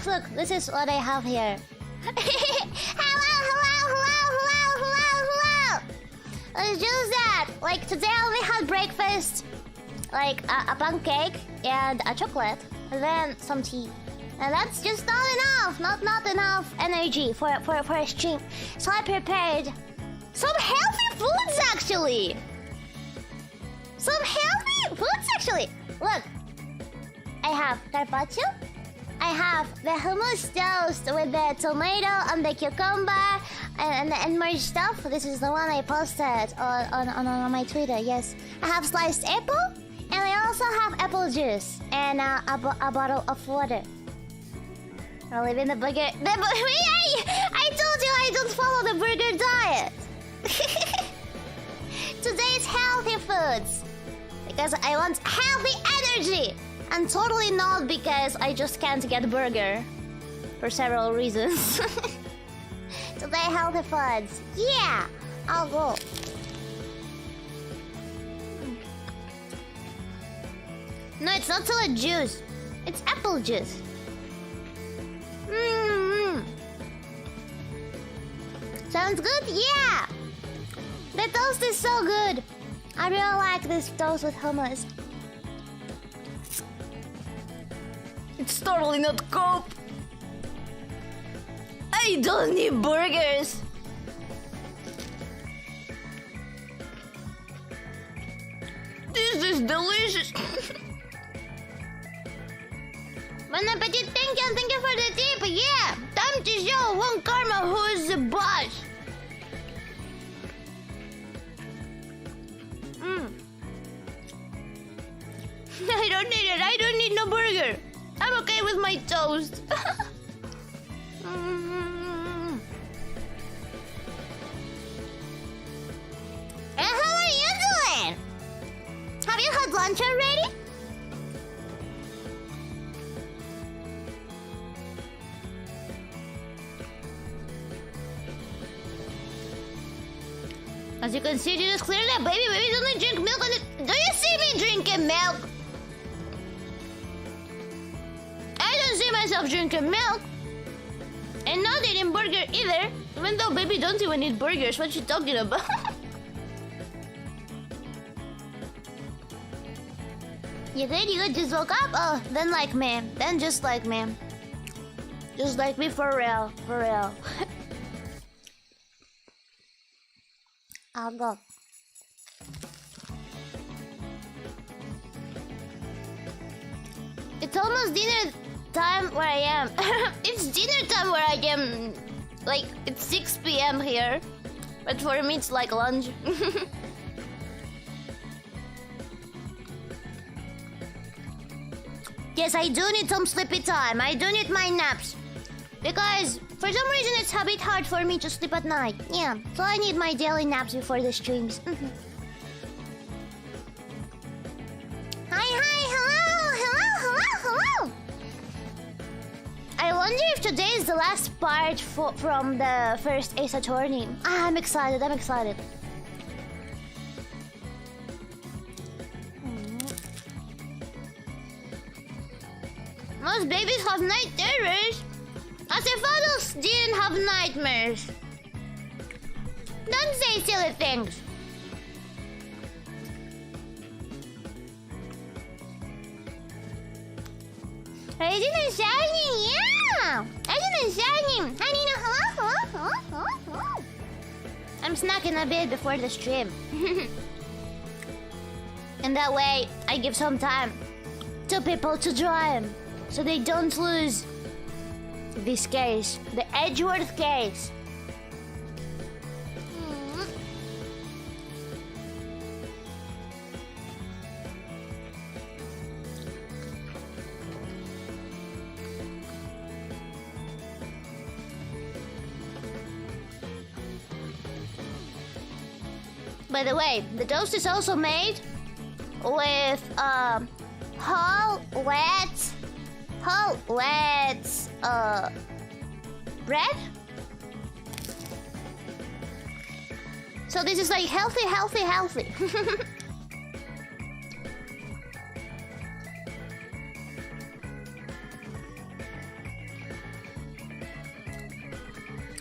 Look, this is what I have here. Hello. It's just that, like, today I only had breakfast, like a pancake and a chocolate, and then some tea, and that's just not enough. Not enough energy for a stream. So I prepared some healthy foods actually. Look, I have carpaccio. I have the hummus toast with the tomato and the cucumber and more stuff. This is the one I posted on my Twitter. Yes, I have sliced apple, and I also have apple juice and a bottle of water. I live in the burger. I told you I don't follow the burger diet. Today is healthy foods because I want healthy energy. And totally not because I just can't get a burger. For several reasons. Today, healthy foods. Yeah! I'll go. No, it's not salad juice. It's apple juice. Sounds good? Yeah! The toast is so good. I really like this toast with hummus. It's totally not cope. I don't need burgers. This is delicious. Bon appetit, thank you for the tip. Yeah, time to show one karma who is the boss. I don't need it. I don't need no burger. I'm okay with my toast. And how are you doing? Have you had lunch already? As you can see, this is clearly a baby. Babies only drink milk on it. Do you see me drinking milk? I don't see myself drinking milk. And not eating burger either. Even though baby don't even eat burgers. What you talking about? You good? You good? Just woke up? Oh, then like me. Then just like me. Just like me for real. For real. I'll go. It's almost dinner time where I am. It's dinner time where I am. Like, it's 6 p.m. here. But for me, it's like lunch. Yes, I do need some sleepy time. I do need my naps. Because for some reason it's a bit hard for me to sleep at night. Yeah, so I need my daily naps before the streams. Hello. I wonder if today is the last part from the first Ace Attorney. I'm excited. Most babies have night terrors. As if adults didn't have nightmares. Don't say silly things. Raisin and Shiny, yeah! Raisin and Shiny! Honey, no, hello. I'm snacking a bit before the stream. And that way, I give some time to people to join, so they don't lose this case, the Edgeworth case. By the way, the toast is also made with whole wet bread. So this is like healthy.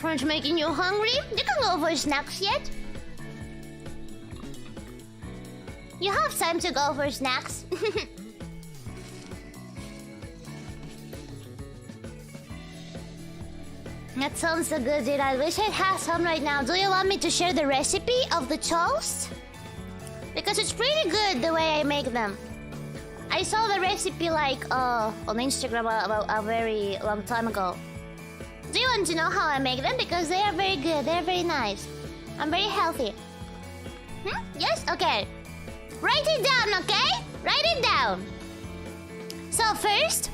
Aren't making you hungry? You can go for snacks yet. You have time to go for snacks. That sounds so good, dude. I wish I had some right now. Do you want me to share the recipe of the toast? Because it's pretty good the way I make them. I saw the recipe like on Instagram a very long time ago. Do you want to know how I make them? Because they are very good. They're very nice. I'm very healthy. Yes? Okay. Write it down, okay? Write it down. So first,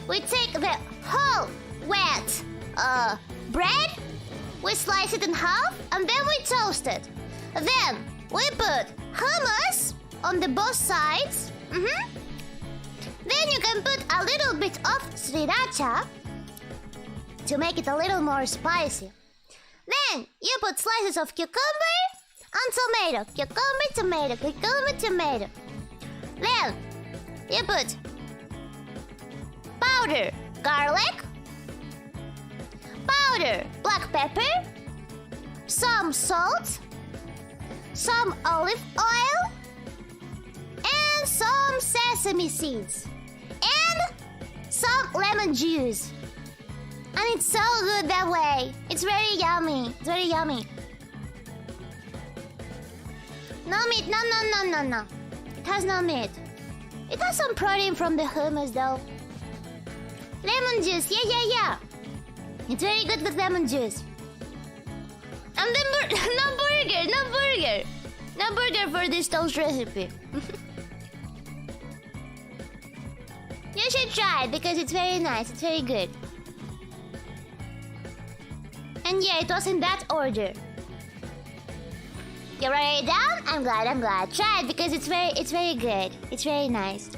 we take the whole wet bread, we slice it in half, and then we toast it. Then we put hummus on the both sides. Then you can put a little bit of sriracha to make it a little more spicy. Then you put slices of cucumber and tomato. Cucumber. Then you put powder garlic, powder black pepper, some salt, some olive oil, and some sesame seeds, and some lemon juice. And it's so good that way. It's very yummy. No meat, no. It has no meat. It has some protein from the hummus though. Lemon juice, yeah. It's very good with lemon juice. And then no burger for this toast recipe. You should try it because it's very nice. It's very good. And yeah, it was in that order. You write it down? I'm glad. Try it because it's very good. It's very nice.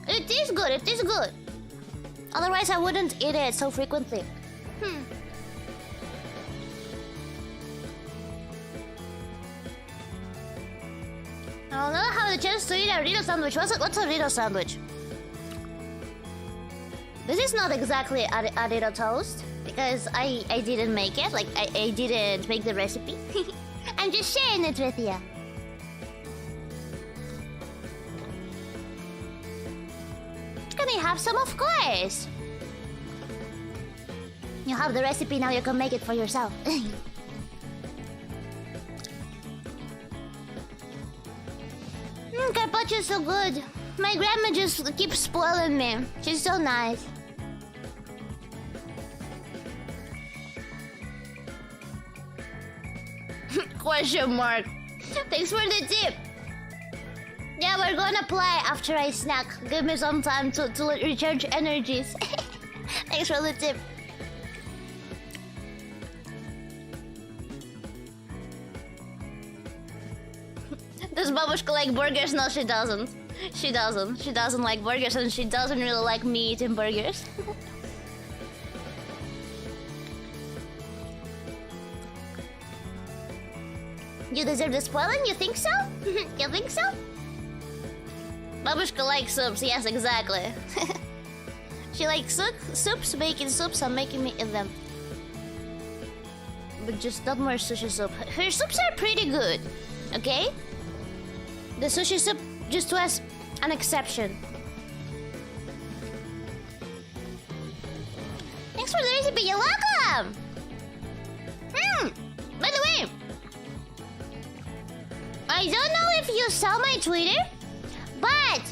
It is good. Otherwise, I wouldn't eat it so frequently. I'll never have the chance to eat a Riro sandwich. What's a Riro sandwich? This is not exactly a Riro toast because I didn't make it. Like I didn't make the recipe. I'm just sharing it with you. Can I have some? Of course. You have the recipe now. You can make it for yourself. Carpaccio is so good. My grandma just keeps spoiling me. She's so nice. Question mark. Thanks for the tip. Yeah, Yeah, we're gonna play after I snack. Give me some time to recharge energies. Thanks for the tip. Does Babushka like burgers? No, she doesn't. She doesn't. She doesn't like burgers, and she doesn't really like me eating burgers. You deserve the spoiling? You think so? You think so? Babushka likes soups. Yes, exactly. She likes soups, making soups, and making me eat them. But just not more sushi soup. Her soups are pretty good, okay? The sushi soup just was an exception. Thanks for the recipe. You're welcome. By the way, I don't know if you saw my Twitter, but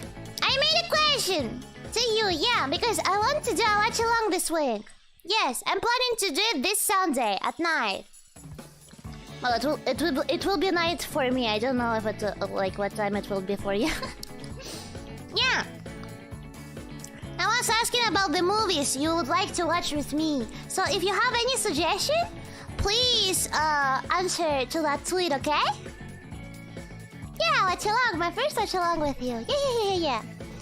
I made a question to you. Yeah, because I want to do a watch along this week. Yes, I'm planning to do it this Sunday at night. Well, it will be night for me. I don't know if it like what time it will be for you. Yeah. I was asking about the movies you would like to watch with me. So if you have any suggestion, please answer to that tweet, okay? Yeah, watch along. My first watch along with you. Yeah.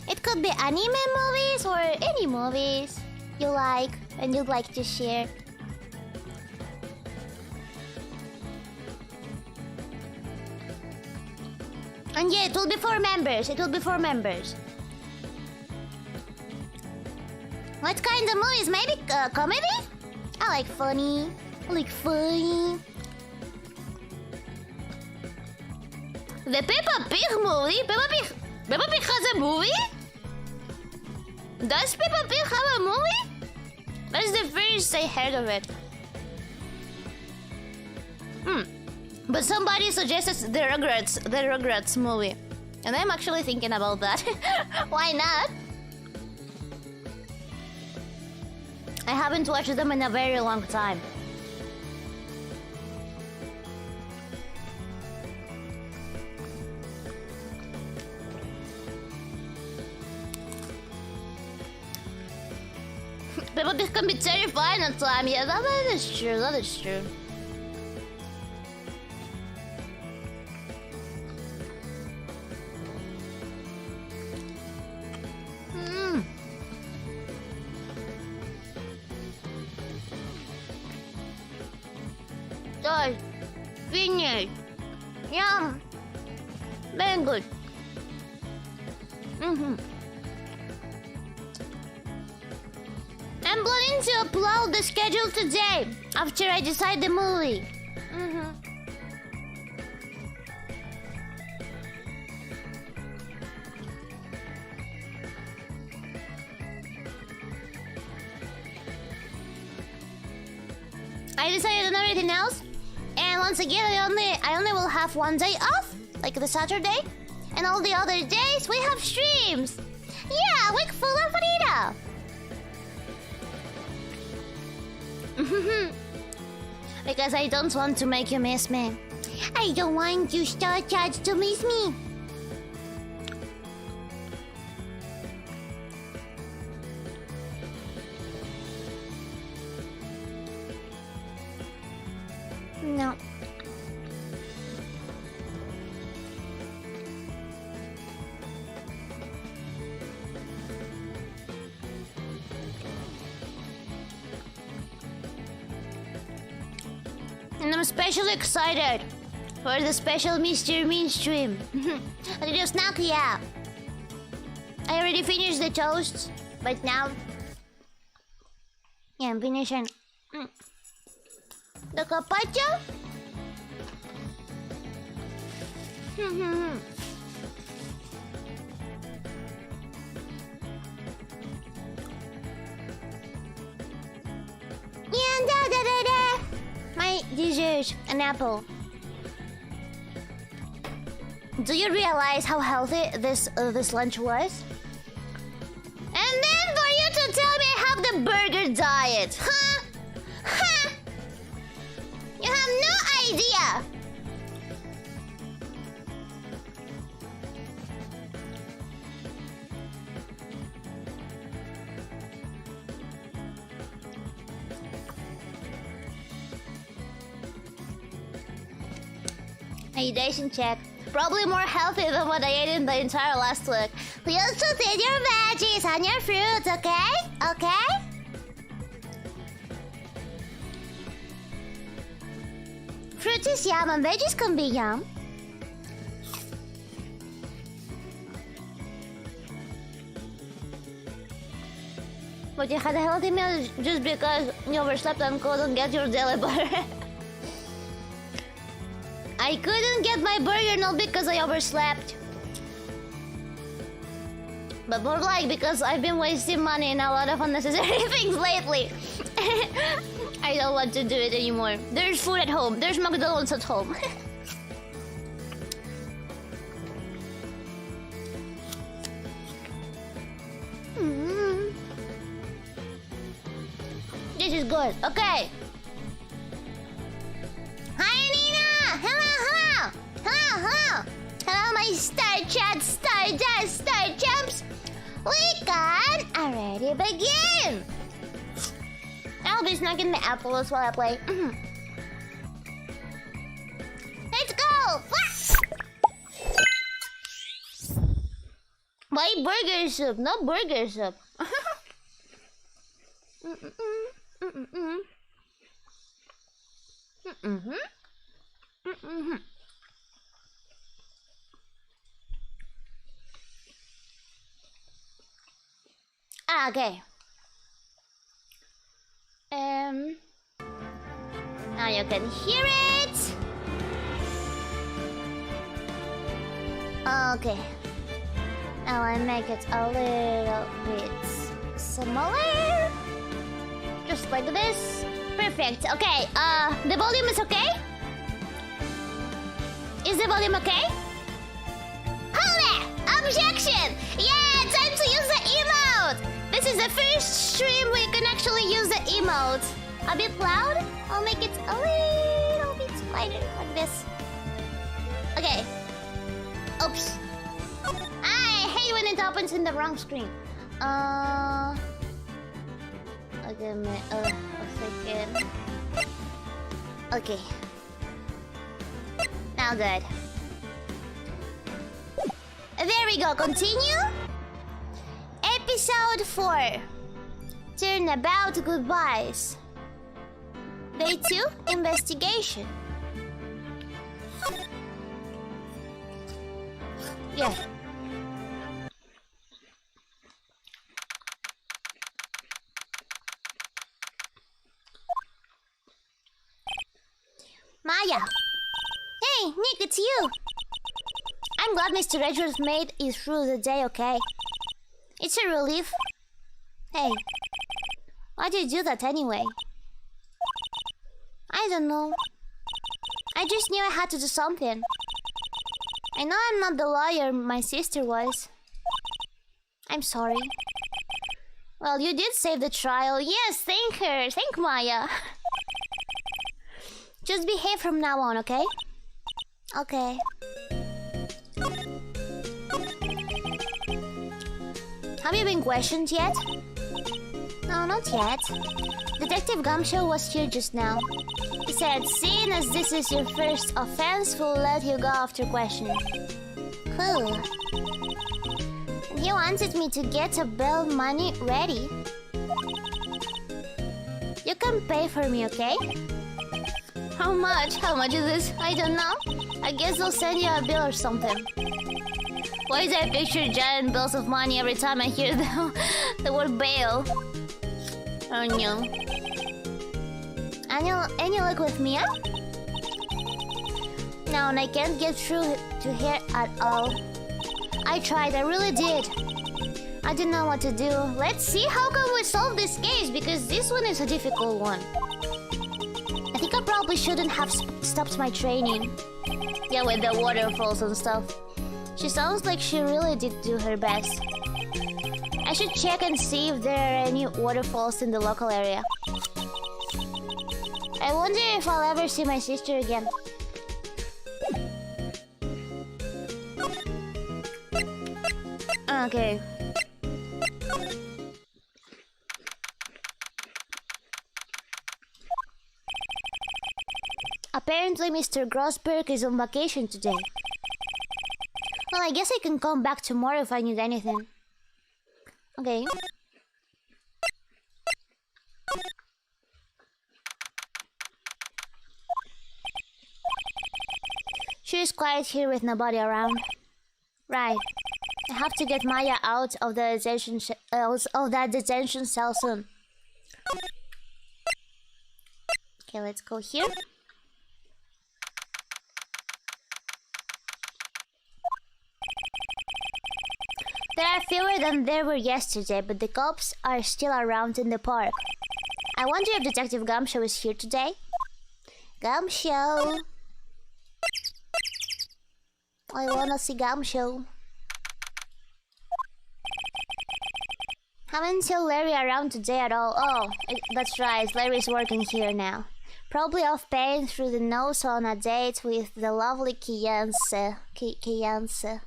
It could be anime movies or any movies you like and you'd like to share. And yeah, it will be for members. It will be for members. What kind of movies? Maybe comedy? I like funny. The Peppa Pig movie? Peppa Pig has a movie? Does Peppa Pig have a movie? That's the first I heard of it. But somebody suggested the Rugrats movie. And I'm actually thinking about that. Why not? I haven't watched them in a very long time. Peppa Pig can be terrifying at times. Yeah, that is true. That is true. Done. Finished. Yum. Very good. I'm planning to upload the schedule today after I decide the movie. I decided on everything else, and once again, I only will have one day off, like the Saturday, and all the other days we have streams. Yeah, a week full of Riro. Because I don't want to make you miss me. I don't want you Star Charge to miss me. No. And I'm especially excited for the special Mr. Mean stream. A little snack, yeah. I already finished the toast, but now... Yeah, I'm finishing... the carpaccio? My dessert, an apple. Do you realize how healthy this lunch was? And then for you to tell me I have the burger diet, huh? Huh? You have no idea. Hydration check. Probably more healthy than what I ate in the entire last week. Please put in your veggies and your fruits, okay? Okay? Fruit is yum and veggies can be yum. But you had a healthy meal just because you overslept and couldn't get your daily butter. I couldn't get my burger not because I overslept, but more like because I've been wasting money in a lot of unnecessary things lately. I don't want to do it anymore. There's food at home. There's McDonald's at home. This is good. Okay. Hi, Nina! Hello! Hello, my Star Chat, Star Jazz, Star Champs! We can already begin! I'll be snacking my apples while I play. Let's go! Why burger soup? No burger soup. Okay. Now you can hear it. Okay. Now I make it a little bit smaller. Just like this. Perfect. Okay. The volume is okay? Is the volume okay? Hold it! Objection! Yeah, time to use the emote! This is the first stream we can actually use the emote. A bit loud? I'll make it a little bit lighter, like this. Okay. Oops. I hate when it opens in the wrong screen. Okay, a second. Okay. Now good. There we go. Continue. Episode 4. Turnabout goodbyes. Day 2. Investigation. Yeah. Maya. Hey, Nick, it's you. I'm glad Mr. Edgeworth's mate is through the day, okay? It's a relief. Hey, why did you do that anyway? I don't know. I just knew I had to do something. I know I'm not the lawyer my sister was. I'm sorry. Well, you did save the trial. Yes, thank her. Thank Maya. Just behave from now on, okay? Okay. Have you been questioned yet? No, not yet. Detective Gumshoe was here just now. He said, seeing as this is your first offense, we'll let you go after questioning. Cool. And he wanted me to get a bail money ready. You can pay for me, okay? How much? How much is this? I don't know. I guess they'll send you a bill or something. Why do I picture giant bills of money every time I hear the word bail? Oh no. Any luck with Mia? No, and I can't get through to her at all. I tried, I really did. I didn't know what to do. Let's see how can we solve this case, because this one is a difficult one. I think I probably shouldn't have stopped my training. Yeah, with the waterfalls and stuff. She sounds like she really did do her best. I should check and see if there are any waterfalls in the local area. I wonder if I'll ever see my sister again. Okay. Apparently Mr. Grossberg is on vacation today. Well, I guess I can come back tomorrow if I need anything. Okay. She's quiet here with nobody around. Right. I have to get Maya out of the detention cell soon. Okay, let's go here. There are fewer than there were yesterday, but the cops are still around in the park. I wonder if Detective Gumshoe is here today. Gumshoe! I wanna see Gumshoe. Haven't seen Larry around today at all. Oh, that's right, Larry's working here now. Probably off paying through the nose on a date with the lovely Kiyanse. Kiyanse.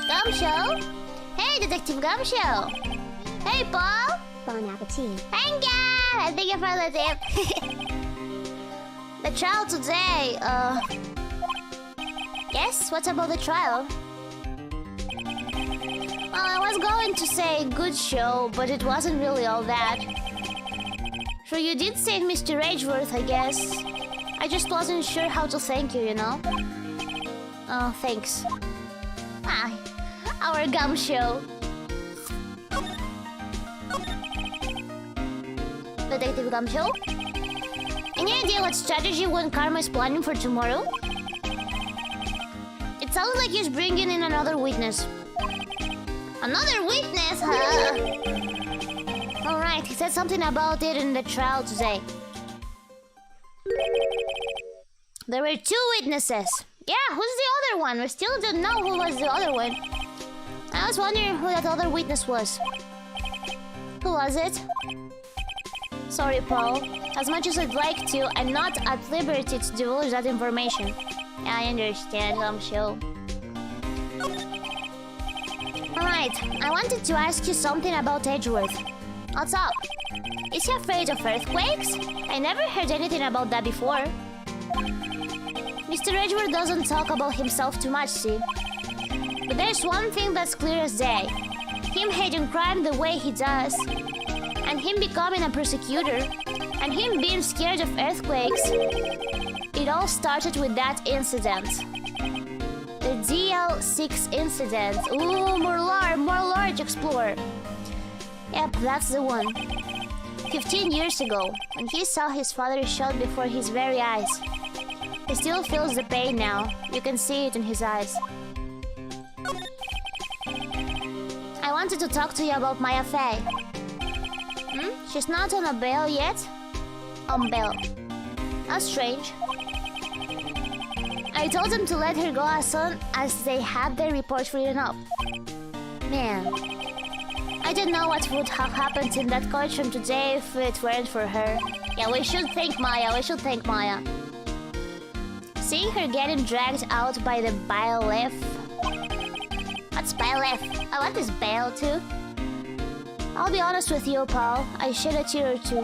Gumshoe? Hey, Detective Gumshoe! Hey, Paul! Bon appetit. Thank you! Thank you for the tip. The trial today, Yes, what about the trial? Well, I was going to say good show, but it wasn't really all that. So you did save Mr. Rageworth, I guess. I just wasn't sure how to thank you, you know? Oh, thanks. Ah, our Gumshoe. Detective Gumshoe? Any idea what strategy One Karma is planning for tomorrow? It sounds like he's bringing in another witness. Another witness, huh? Alright, he said something about it in the trial today. There were 2 witnesses. Yeah, who's the other one? We still don't know who was the other one. I was wondering who that other witness was. Who was it? Sorry, Paul. As much as I'd like to, I'm not at liberty to divulge that information. Yeah, I understand, Gumshoe. Alright, I wanted to ask you something about Edgeworth. What's up? Is he afraid of earthquakes? I never heard anything about that before. Mr. Edgeworth doesn't talk about himself too much, see? But there's one thing that's clear as day. Him hating crime the way he does, and him becoming a prosecutor, and him being scared of earthquakes. It all started with that incident. The DL6 incident. Ooh, more large explorer. Yep, that's the one. 15 years ago, when he saw his father shot before his very eyes. He still feels the pain now. You can see it in his eyes. I wanted to talk to you about Maya Fey. She's not on a bail yet? On bail. That's strange. I told them to let her go as soon as they had their report written up. Man, I don't know what would have happened in that courtroom today if it weren't for her. Yeah, we should thank Maya. Seeing her getting dragged out by the bailiff. What's bailiff? I want this bail too. I'll be honest with you, Paul. I shed a tear or two.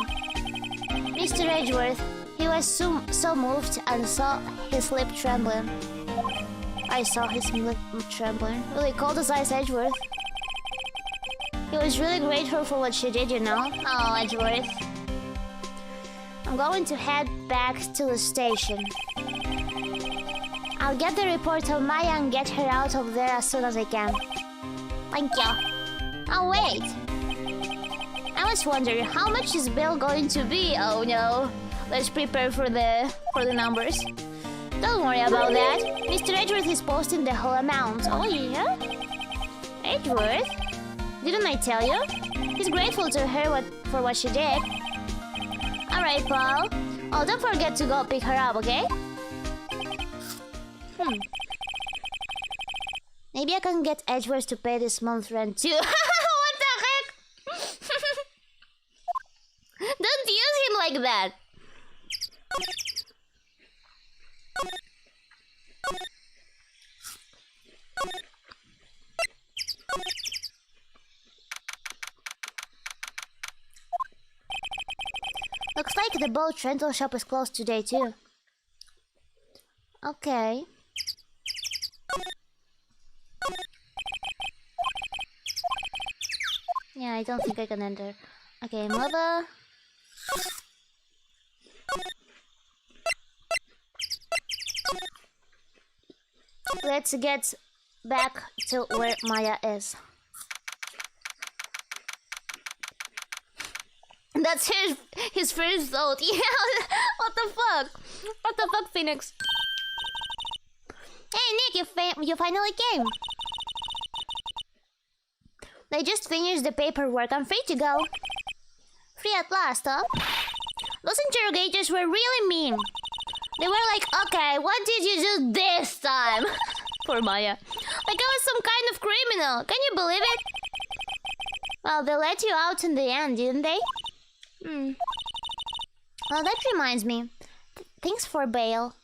Mr. Edgeworth, he was so moved and saw his lip trembling. I saw his lip trembling. Really cold as ice, Edgeworth. He was really grateful for what she did, you know? Oh, Edgeworth. I'm going to head back to the station. I'll get the report of Maya and get her out of there as soon as I can. Thank you. Oh, wait. I was wondering, how much is bail going to be? Oh no. Let's prepare for the numbers. Don't worry about that. Mr. Edgeworth is posting the whole amount. Oh yeah? Edgeworth? Didn't I tell you? He's grateful to her for what she did. Alright, Paul. Oh, don't forget to go pick her up, okay? Maybe I can get Edgeworth to pay this month's rent too. What the heck? Don't use him like that. Looks like the boat rental shop is closed today too. Okay. Yeah, I don't think I can enter. Okay, mother. Let's get back to where Maya is. That's his first thought. Yeah, what the fuck? What the fuck, Phoenix? Hey, Nick, you finally came. They just finished the paperwork. I'm free to go. Free at last, huh? Those interrogators were really mean. They were like, okay, what did you do this time? Poor Maya. Like I was some kind of criminal. Can you believe it? Well, they let you out in the end, didn't they? Well, that reminds me. Thanks for bail.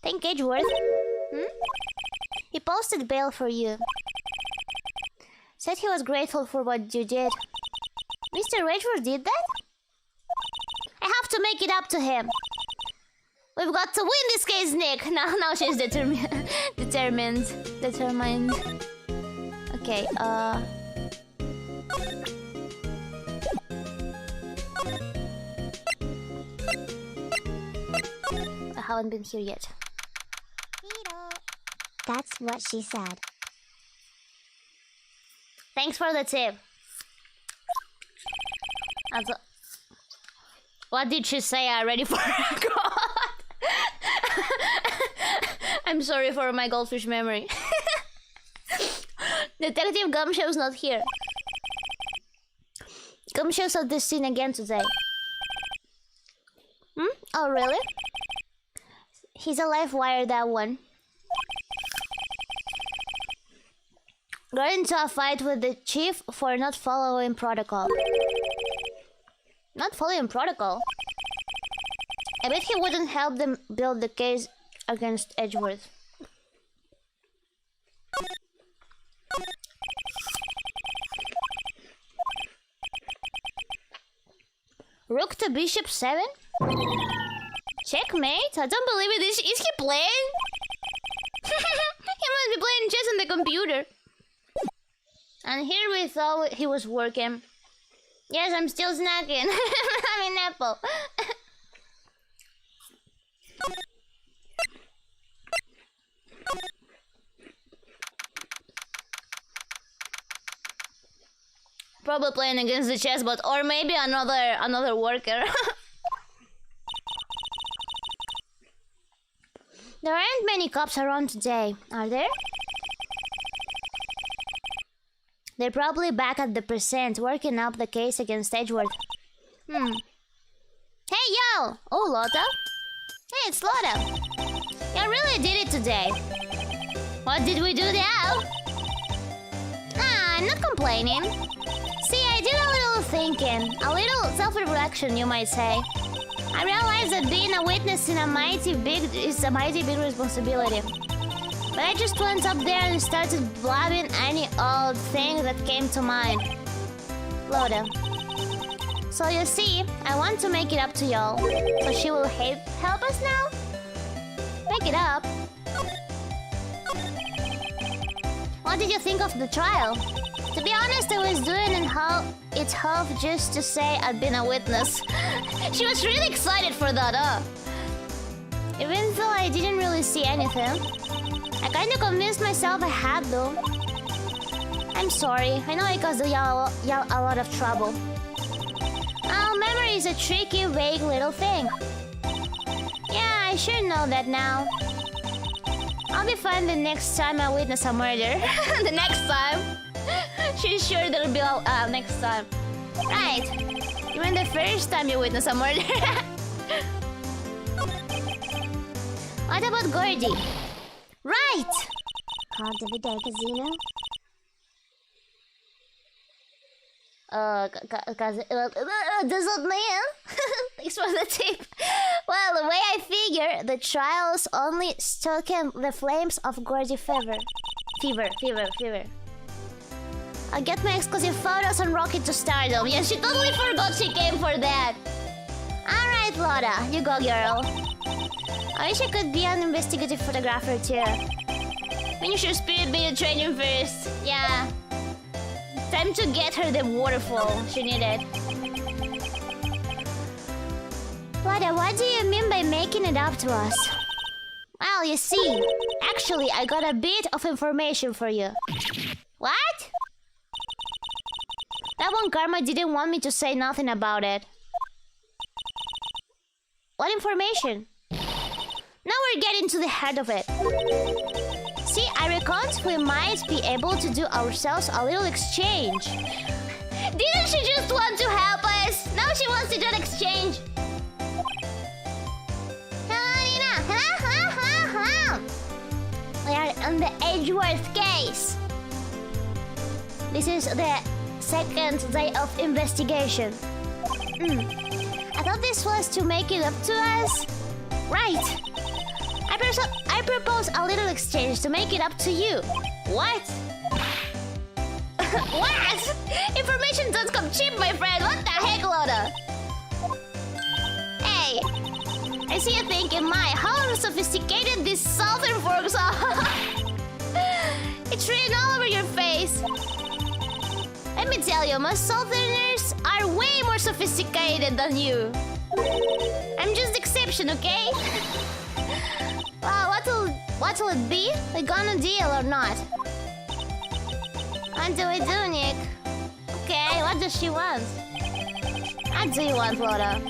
Thank Edgeworth. He posted bail for you. Said he was grateful for what you did. Mr. Edgeworth did that? I have to make it up to him. We've got to win this case, Nick. Now she's determined. Okay, I haven't been here yet. That's what she said. Thanks for the tip. What did she say? I already forgot. I'm sorry for my goldfish memory. Detective Gumshow's not here. Gumshow saw this scene again today. Oh, really? He's a live wire, that one. Got into a fight with the chief for not following protocol. Not following protocol? I bet he wouldn't help them build the case against Edgeworth. Rook to bishop 7? Checkmate? I don't believe it. Is he playing? He must be playing chess on the computer. And here we thought he was working. Yes, I'm still snacking. I'm in apple. Probably playing against the chessbot, or maybe another worker. There aren't many cops around today, are there? They're probably back at the precinct, working up the case against Edgeworth. Hey, yo! Oh, Lotta? Hey, it's Lotta. You really did it today. What did we do now? I'm not complaining. See, I did a little thinking, a little self-reflection, you might say. I realized that being a witness is a mighty big responsibility. But I just went up there and started blabbing any old thing that came to mind. Loda. So you see, I want to make it up to y'all. So she will help us now? Make it up. What did you think of the trial? To be honest, I was doing it half just to say I'd been a witness. She was really excited for that, Even though I didn't really see anything. I kinda convinced myself I had, though. I'm sorry. I know I caused y'all a lot of trouble. Memory is a tricky, vague little thing. Yeah, I sure know that now. I'll be fine the next time I witness a murder. The next time? She's sure there'll be a next time. Right. Even the first time you witness a murder. What about Gordy? Right! Cards of the day, Casino. Does that mean? Thanks for the tip. Well, the way I figure, the trials only stoking the flames of Gordy fever. I'll get my exclusive photos and rocket to stardom. Yeah, she totally forgot she came for that. Alright, Laura. You go, girl. I wish I could be an investigative photographer too. Finish your spirit being training first. Yeah. Time to get her the waterfall. She needed. Laura, what do you mean by making it up to us? Well, you see, actually, I got a bit of information for you. What? That one Karma didn't want me to say nothing about it. What information? Now we're getting to the heart of it. See, I reckon we might be able to do ourselves a little exchange. Didn't she just want to help us? Now she wants to do an exchange. We are on the Edgeworth case. This is the second day of investigation. I thought this was to make it up to us. Right. I propose a little exchange to make it up to you. What? What? Information doesn't come cheap, my friend. What the heck, Loda? Hey, I see you thinking, how sophisticated these southern folks are. It's written all over your face. Let me tell you, most southerners are way more sophisticated than you. I'm just the exception, okay? Wow, what will it be? We gonna deal or not? What do we do, Nick? Okay, what does she want? What do you want, Laura?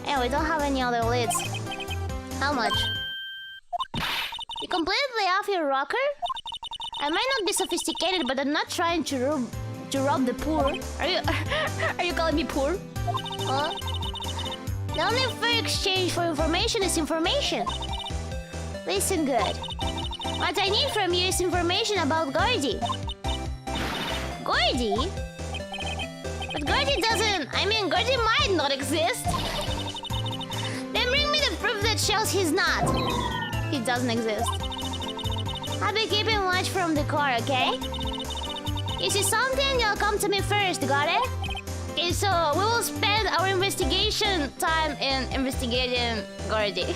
Hey, we don't have any other leads. How much? You completely off your rocker? I might not be sophisticated, but I'm not trying to rob the poor. Are you calling me poor? Huh? The only fair exchange for information is information. Listen good. What I need from you is information about Gordy. Gordy? But Gordy doesn't... Gordy might not exist. Then bring me the proof that shows he's not. He doesn't exist. I'll be keeping watch from the car, okay? You see something, you'll come to me first, got it? Okay, so we will spend our investigation time in investigating Gordy.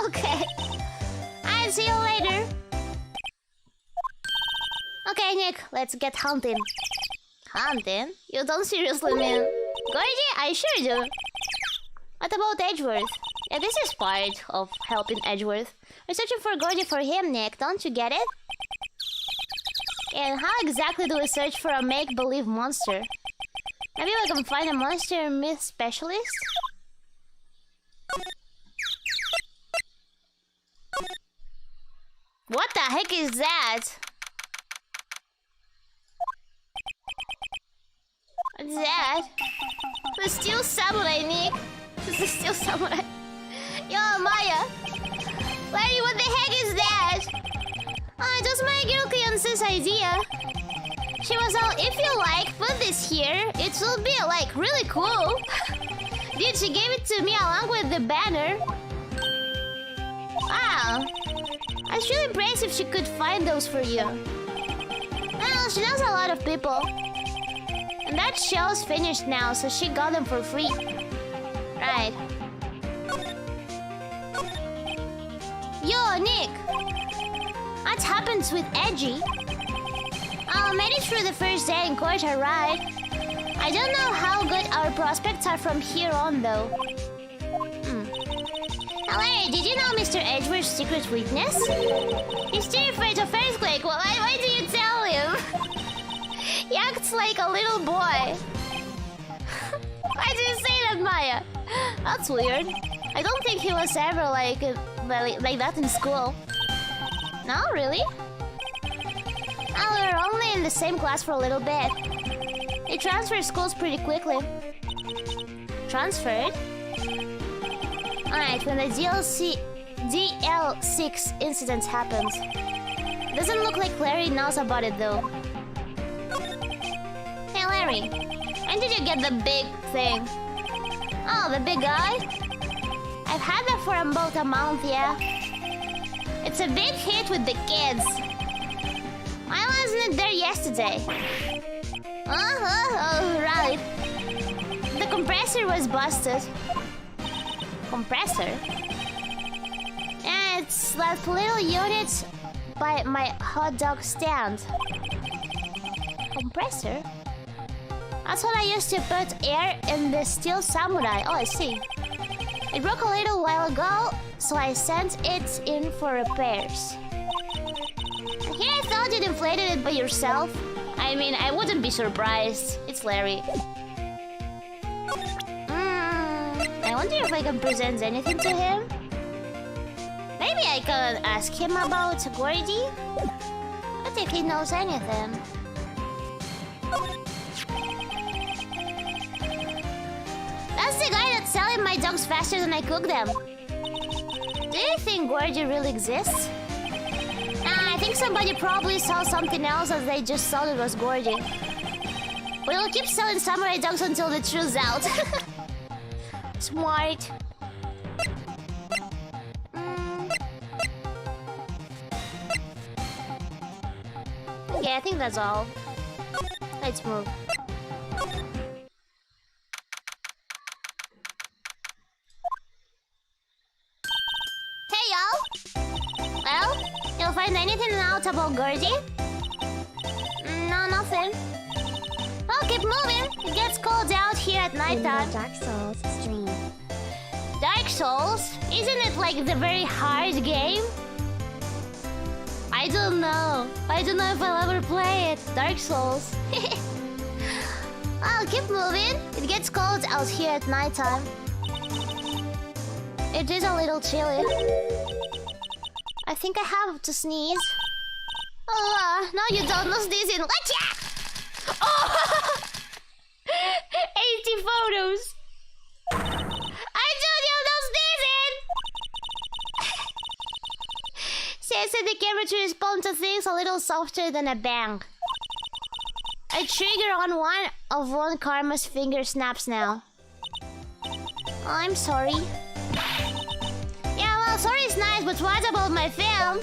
Okay. I'll see you later. Okay, Nick, let's get hunting. Hunting? You don't seriously mean... Gordy? I sure do. What about Edgeworth? Yeah, this is part of helping Edgeworth. We're searching for Gordy for him, Nick. Don't you get it? And how exactly do we search for a make-believe monster? Maybe we can find a monster myth specialist? What the heck is that? What's that? The Steel Samurai, Nick. This is Steel Samurai. Yo, Maya. Larry, what the heck is that? Oh, it was my girl Fiance's idea. She was all, if you like, put this here. It will be, like, really cool. Dude, she gave it to me along with the banner. Wow. I was really impressed if she could find those for you. Well, she knows a lot of people. And that show's finished now, so she got them for free. Right. Yo, Nick! What happens with Edgy? Oh, made it through the first day in court, alright. I don't know how good our prospects are from here on, though. Larry, did you know Mr. Edgeworth's secret weakness? He's terrified of earthquake. Well, why do you tell him? He acts like a little boy. Why do you say that, Maya? That's weird. I don't think he was ever like that in school. No, really? Oh, we were only in the same class for a little bit. He transferred schools pretty quickly. Transferred? Alright, when the DL6 incident happens. Doesn't look like Larry knows about it though. Hey Larry, when did you get the big thing? Oh, the big guy? I've had that for about a month, yeah. It's a big hit with the kids. Why wasn't it there yesterday? Oh, right. The the compressor was busted. Compressor? Yeah, it's that little unit by my hot dog stand. Compressor? That's what I used to put air in the steel samurai. Oh, I see. It broke a little while ago, so I sent it in for repairs. Here I thought you'd inflated it by yourself. I mean, I wouldn't be surprised. It's Larry. I wonder if I can present anything to him. Maybe I can ask him about Gordy. What if he knows anything? That's the guy that's selling my dogs faster than I cook them. Do you think Gordy really exists? I think somebody probably saw something else as they just thought it was Gordy. We'll keep selling samurai dogs until the truth's out. Smart. Okay, I think that's all. Let's move. Hey, y'all! Well, you'll find anything out about Gordy? No, nothing. Well, keep moving. It gets cold out here at night time. Dark Souls stream. Dark Souls? Isn't it like the very hard game? I don't know. I don't know if I'll ever play it. Dark Souls. I'll keep moving. It gets cold out here at nighttime. It is a little chilly. I think I have to sneeze. Oh, no you don't. No sneezing. Gotcha! Oh! 80 photos. I told you no sneezing! Says that the camera to respond to things a little softer than a bang. I trigger on one of Ron Karma's finger snaps now. I'm sorry. Yeah, well, sorry is nice, but what about my film?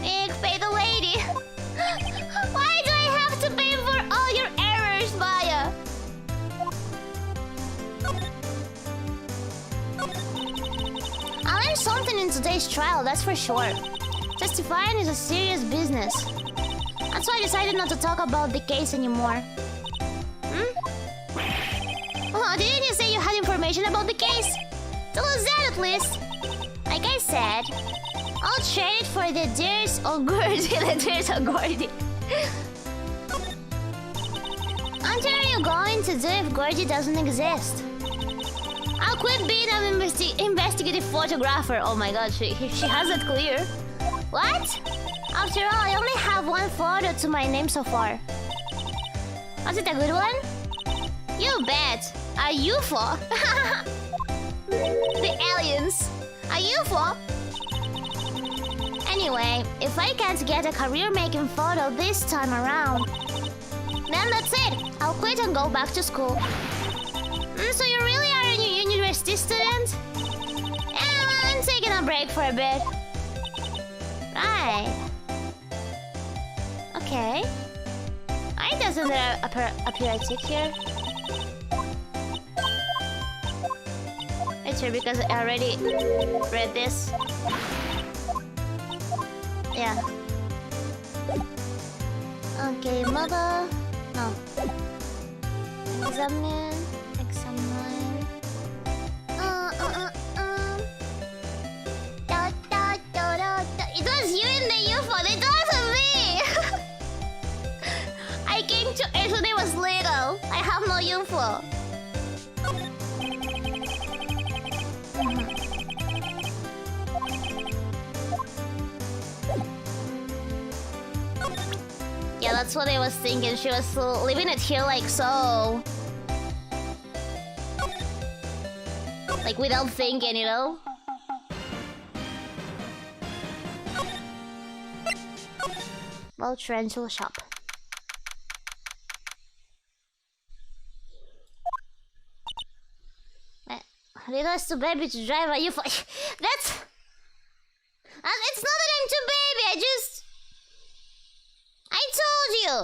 Ik pay the lady. Why do I have to pay for all your errors, Maya? I learned something in today's trial, that's for sure. Testifying is a serious business. That's why I decided not to talk about the case anymore. Oh, didn't you say you had information about the case? Tell us that at least. Like I said, I'll trade it for the Dears of Gordy. The Dears of Gordy. What are you going to do if Gordy doesn't exist? I'll quit being an investigative photographer. Oh my god, she has it clear. What? After all, I only have one photo to my name so far. Was it a good one? You bet. A UFO. The aliens. A UFO. Anyway, if I can't get a career-making photo this time around, then that's it. I'll quit and go back to school. So you really are a university student? Yeah, I'm taking a break for a bit. Right. Okay. Why doesn't there appear a tick here? It's here because I already read this. Yeah. Okay, mother. No. Examine. Examine. It was you in the UFO. It wasn't me. I came to Earth when I was little. I have no UFO. Yeah, that's what I was thinking. She was leaving it here like so. Like without thinking, you know? Well, Trenchel shop. Rigo's too baby to drive a UFO. That's... It's not that I'm too baby, I told you!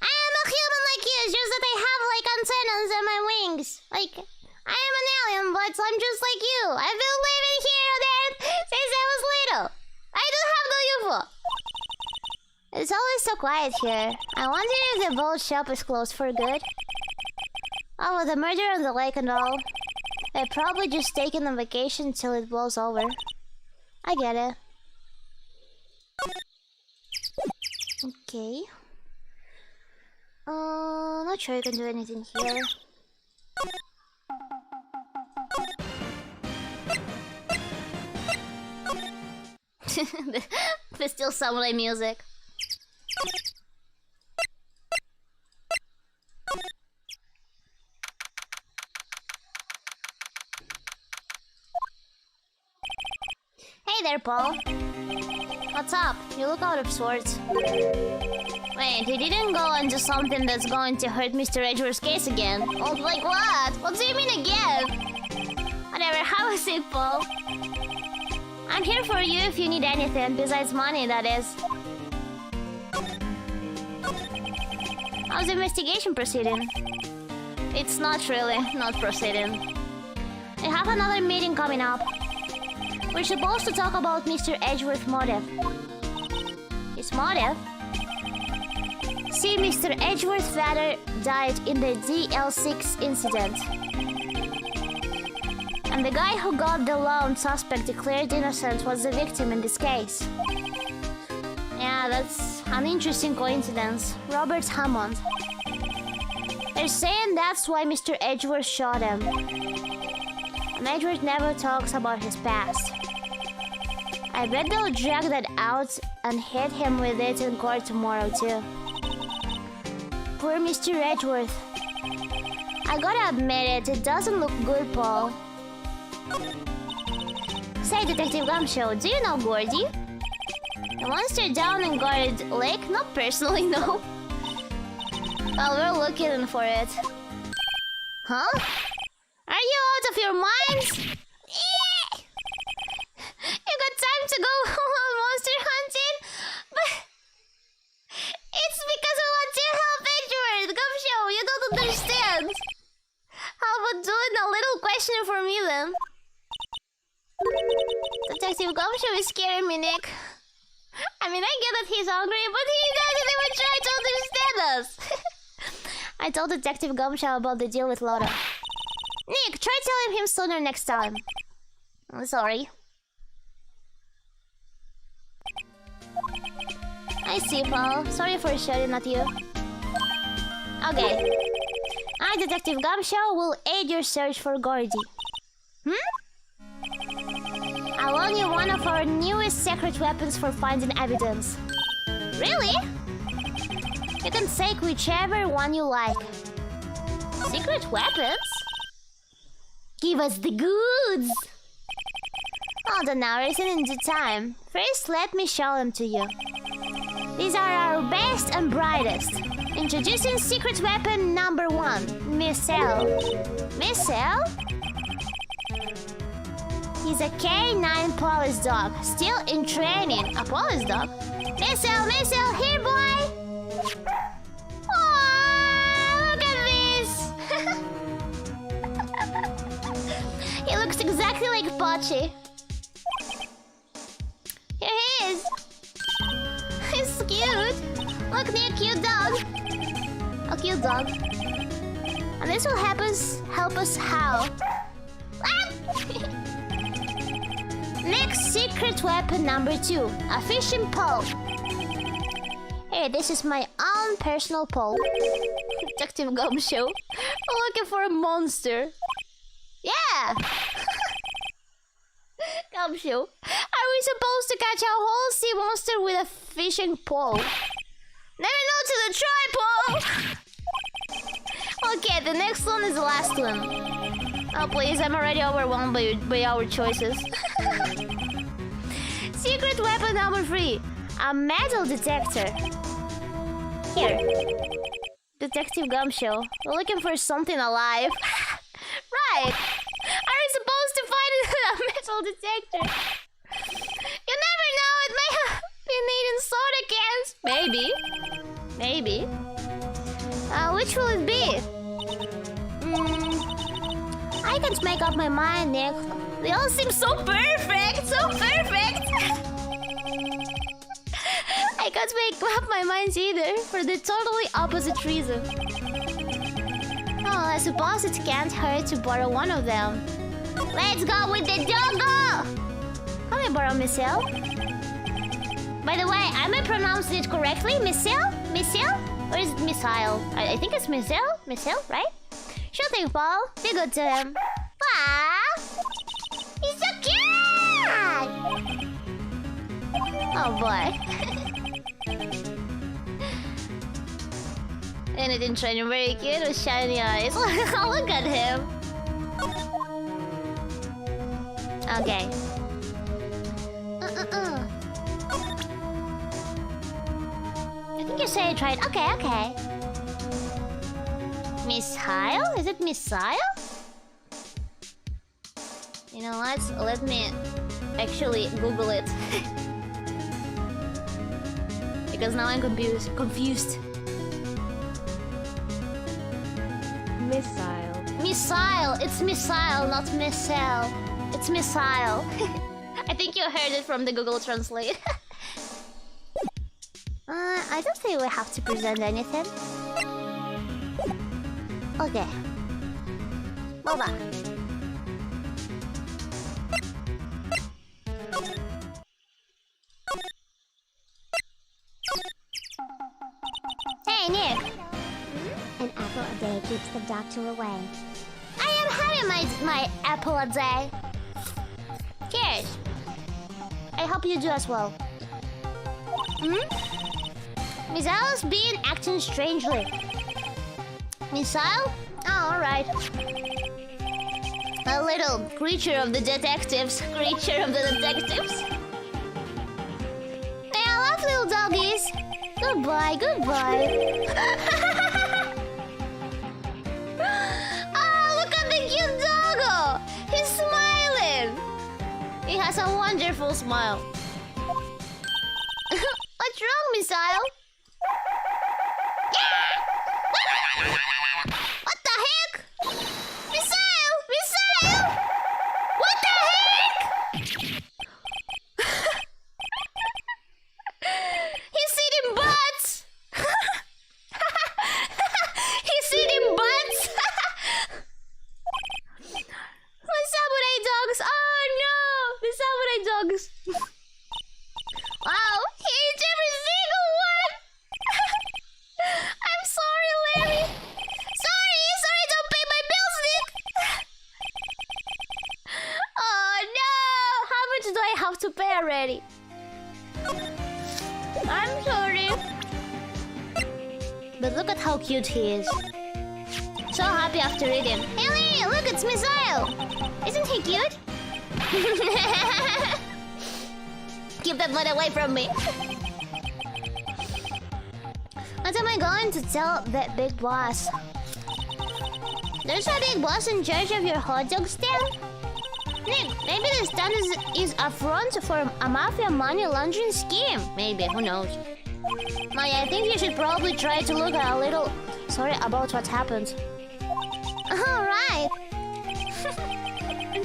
I am a human like you, it's just that I have like hands and my wings. Like, I am an alien, but I'm just like you. I've been living here and there since I was little. I don't have no UFO. It's always so quiet here. I wonder if the boat shop is closed for good. Oh, with the murder on the lake and all. They're probably just taking a vacation till it blows over. I get it. Okay. Not sure you can do anything here. There's still samurai music. Hey there, Paul. What's up? You look out of sorts. Wait, he didn't go into something that's going to hurt Mr. Edgeworth's case again. Oh, like what? What do you mean again? Whatever, how is it, Paul? I'm here for you if you need anything, besides money, that is. How's the investigation proceeding? It's not proceeding. I have another meeting coming up. We're supposed to talk about Mr. Edgeworth's motive. His motive? See, Mr. Edgeworth's father died in the DL6 incident. And the guy who got the lone suspect declared innocent was the victim in this case. Yeah, that's an interesting coincidence. Robert Hammond. They're saying that's why Mr. Edgeworth shot him. And Edgeworth never talks about his past. I bet they'll drag that out and hit him with it in court tomorrow too. Poor Mr. Edgeworth. I gotta admit it doesn't look good, Paul. Say, Detective Gumshoe, do you know Gordy? The monster down in Guard Lake? Not personally, no. Well, we're looking for it. Huh? Are you out of your minds? You got time to go monster hunting? But it's because we want to help Edgeworth. Gumshoe, you don't understand. How about doing a little questioning for me then? Detective Gumshoe is scaring me, Nick. I mean, I get that he's hungry, but he doesn't even try to understand us. I told Detective Gumshoe about the deal with Lotta. Nick, try telling him sooner next time. I'm sorry. I see, Paul. Sorry for shouting at you. Okay. I, Detective Gumshoe, will aid your search for Gordy. I'll loan you one of our newest secret weapons for finding evidence. Really? You can take whichever one you like. Secret weapons? Give us the goods! Oh, the hours and in due time. First, let me show them to you. These are our best and brightest. Introducing secret weapon number 1, Missile. Missile? He's a K9 police dog, still in training. A police dog? Missile, Missile, here, boy! Oh, look at this! He looks exactly like Pochi. Here he is. He's cute. Look, near cute dog. A cute dog. And this will help us how? Next secret weapon number 2, a fishing pole. Hey, this is my own personal pole. Detective Gumshoe. I'm looking for a monster. Yeah! Gumshoe, are we supposed to catch a whole sea monster with a fishing pole? Never know till you try, Paul! Okay, the next one is the last one. Oh please, I'm already overwhelmed by our choices. Secret weapon number 3, a metal detector. Here. Detective Gumshoe, we're looking for something alive. Right! Are we supposed to find a metal detector? You never know, it may have been eating soda cans. Maybe. Which will it be? I can't make up my mind, Nick. They all seem so perfect! So perfect! I can't make up my mind either, for the totally opposite reason. Oh, I suppose it can't hurt to borrow one of them. Let's go with the doggo! Can I borrow Michelle? By the way, am I pronouncing it correctly? Michelle? Michelle? Or is it Missile? I think it's Michelle? Michelle, right? Sure thing, Paul. Be good to him. Aww! He's so cute! Oh boy. And it didn't train him very cute with shiny eyes. Look at him. Okay. I think you say it right. Okay, okay. Missile? Is it missile? You know what? Let me actually Google it. Because now I'm confused. Missile. Missile! It's missile, not missile. It's missile. I think you heard it from the Google Translate. I don't think we have to present anything. Okay. Boba. Hey, Nick. An apple a day keeps the doctor away. I am having my apple a day. Cheers. I hope you do as well. Missile's been acting strangely. Missile? Oh, alright. A little creature of the detectives. Creature of the detectives. They are love little doggies. Goodbye, goodbye. Oh, look at the cute doggo. He's smiling. He has a wonderful smile. What's wrong, Missile? What the heck? Missile! Missile! What the heck? He's eating butts! He's eating butts! My samurai dogs! Oh no! The samurai dogs! Wow! He ate every single one! I'm sorry, Larry! Sorry, don't pay my bills, Nick! Oh no! How much do I have to pay already? I'm sorry. But look at how cute he is. So happy after eating. Hey, Larry, look, it's Missile! Isn't he cute? Keep that one away from me. What am I going to tell that big boss? There's a big boss in charge of your hot dog stand? Nick, maybe the stand is a front for a mafia money laundering scheme. Maybe, who knows? Maya, I think you should probably try to look a little sorry about what happened. Alright.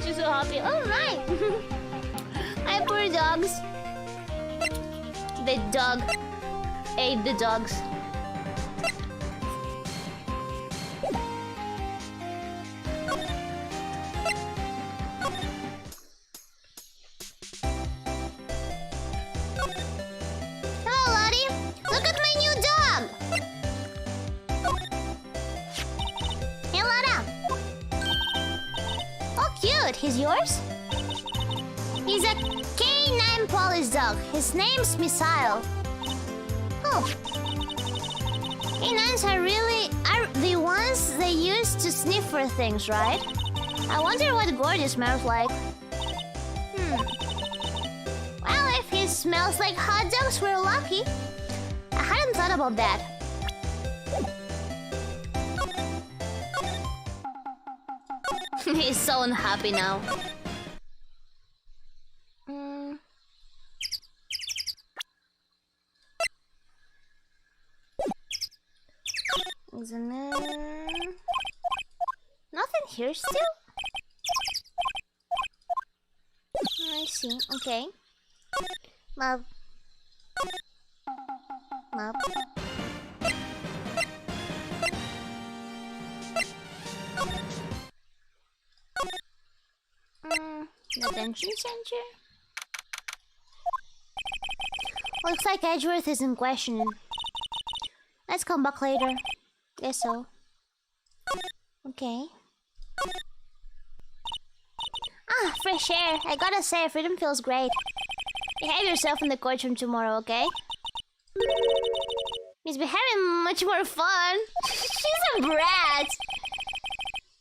She's so happy. Alright. Hi, poor dogs. The dog ate the dogs. Hello, Lottie. Look at my new dog. Hey, Lotta. Oh, cute. He's yours? He's a K9 Polish dog. His name's Missile. Oh. K9s are the ones they use to sniff for things, right? I wonder what Gordy smells like. Well, if he smells like hot dogs, we're lucky. I hadn't thought about that. He's so unhappy now. Isn't it? in here still? I see. Okay. Love. Love. Detention center? Looks like Edgeworth isn't questioning. Let's come back later. Guess so. Okay. Ah, fresh air. I gotta say, freedom feels great. Behave yourself in the courtroom tomorrow, okay? He's been having much more fun. She's a brat.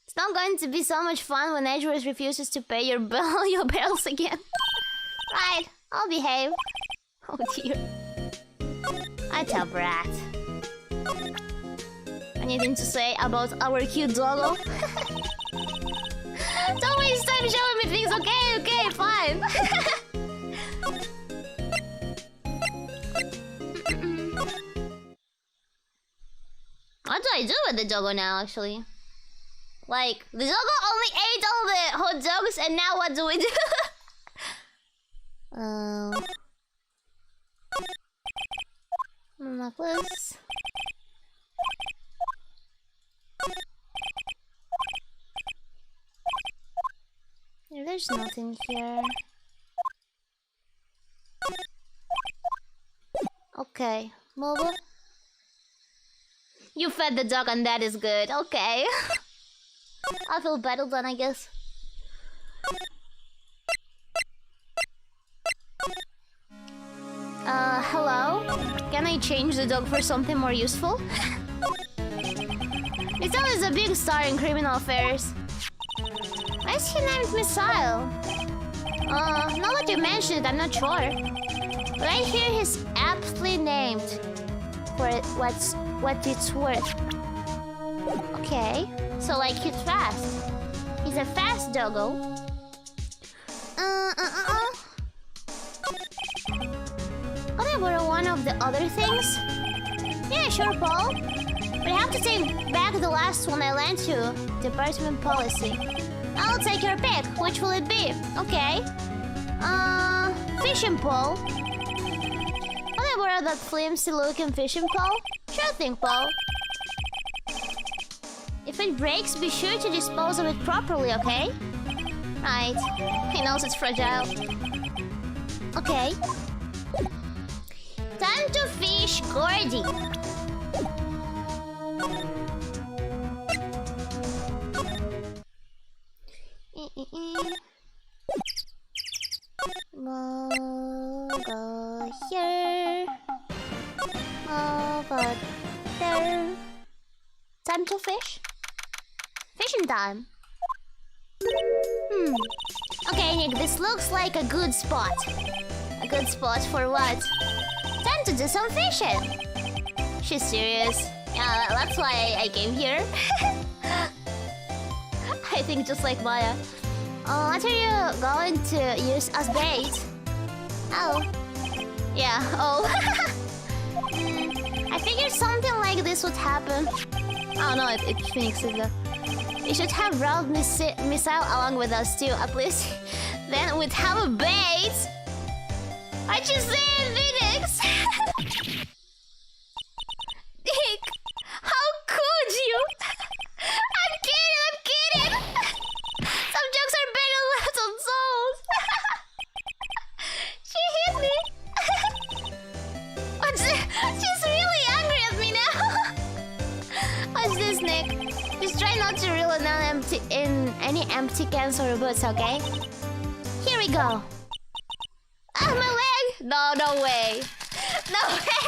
It's not going to be so much fun when Edgeworth refuses to pay your bills again. Right, I'll behave. Oh dear. I tell brat. Anything to say about our cute doggo? Don't waste time showing me things, okay? Okay, fine. What do I do with the doggo now, actually? Like, the doggo only ate all the hot dogs, and now what do we do? Necklace. There's nothing here. Okay, move. You fed the dog and that is good. Okay. I feel better then, I guess. Hello? Can I change the dog for something more useful? This dog is a big star in criminal affairs. Why is he named Missile? Now that you mention it, I'm not sure. But I hear he's aptly named for what it's worth. Okay, so like he's fast. He's a fast doggo. Can I borrow one of the other things? Yeah, sure, Paul. But I have to take back the last one I lent you. Department policy. I'll take your pick. Which will it be? Okay. Fishing pole. Can I borrow that flimsy-looking fishing pole? Sure thing, Paul. If it breaks, be sure to dispose of it properly, okay? Right. He knows it's fragile. Okay. Time to fish Gordy. Go here. Over there. Time to fish? Fishing time. Okay, Nick, this looks like a good spot. A good spot for what? Time to do some fishing. She's serious. Yeah, that's why I came here. I think just like Maya. What are you going to use as bait? Oh. Yeah, oh. I figured something like this would happen. Oh no, it thinks it. We should have brought Missile along with us too, at least. Then we'd have a bait. What you saying, Phoenix? Nick, how could you? I'm kidding. Some jokes are better left untold. She hit me. She's really angry at me now. What's this, Nick? Just try not to reel in any empty cans or boots, okay? Here we go. Ah, my leg! No way. No way!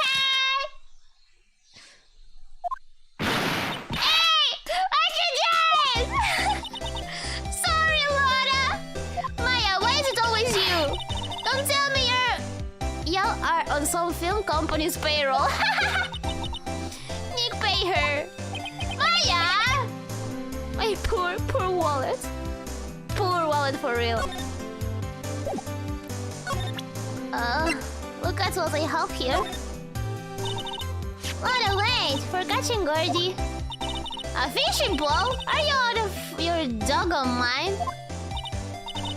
Hey! Why'd you do it? Sorry, Laura. Maya, why is it always you? Don't tell me y'all are on some film company's payroll. Nick, pay her. Maya! My poor wallet. Poor wallet for real. Look at what I have here. Laura, wait! For catching Gordy. A fishing pole? Are you out of your doggone mind?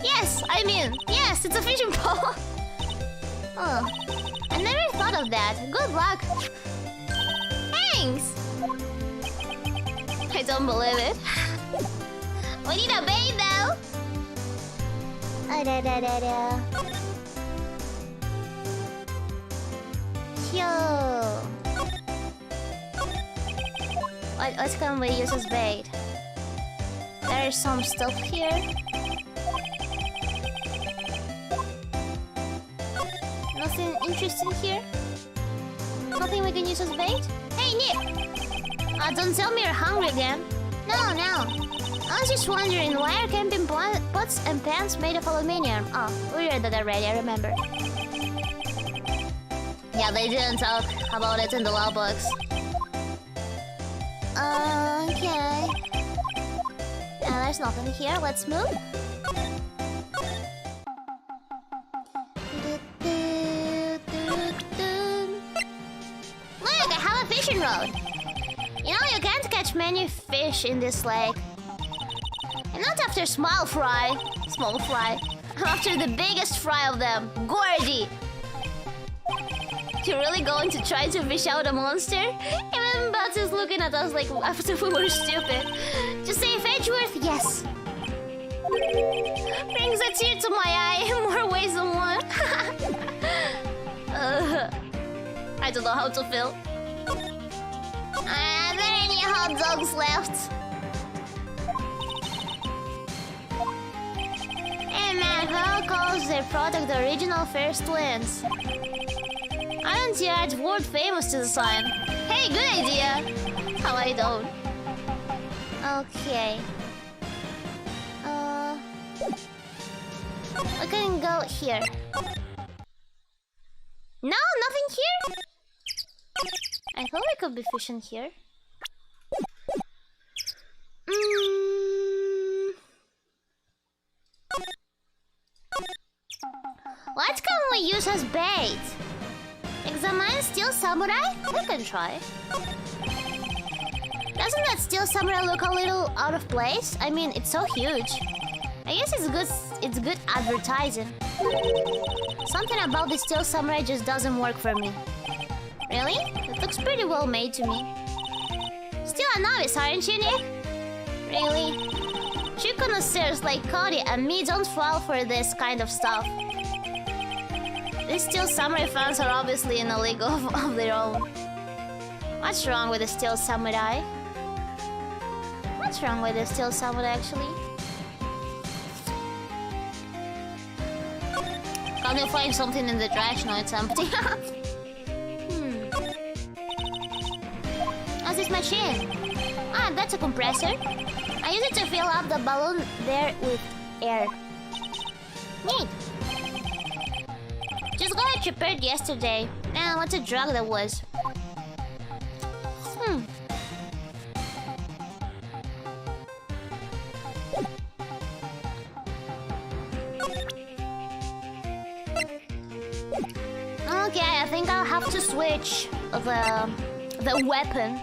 Yes, I mean, yes, it's a fishing pole. Oh, I never thought of that. Good luck. Thanks. I don't believe it. We need a bait though. Yo. What can we use as bait? There is some stuff here. Nothing interesting here? Nothing we can use as bait? Hey, Nick! Don't tell me you're hungry again. No. I was just wondering, why are camping pots and pans made of aluminium? Oh, we read that already, I remember. Yeah, they didn't talk about it in the law books. Okay. There's nothing here. Let's move. Look, I have a fishing rod. You know, you can't catch many fish in this lake. And not after small fry. I'm after the biggest fry of them, Gordy. You're really going to try to fish out a monster? Even Bats is looking at us like after we were stupid. Just say Edgeworth, yes. Brings a tear to my eye in more ways than one. I don't know how to feel. Are there any hot dogs left? Hey man, who calls their product the original first wins? Aren't you add world famous to the sign? Hey, good idea! How I don't. Okay. We can go here. No, nothing here? I thought we could be fishing here. What can we use as bait? Examine Steel Samurai? We can try. Doesn't that Steel Samurai look a little out of place? I mean, it's so huge. I guess it's good advertising. Something about the Steel Samurai just doesn't work for me. Really? It looks pretty well made to me. Still a novice, aren't you, Nick? Really? True connoisseurs like Cody and me don't fall for this kind of stuff. These Steel Samurai fans are obviously in a league of their own. What's wrong with the Steel Samurai? What's wrong with the Steel Samurai, actually? Can't you find something in the trash? No, it's empty. What's this machine? Ah, that's a compressor. I use it to fill up the balloon there with air. Neat. Just got it repaired yesterday. Man, what a drug that was. Okay, I think I'll have to switch the weapon.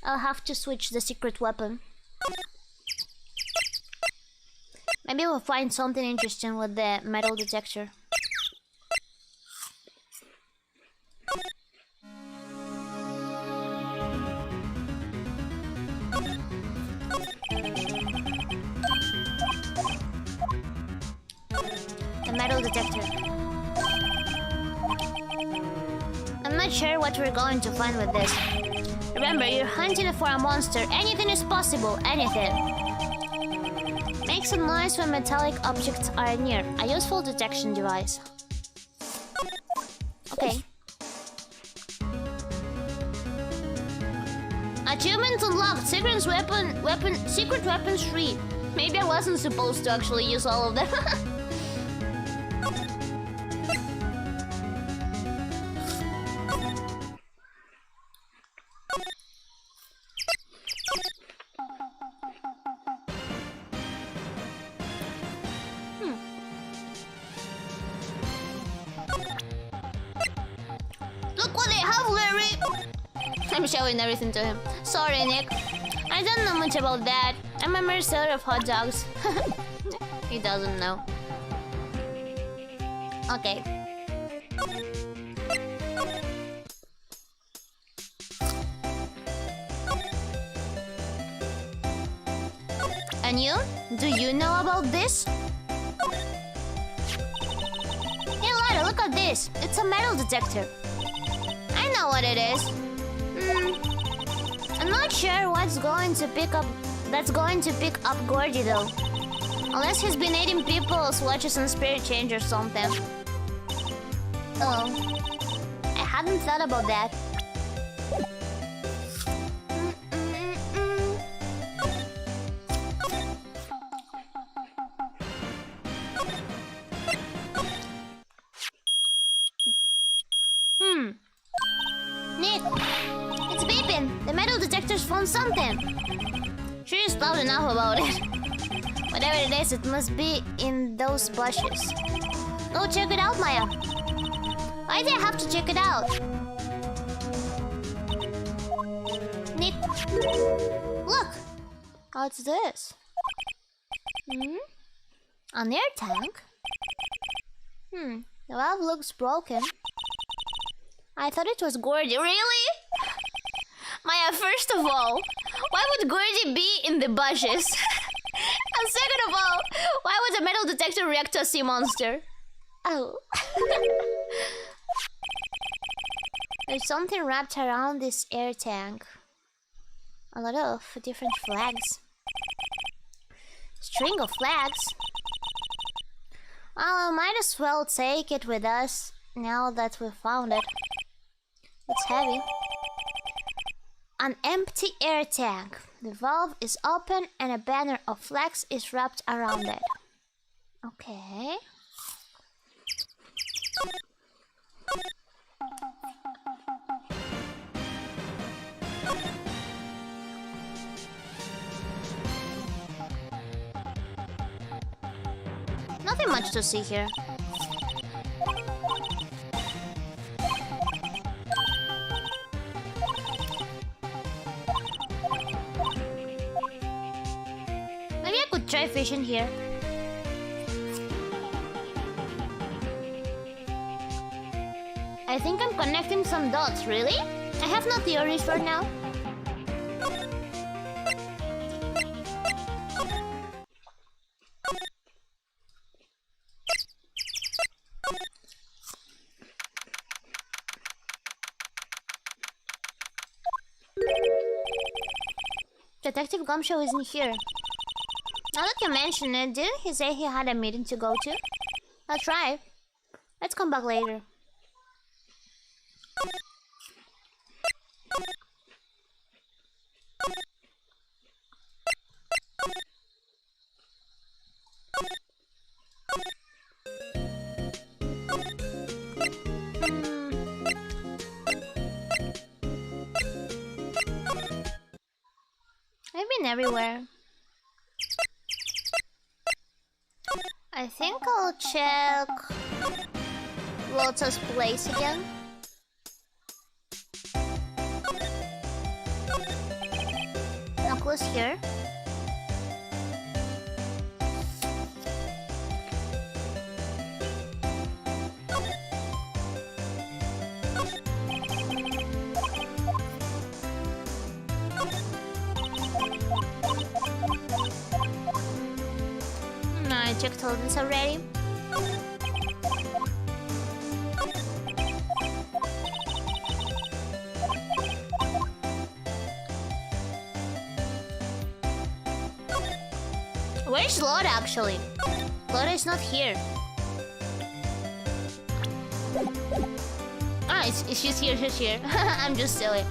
I'll have to switch the secret weapon. Maybe we'll find something interesting with the metal detector. The metal detector. I'm not sure what we're going to find with this. Remember, you're hunting for a monster. Anything is possible. Anything. Make some noise when metallic objects are near. A useful detection device. Okay. Achievement unlocked. Secret weapons 3. Maybe I wasn't supposed to actually use all of them. I'm showing everything to him. Sorry, Nick. I don't know much about that. I'm a mere seller of hot dogs. He doesn't know. Okay. And you? Do you know about this? Hey Lara, look at this. It's a metal detector. I know what it is. I'm not sure what's going to pick up. That's going to pick up Gordy though. Unless he's been eating people's watches and spirit change or something. Oh, I hadn't thought about that. Nick, it's beeping. The metal detector's found something. She is loud enough about it. Whatever it is, it must be in those bushes. Go check it out, Maya. Why do I have to check it out? Nick, look. What's this? An air tank? The valve looks broken. I thought it was Gordy. Really? Maya, first of all, why would Gordy be in the bushes? And second of all, why would a metal detector react to a sea monster? Oh. There's something wrapped around this air tank. A lot of different flags. String of flags. Well, I might as well take it with us now that we found it. It's heavy. An empty air tank. The valve is open and a banner of flags is wrapped around it. Okay. Nothing much to see here. Maybe I could try fishing here. I think I'm connecting some dots, really? I have no theories for now. Detective Gumshoe isn't here. Now that you mention it, didn't he say he had a meeting to go to? I'll try. Let's come back later. I've been everywhere. I think I'll check Lotus Place again. No clues here. I checked all this already. Where's Laura actually? Laura is not here. Ah, she's here, she's here. I'm just silly.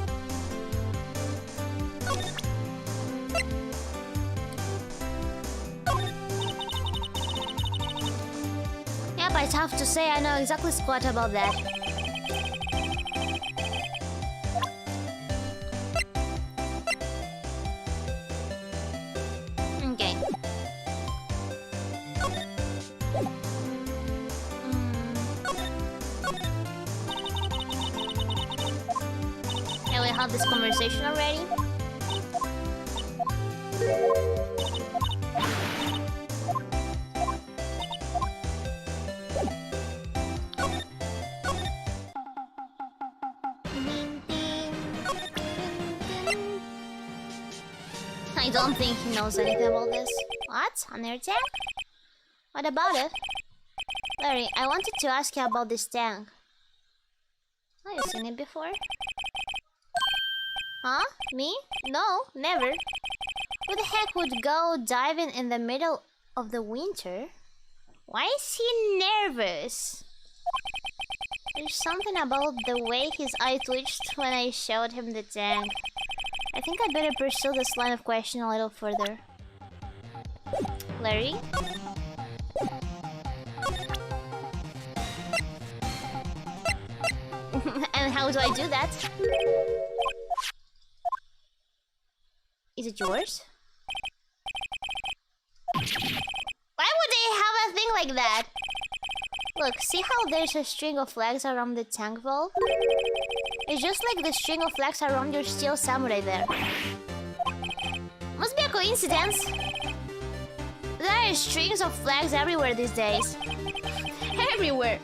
Yep, I'd have to say I know exactly squat about that. Okay. have this conversation already. I don't think he knows anything about this. What? An air tank? What about it? Larry, I wanted to ask you about this tank. Have you seen it before? Huh? Me? No, never. Who the heck would go diving in the middle of the winter? Why is he nervous? There's something about the way his eye twitched when I showed him the tank. I think I better pursue this line of question a little further. Larry? And how do I do that? Is it yours? Why would they have a thing like that? Look, see how there's a string of flags around the tank valve? It's just like the string of flags around your steel samurai there. Must be a coincidence. There are strings of flags everywhere these days. Everywhere.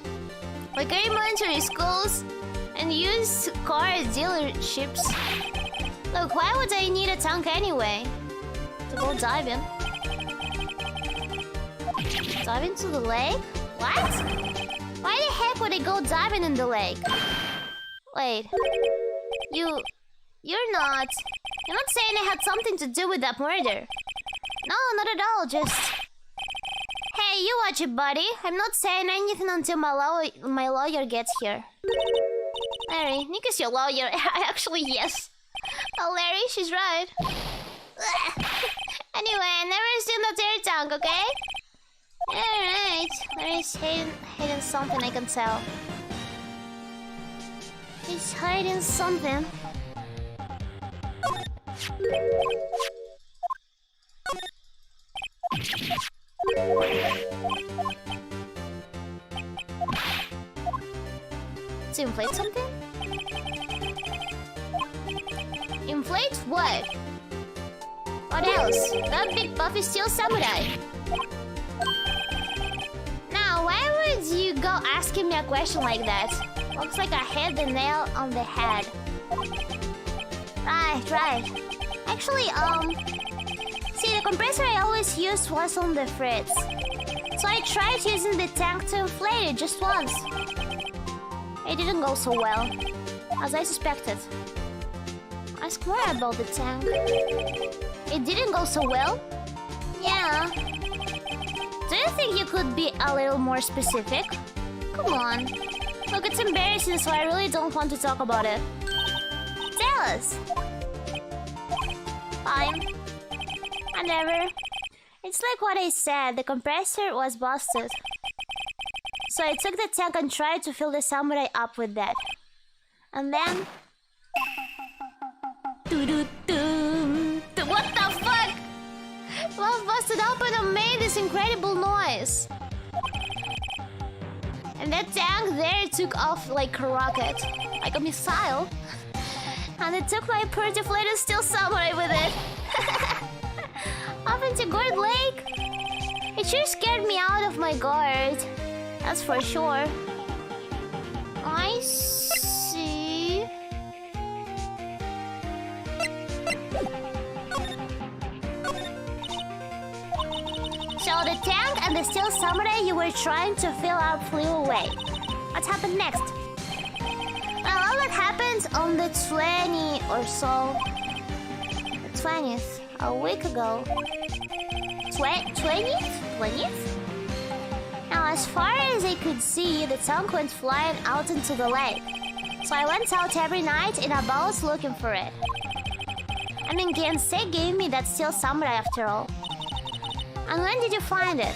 Like elementary schools and used car dealerships. Look, why would I need a tank anyway? To go diving. Dive into the lake? What? Why the heck would I go diving in the lake? Wait. You're not saying I had something to do with that murder. No, not at all, just... Hey, you watch it, buddy. I'm not saying anything until my lawyer gets here. Larry, Nick is your lawyer. Actually, yes. Oh, Larry, she's right. Anyway, I never seen the air tank, okay? Alright. Larry's hiding something, I can tell. He's hiding something. To inflate something? Inflate what? What else? That big buffy steel samurai. Now, why would you go asking me a question like that? Looks like I hit the nail on the head. Right. Actually, see, the compressor I always used was on the fritz. So I tried using the tank to inflate it just once. It didn't go so well, as I suspected. Ask more about the tank. It didn't go so well? Yeah. Do you think you could be a little more specific? Come on. Look, it's embarrassing, so I really don't want to talk about it. Tell us. Fine. Whatever. It's like what I said, the compressor was busted. So I took the tank and tried to fill the samurai up with that. And then... What the fuck? Valve busted open and made this incredible noise. And that tank there took off like a rocket. Like a missile. And it took my poor deflated steel samurai with it. Off into Gourd Lake. It sure scared me out of my guard. That's for sure. I see. So the tank and the steel samurai you were trying to fill up flew away. What happened next? Well, all that happened on the 20th or so. The 20th, a week ago. 20th? Now, as far as I could see, the tank went flying out into the lake. So I went out every night in a boat looking for it. I mean, Gensei gave me that steel samurai after all. And when did you find it?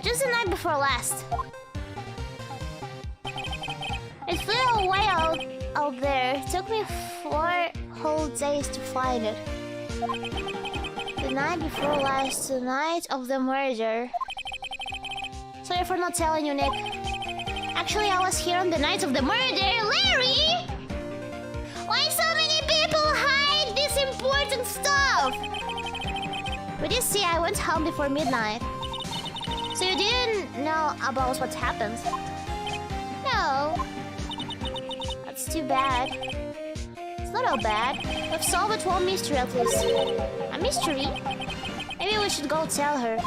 Just the night before last. It flew away out there. It took me 4 whole days to find it. The night before last, the night of the murder. Sorry for not telling you, Nick. Actually, I was here on the night of the murder. Larry! Why so many proof. But you see, I went home before midnight. So you didn't know about what happened? No. That's too bad. It's not all bad. We've solved one mystery at least. A mystery? Maybe we should go tell her.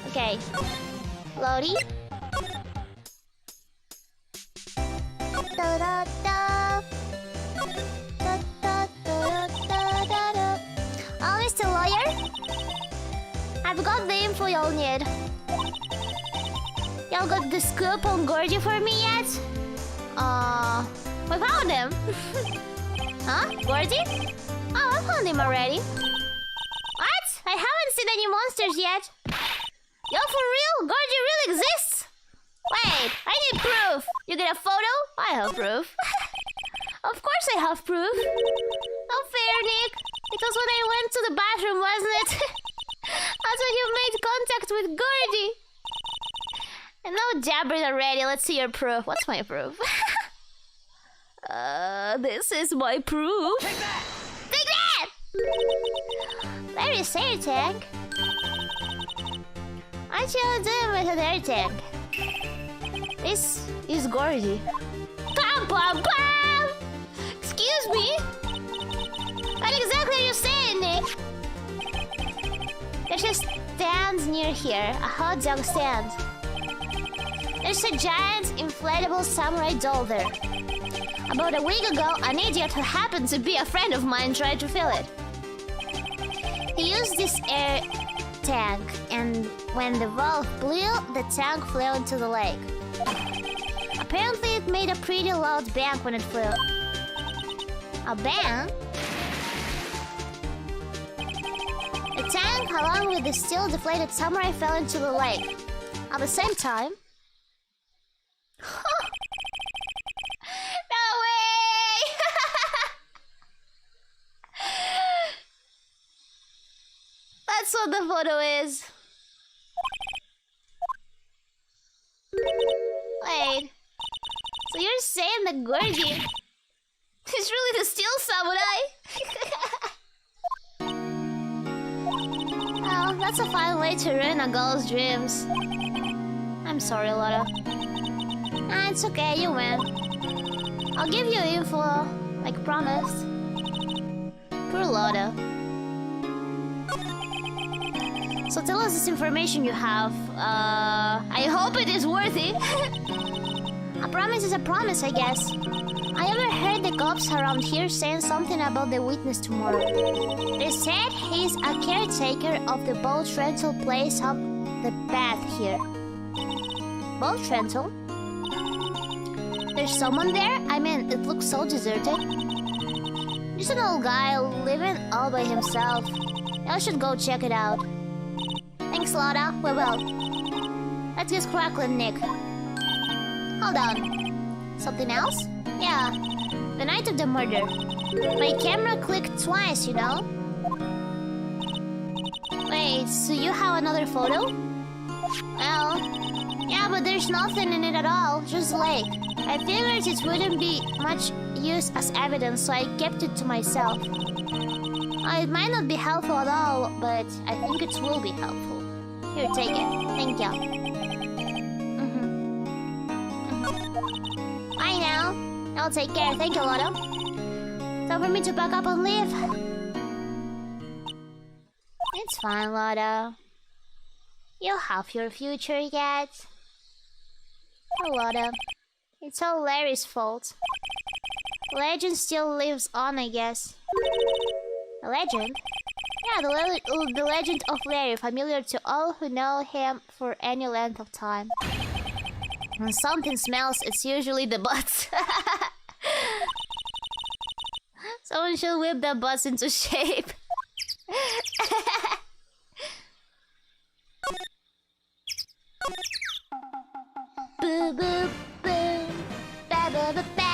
Okay. Lodi? Oh, Mr. Lawyer? I've got the info y'all need. Y'all got the scoop on Gorgie for me yet? We found him. Huh? Gorgie? Oh, I found him already. What? I haven't seen any monsters yet. Yo, for real? Gorgie really exists? Wait, I need proof. You get a photo? I have proof. Of course I have proof. Not fair, Nick. It was when I went to the bathroom, wasn't it? That's when you made contact with Gorgie. And now jabbering already. Let's see your proof. What's my proof? This is my proof. Take that! Take that! Larry Sayer tank. What you doing with an air tank? This is Gorgie. Pam pam pam! Excuse me? What exactly are you saying, Nick? There's a stand near here, a hot dog stand. There's a giant inflatable samurai doll there. About a week ago, an idiot who happened to be a friend of mine tried to fill it. He used this air tank, and when the valve blew, the tank flew into the lake. Apparently, it made a pretty loud bang when it flew. A bang? The tank, along with the still deflated samurai, fell into the lake. At the same time... No way! That's what the photo is. Wait. So you're saying that Gorgie is really the steel samurai? Oh, that's a fine way to ruin a girl's dreams. I'm sorry, Lotta. Ah, it's okay, you win. I'll give you info, like promised. Poor Lotta. So tell us this information you have. I hope it is worthy. A promise is a promise, I guess. I overheard the cops around here saying something about the witness tomorrow. They said he's a caretaker of the boat rental place up the path here. Boat rental? There's someone there? I mean, it looks so deserted. Just an old guy living all by himself. I should go check it out. Thanks, Lotta. We will. Let's get crackling, Nick. Hold on. Something else? Yeah. The night of the murder. My camera clicked twice, you know? Wait, so you have another photo? Well, yeah, but there's nothing in it at all. Just lake. I figured it wouldn't be much use as evidence, so I kept it to myself. It might not be helpful at all, but I think it will be helpful. Here, take it. Thank you. Bye now. I'll take care. Thank you, Lotta. Time for me to pack up and leave. It's fine, Lotta. You'll have your future yet. Oh, Lotta. It's all Larry's fault. The legend still lives on, I guess. The legend? Yeah, the legend of Larry, familiar to all who know him for any length of time. When something smells, it's usually the butts. Someone should whip the butts into shape. Boo boo boo, ba ba ba ba.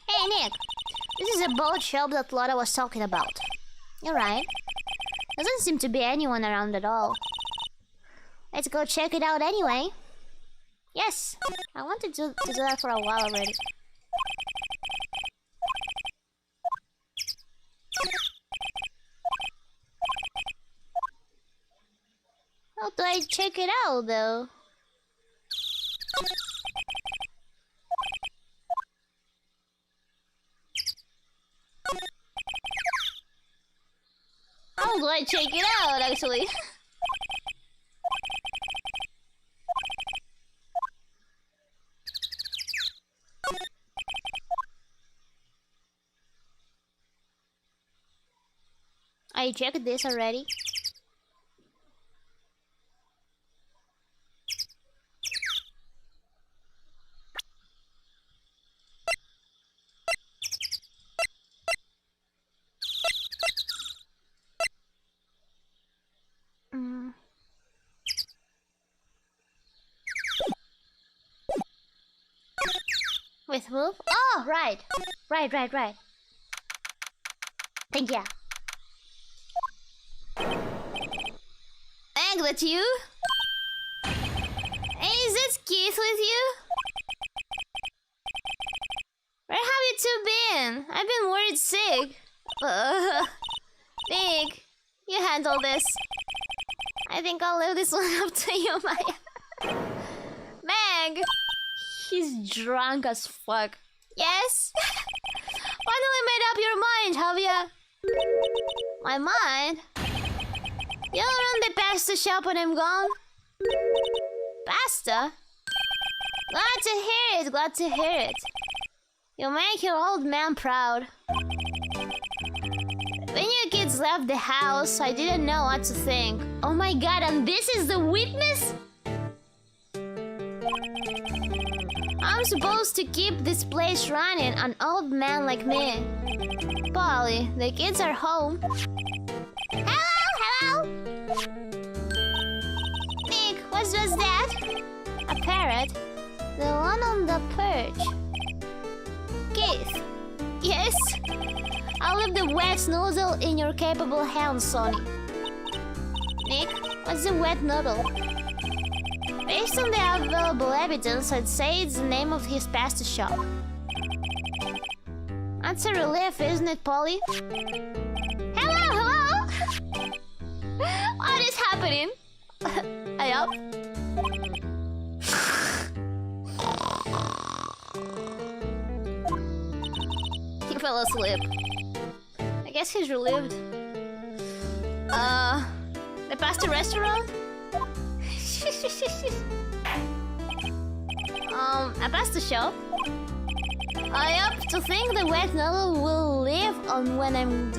Hey Nick, this is a boat shop that Lotta was talking about. You're right. Doesn't seem to be anyone around at all. Let's go check it out anyway. Yes, I wanted to do that for a while already. How do I check it out though? How do I check it out actually? I checked this already. With wolf? Oh, right. Right. Thank you. Egg, that's you? Hey, is this Keith with you? Where have you two been? I've been worried sick. Nick, you handle this. I think I'll leave this one up to you, Maya. Meg! He's drunk as fuck. Yes? Finally made up your mind, have ya? My mind? You don't run the pasta shop when I'm gone? Pasta? Glad to hear it. You make your old man proud. When you kids left the house, I didn't know what to think. Oh my god, and this is the witness? I'm supposed to keep this place running, an old man like me. Polly, the kids are home. Hello! Nick, what was that? A parrot? The one on the perch. Keith. Yes? I'll leave the wet noodle in your capable hands, Sonny. Nick, what's the wet noodle? Based on the available evidence, I'd say it's the name of his pasta shop. That's a relief, isn't it, Polly? Hello? What is happening? Are you up? He fell asleep. I guess he's relieved. The pasta restaurant? A pasta shop? I have to think the wet noodle will live on when I'm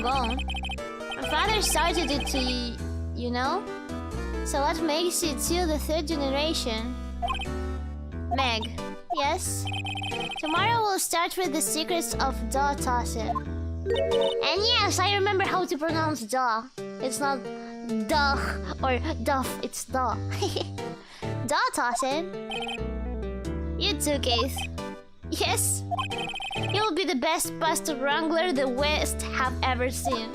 gone. My father started it to, you know? So what makes it to the third generation? Meg, yes? Tomorrow we'll start with the secrets of dough tossing. And yes, I remember how to pronounce dough. It's not duh or duff, it's dough. Dough tossing? You too, Keith. Yes? You'll be the best pasta wrangler the West have ever seen.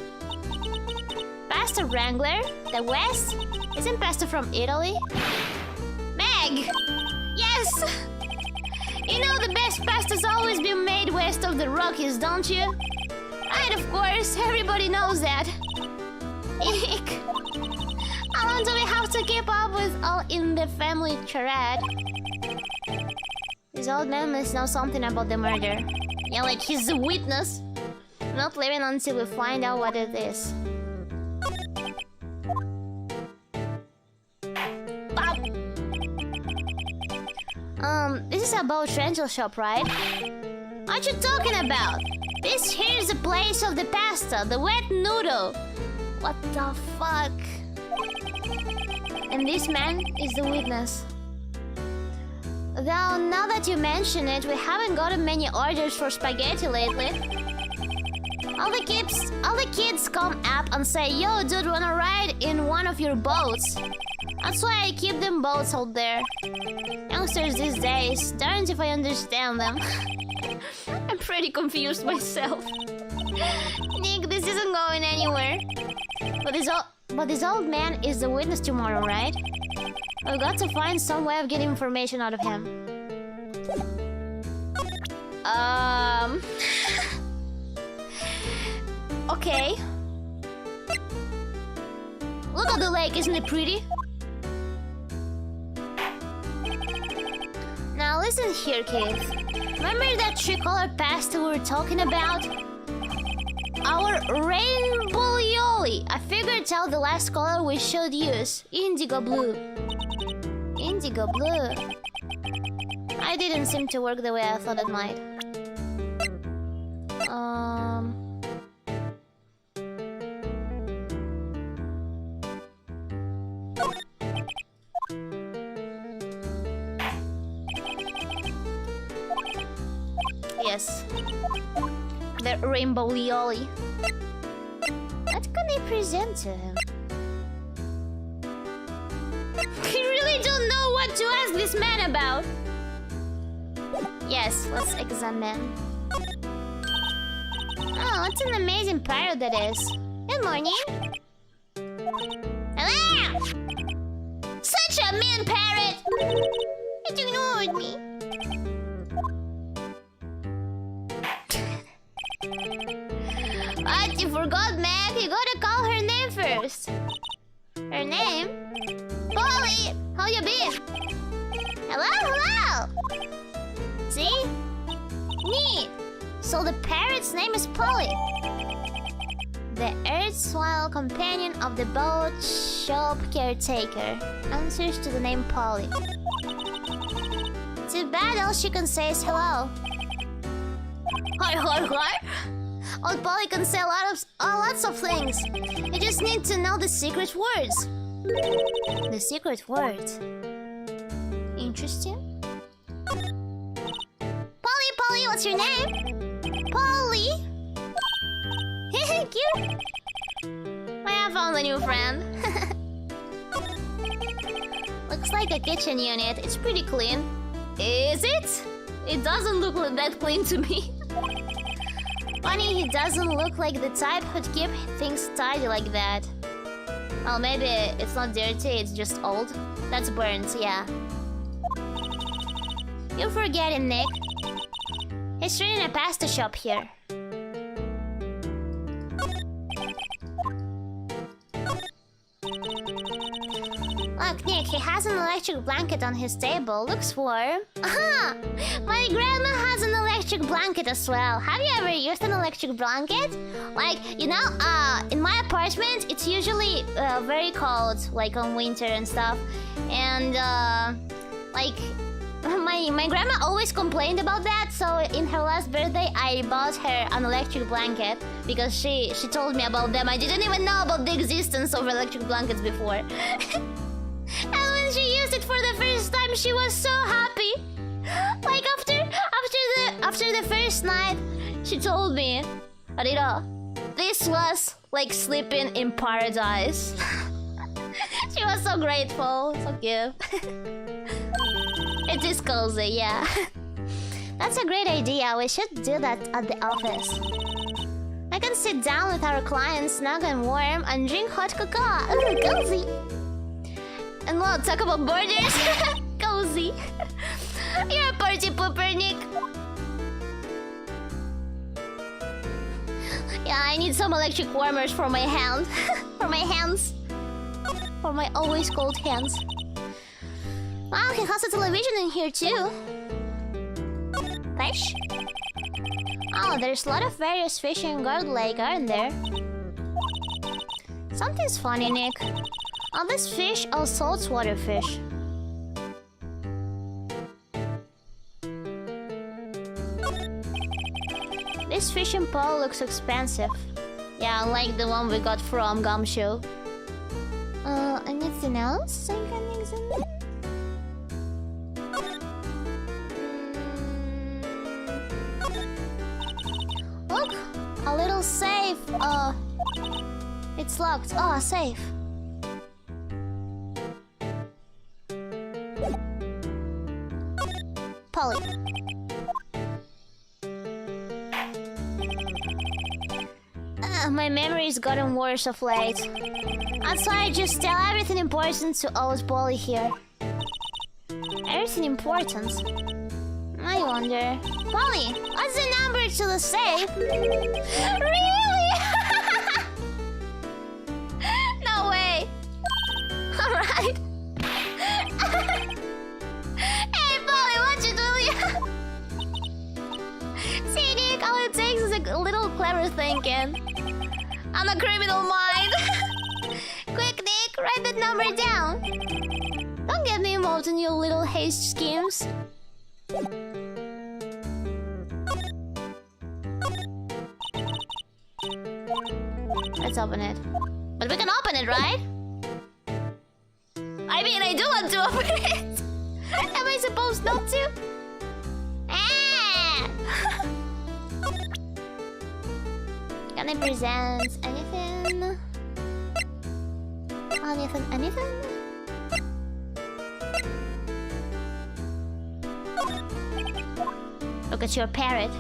Pasta wrangler? The West? Isn't pasta from Italy? Meg! Yes! You know the best pasta's always been made west of the Rockies, don't you? Right, of course, everybody knows that. Eek! How long do we have to keep up with all in the family charade? This old man must know something about the murder. Yeah, like he's the witness. Not leaving until we find out what it is. Pop! This is about rental shop, right? What you talking about? This here's the place of the pasta, the wet noodle. What the fuck? And this man is the witness. Though, now that you mention it, we haven't gotten many orders for spaghetti lately. All the kids come up and say, "Yo, dude, wanna ride in one of your boats?" That's why I keep them boats out there. Youngsters these days, darned if I understand them. I'm pretty confused myself. Nick, this isn't going anywhere. But this old man is the witness tomorrow, right? I've got to find some way of getting information out of him. Okay. Look at the lake, isn't it pretty? Now listen here, kid. Remember that tricolor pasta we were talking about? Our rainbow yoli. I figured out the last color we should use. Indigo blue. Indigo blue. I didn't seem to work the way I thought it might. Yes. The rainbow yoli. What can I present to him? I really don't know what to ask this man about. Yes, let's examine. Oh, what an amazing parrot that is. Good morning. Hello! Such a mean parrot! It ignored me. What? You forgot, Meg? You gotta call her name first. Her name? Polly! How you been? Hello, hello! See? Neat! So the parrot's name is Polly. The erstwhile companion of the boat shop caretaker answers to the name Polly. Too bad all she can say is hello. Hi, hi, hi! Old Polly can say lots of things. You just need to know the secret words. The secret words. Interesting. Polly, Polly, what's your name? Polly. Cute. I found a new friend. Looks like a kitchen unit. It's pretty clean. Is it? It doesn't look that clean to me. Funny, he doesn't look like the type who'd keep things tidy like that. Oh, maybe it's not dirty, it's just old. That's burnt, yeah. You're forgetting, Nick. He's running a pasta shop here. Look, Nick, he has an electric blanket on his table. Looks warm. Aha! My grandma has an electric blanket as well. Have you ever used an electric blanket? Like, you know, in my apartment, it's usually very cold, like on winter and stuff. And, like, my grandma always complained about that. So in her last birthday, I bought her an electric blanket because she told me about them. I didn't even know about the existence of electric blankets before. And when she used it for the first time, she was so happy. Like after the first night, she told me, Riro, this was like sleeping in paradise. She was so grateful, so cute. It is cozy, yeah. That's a great idea. We should do that at the office. I can sit down with our clients, snug and warm, and drink hot cocoa. Ooh, cozy. And we'll talk about borders. Cozy. You're a party pooper, Nick. Yeah, I need some electric warmers for my hand. For my hands. For my always cold hands. Wow, he has a television in here too. Fish? Oh, there's a lot of various fish in Guard Lake, aren't there? Something's funny, Nick. All these fish are saltwater fish. This fishing pole looks expensive. Yeah, unlike the one we got from Gumshoe. Anything else I can examine? Look! A little safe. It's locked. Oh, a safe. Polly. My memory's gotten worse of late. That's why I just tell everything important to old Bolly here. Everything important? I wonder. Polly, what's the number to the safe? Really? No way. Alright. Hey, Polly, what you doing? See, Nick, all it takes is a little clever thinking. I'm a criminal mind. Quick, Nick, write that number down. Don't get me involved in your little haste schemes. Let's open it. But we can open it, right? I mean, I do want to open it. Am I supposed not to? Ah! Can I present anything? Anything? Look at your parrot.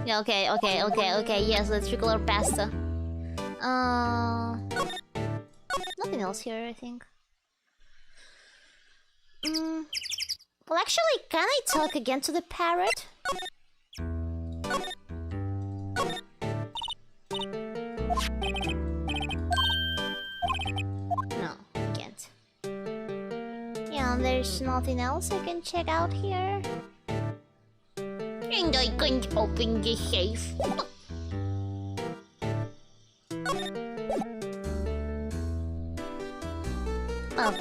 Yeah, okay. Yes, let's tricolor pasta. Nothing else here, I think. Well, actually, can I talk again to the parrot? No, I can't. Yeah, there's nothing else I can check out here. And I can't open the safe. Oh.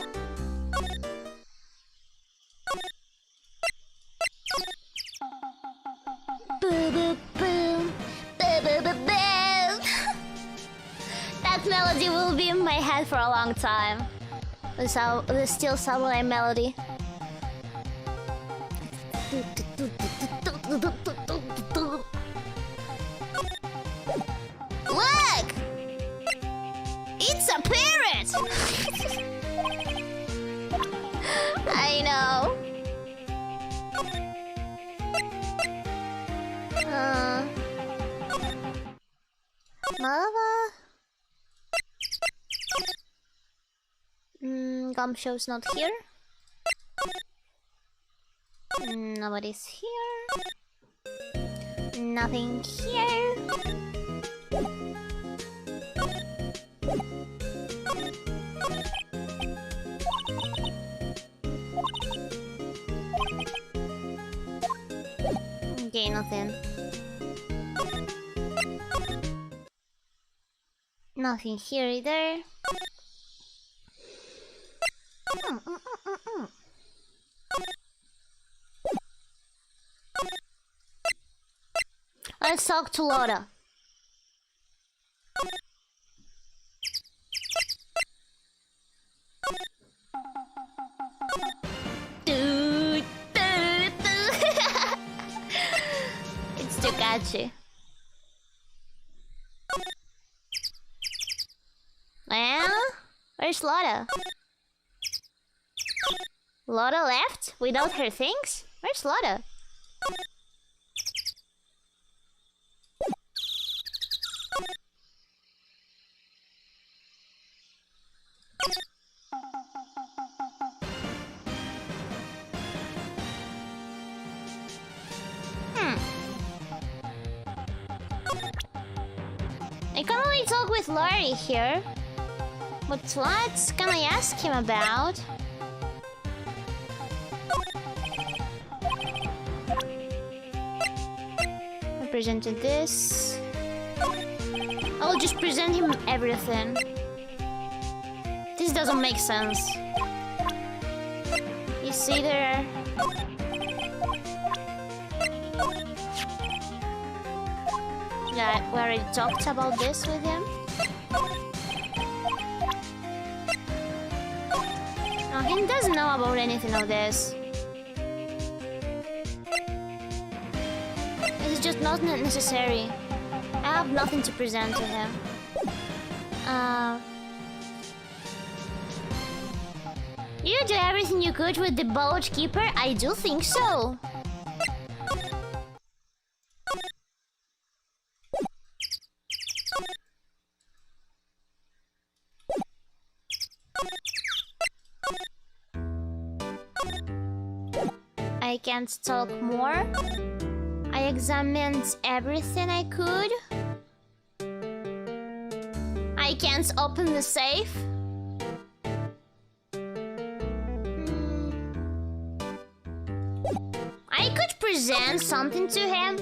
Boo boo boom. Boo boo boo boom. That melody will be in my head for a long time. The Steel Samurai melody. Look! It's a parrot! I know. Malava? Gumshow's not here. Nobody's here. Nothing here. Okay, nothing. Nothing here either. Let's talk to Loda. It's too catchy. Well, where's Loda? Loda left without her things? Where's Loda? I can only talk with Larry here. But what can I ask him about? I presented this. I'll just present him everything. This doesn't make sense. You see there? Yeah, we already talked about this with him. No, he doesn't know about anything of this. It's just not necessary. I have nothing to present to him. You do everything you could with the boat keeper? I do think so. I can't talk more. I examined everything I could. I can't open the safe. I could present something to him.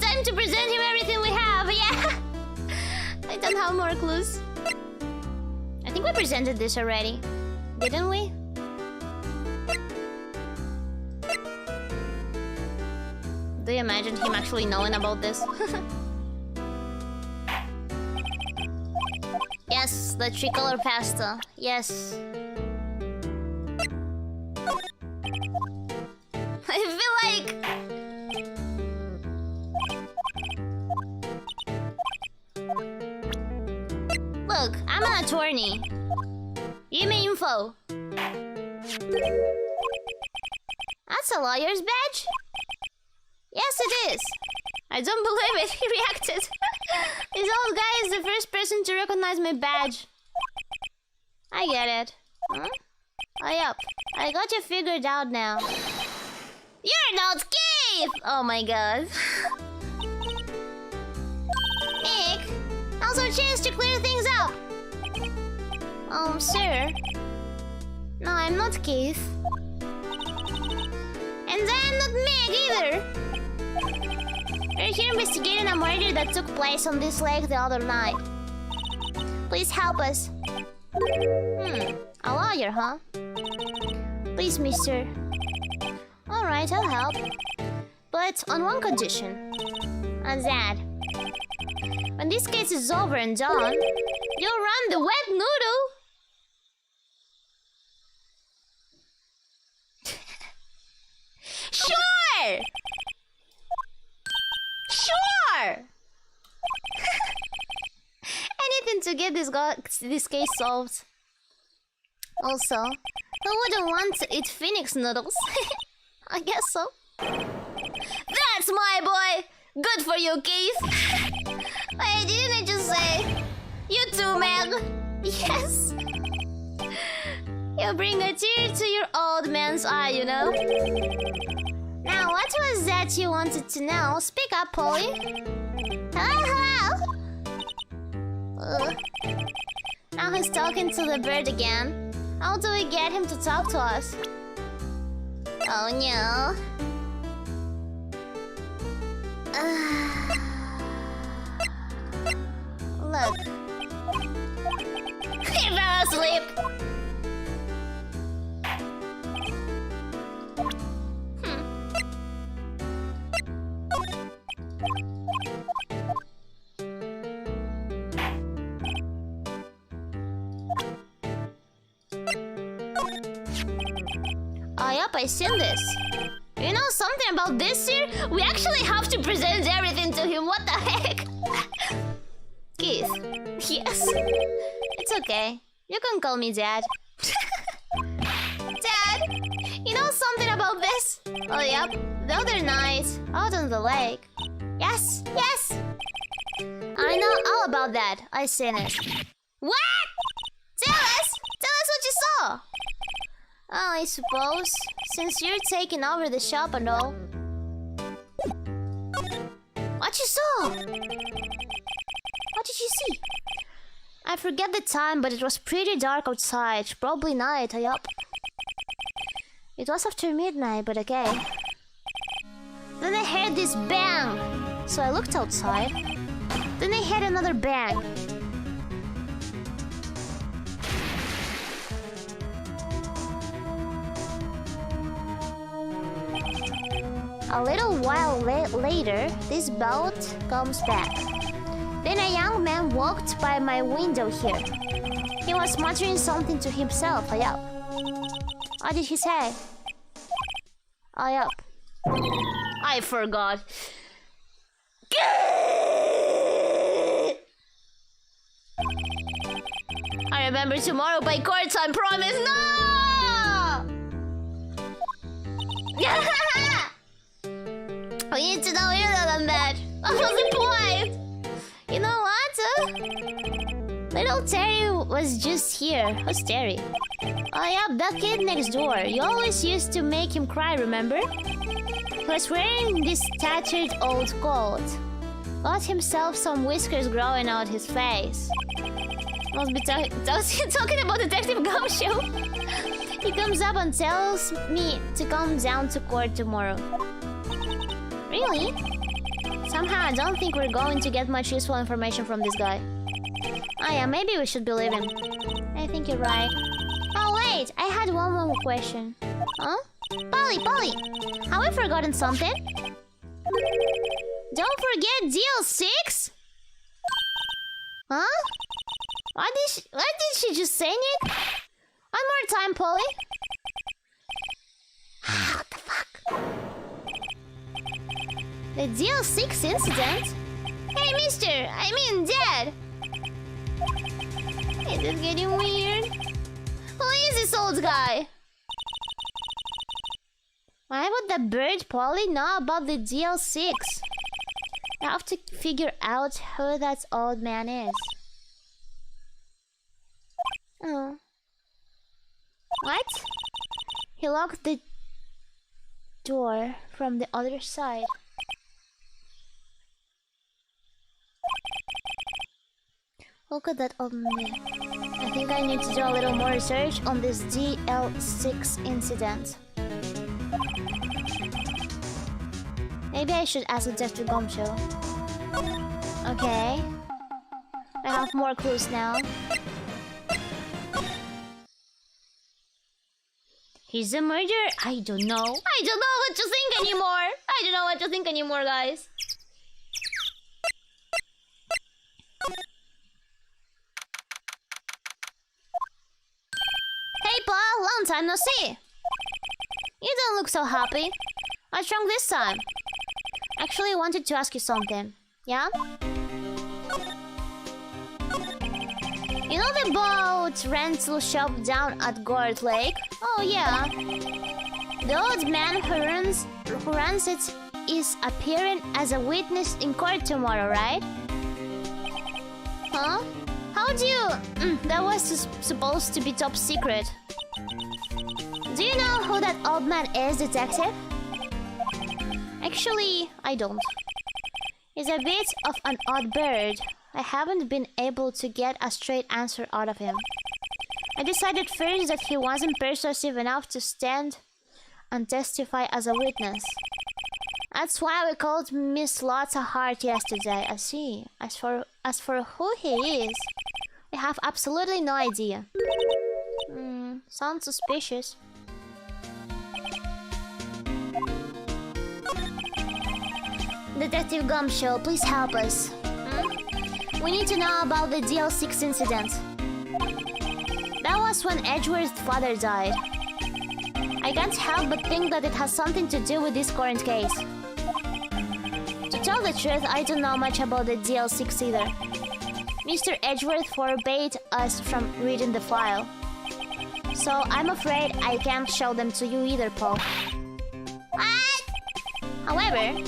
Time to present him everything we have, yeah! I don't have more clues. I think we presented this already, didn't we? Do you imagine him actually knowing about this? Yes, the tricolor pasta. Yes. I feel like... Look, I'm an attorney. Give me info. That's a lawyer's badge? Yes, it is. I don't believe it. He reacted. This old guy is the first person to recognize my badge. I get it. Huh? Oh, yep. I got you figured out now. You're not Keith! Oh my god. Nick, now's our chance to clear things up. Sir. No, I'm not Keith. And I'm not Meg either. We're here investigating a murder that took place on this lake the other night. Please help us. A lawyer, huh? Please, mister. Alright, I'll help. But on one condition. What's that? When this case is over and done, you'll run the wet noodle. Sure! Sure! Anything to get this case solved. Also, who wouldn't want to eat phoenix noodles? I guess so. That's my boy! Good for you, Keith! Wait, didn't I just say... You too, Meg! Yes! You bring a tear to your old man's eye, you know? Now, what was that you wanted to know? Speak up, Polly. Hello, hello! Now he's talking to the bird again. How do we get him to talk to us? Oh no. Look. He fell asleep! Oh, yep, I seen this. You know something about this here? We actually have to present everything to him. What the heck? Keith. Yes. It's okay. You can call me Dad. Dad, you know something about this? Oh, yep. The other night, out on the lake. Yes, yes. I know all about that. I seen it. What? Tell us what you saw. Oh, I suppose, since you're taking over the shop and all. What you saw? What did you see? I forget the time, but it was pretty dark outside. Probably night, yup. It was after midnight, but okay. Then I heard this bang. So I looked outside. Then I heard another bang. A little while later, this boat comes back. Then a young man walked by my window here. He was muttering something to himself, yup. What did he say? Oh, yup. I forgot. I remember tomorrow by court time, promise. No! We need to know earlier than that. What was the point? You know what? Little Terry was just here. Who's Terry? Oh yeah, that kid next door. You always used to make him cry, remember? He was wearing this tattered old coat. Got himself some whiskers growing out his face. Must be talking about Detective Gumshoe. He comes up and tells me to come down to court tomorrow. Really? Somehow I don't think we're going to get much useful information from this guy. Oh yeah, maybe we should believe him. I think you're right. Oh wait, I had one more question. Huh? Polly! Have we forgotten something? Don't forget DL6? Huh? What did she just say, Nick? One more time, Polly. What the fuck? The DL6 incident? Hey, mister! I mean, Dad! Is this getting weird? Who is this old guy? Why would the bird Polly know about the DL6? I have to figure out who that old man is. Oh. What? He locked the door from the other side. Look at that old man. I think I need to do a little more research on this DL6 incident. Maybe I should ask Detective Gumshoe. Okay. I have more clues now. He's a murderer? I don't know. I don't know what to think anymore. I don't know what to think anymore, guys. Hey, Paul. Long time no see. You don't look so happy. What's wrong this time? Actually, I wanted to ask you something. Yeah? You know the boat rental shop down at Gourd Lake? Oh yeah. The old man who runs it is appearing as a witness in court tomorrow, right? Huh? How do you... that was supposed to be top secret. Do you know who that old man is, Detective? Actually, I don't. He's a bit of an odd bird. I haven't been able to get a straight answer out of him. I decided first that he wasn't persuasive enough to stand and testify as a witness. That's why we called Miss Lotta Hart yesterday. I see. As for who he is, we have absolutely no idea. Sounds suspicious. Detective Gumshoe, please help us. We need to know about the DL6 incident. That was when Edgeworth's father died. I can't help but think that it has something to do with this current case. To tell the truth, I don't know much about the DL6 either. Mr. Edgeworth forbade us from reading the file. So I'm afraid I can't show them to you either, Paul. What? However,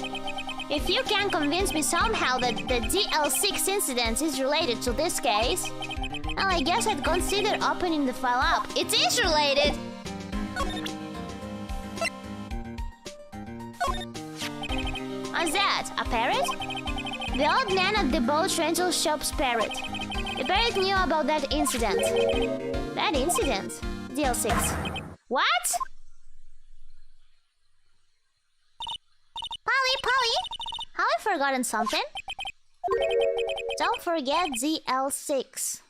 if you can convince me somehow that the DL6 incident is related to this case, well, I guess I'd consider opening the file up. It is related! What's that? A parrot? The old man at the boat rental shop's parrot. The parrot knew about that incident. That incident? DL6. What? Polly? Have I forgotten something? Don't forget DL6.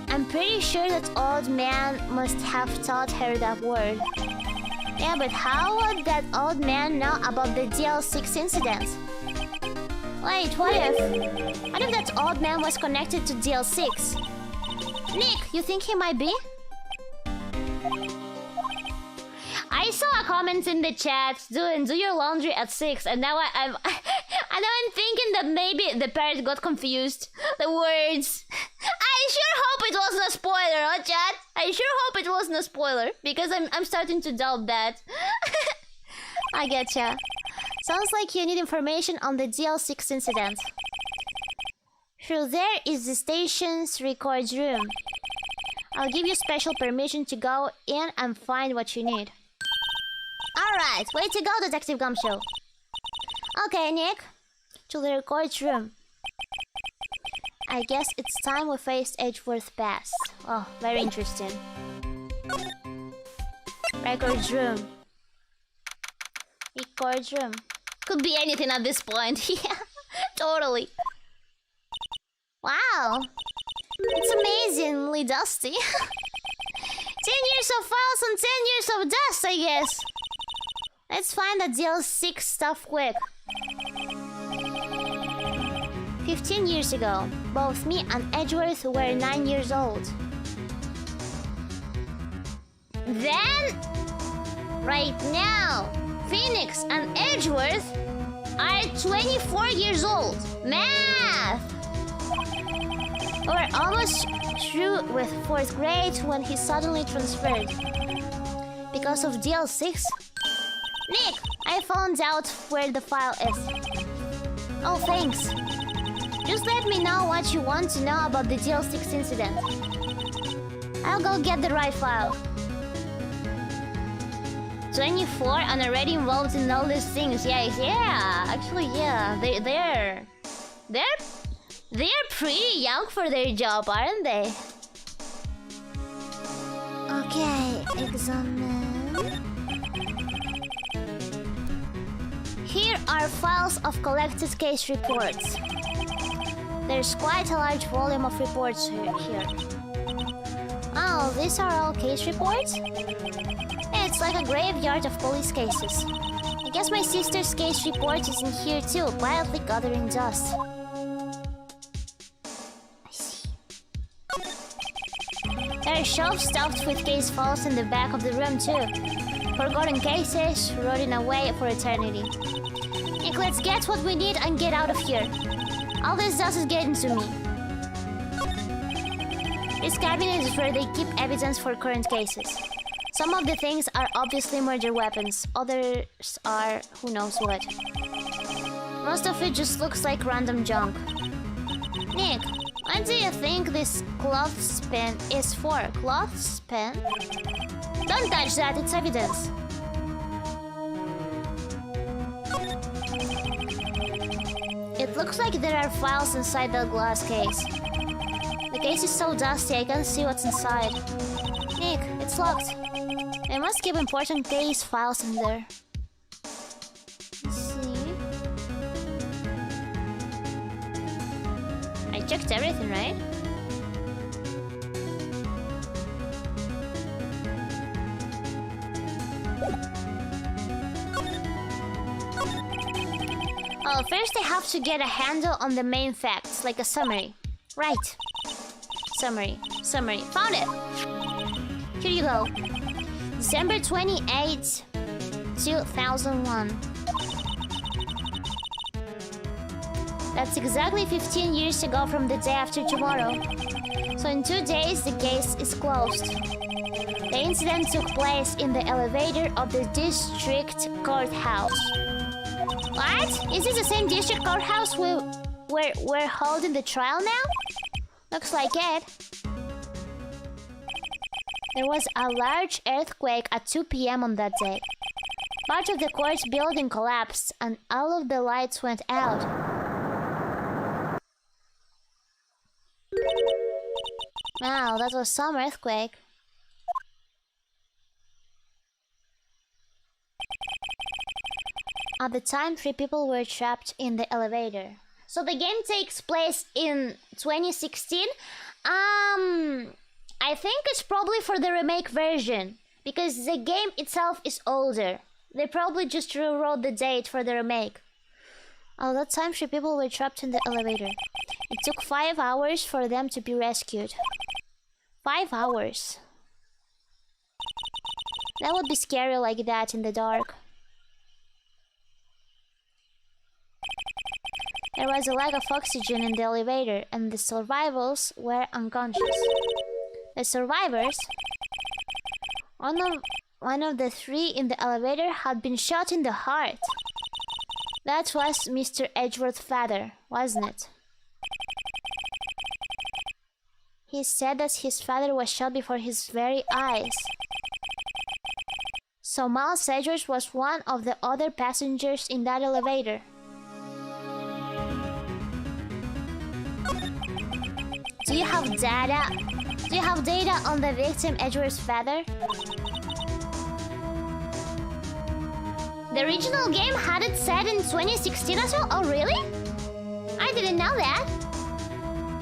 I'm pretty sure that old man must have taught her that word. Yeah, but how would that old man know about the DL6 incident? Wait, what if that old man was connected to DL6? Nick, you think he might be? I saw a comment in the chat, do your laundry at 6, and now I'm thinking that maybe the parrot got confused. The words. I sure hope it wasn't a spoiler, huh, chat? I sure hope it wasn't a spoiler, because I'm starting to doubt that. I getcha. Sounds like you need information on the DL6 incident. Through there is the station's record room. I'll give you special permission to go in and find what you need. Alright, way to go, Detective Gumshoe. Okay, Nick. To the record room. I guess it's time we faced Edgeworth Pass. Oh, very interesting. Records room. Records room. Could be anything at this point. Yeah, totally. Wow. It's amazingly dusty. 10 years of files and 10 years of dust, I guess. Let's find the DL6 stuff quick. 15 years ago, both me and Edgeworth were 9 years old. Then, right now, Phoenix and Edgeworth are 24 years old. Math! We're almost through with 4th grade when he suddenly transferred. Because of DL6? Nick, I found out where the file is. Oh, thanks. Just let me know what you want to know about the DL6 incident. I'll go get the right file. 24 and already involved in all these things. Yeah. Actually, yeah. They're pretty young for their job, aren't they? Okay, examine. Here are files of collected case reports. There's quite a large volume of reports here. Oh, these are all case reports? It's like a graveyard of police cases. I guess my sister's case report is in here too, quietly gathering dust. I see. There are shelves stuffed with case files in the back of the room too. Forgotten cases, rotting away for eternity. Nick, let's get what we need and get out of here. All this dust is getting to me. This cabinet is where they keep evidence for current cases. Some of the things are obviously murder weapons, others are who knows what. Most of it just looks like random junk. Nick, what do you think this clothespin is for? Clothespin? Don't touch that, it's evidence. It looks like there are files inside the glass case. The case is so dusty I can't see what's inside. Nick, it's locked. I must keep important case files in there. Let's see. I checked everything, right? Oh, first I have to get a handle on the main facts, like a summary. Right. Summary. Found it! Here you go. December 28, 2001. That's exactly 15 years ago from the day after tomorrow. So in 2 days, the case is closed. The incident took place in the elevator of the district courthouse. What? Is this the same district courthouse where we're holding the trial now? Looks like it. There was a large earthquake at 2 p.m. on that day. Part of the court building collapsed and all of the lights went out. Wow, that was some earthquake. At the time, 3 people were trapped in the elevator. So the game takes place in 2016. I think it's probably for the remake version, because the game itself is older. They probably just rewrote the date for the remake. At that time, 3 people were trapped in the elevator. It took 5 hours for them to be rescued. 5 hours. That would be scary like that in the dark. There was a lack of oxygen in the elevator, and the survivors were unconscious. The survivors? One of the 3 in the elevator had been shot in the heart. That was Mr. Edgeworth's father, wasn't it? He said that his father was shot before his very eyes. So Miles Edgeworth was one of the other passengers in that elevator. Do you have data? Do you have data on the victim Edgeworth's father? The original game had it set in 2016 as well? Oh really? I didn't know that.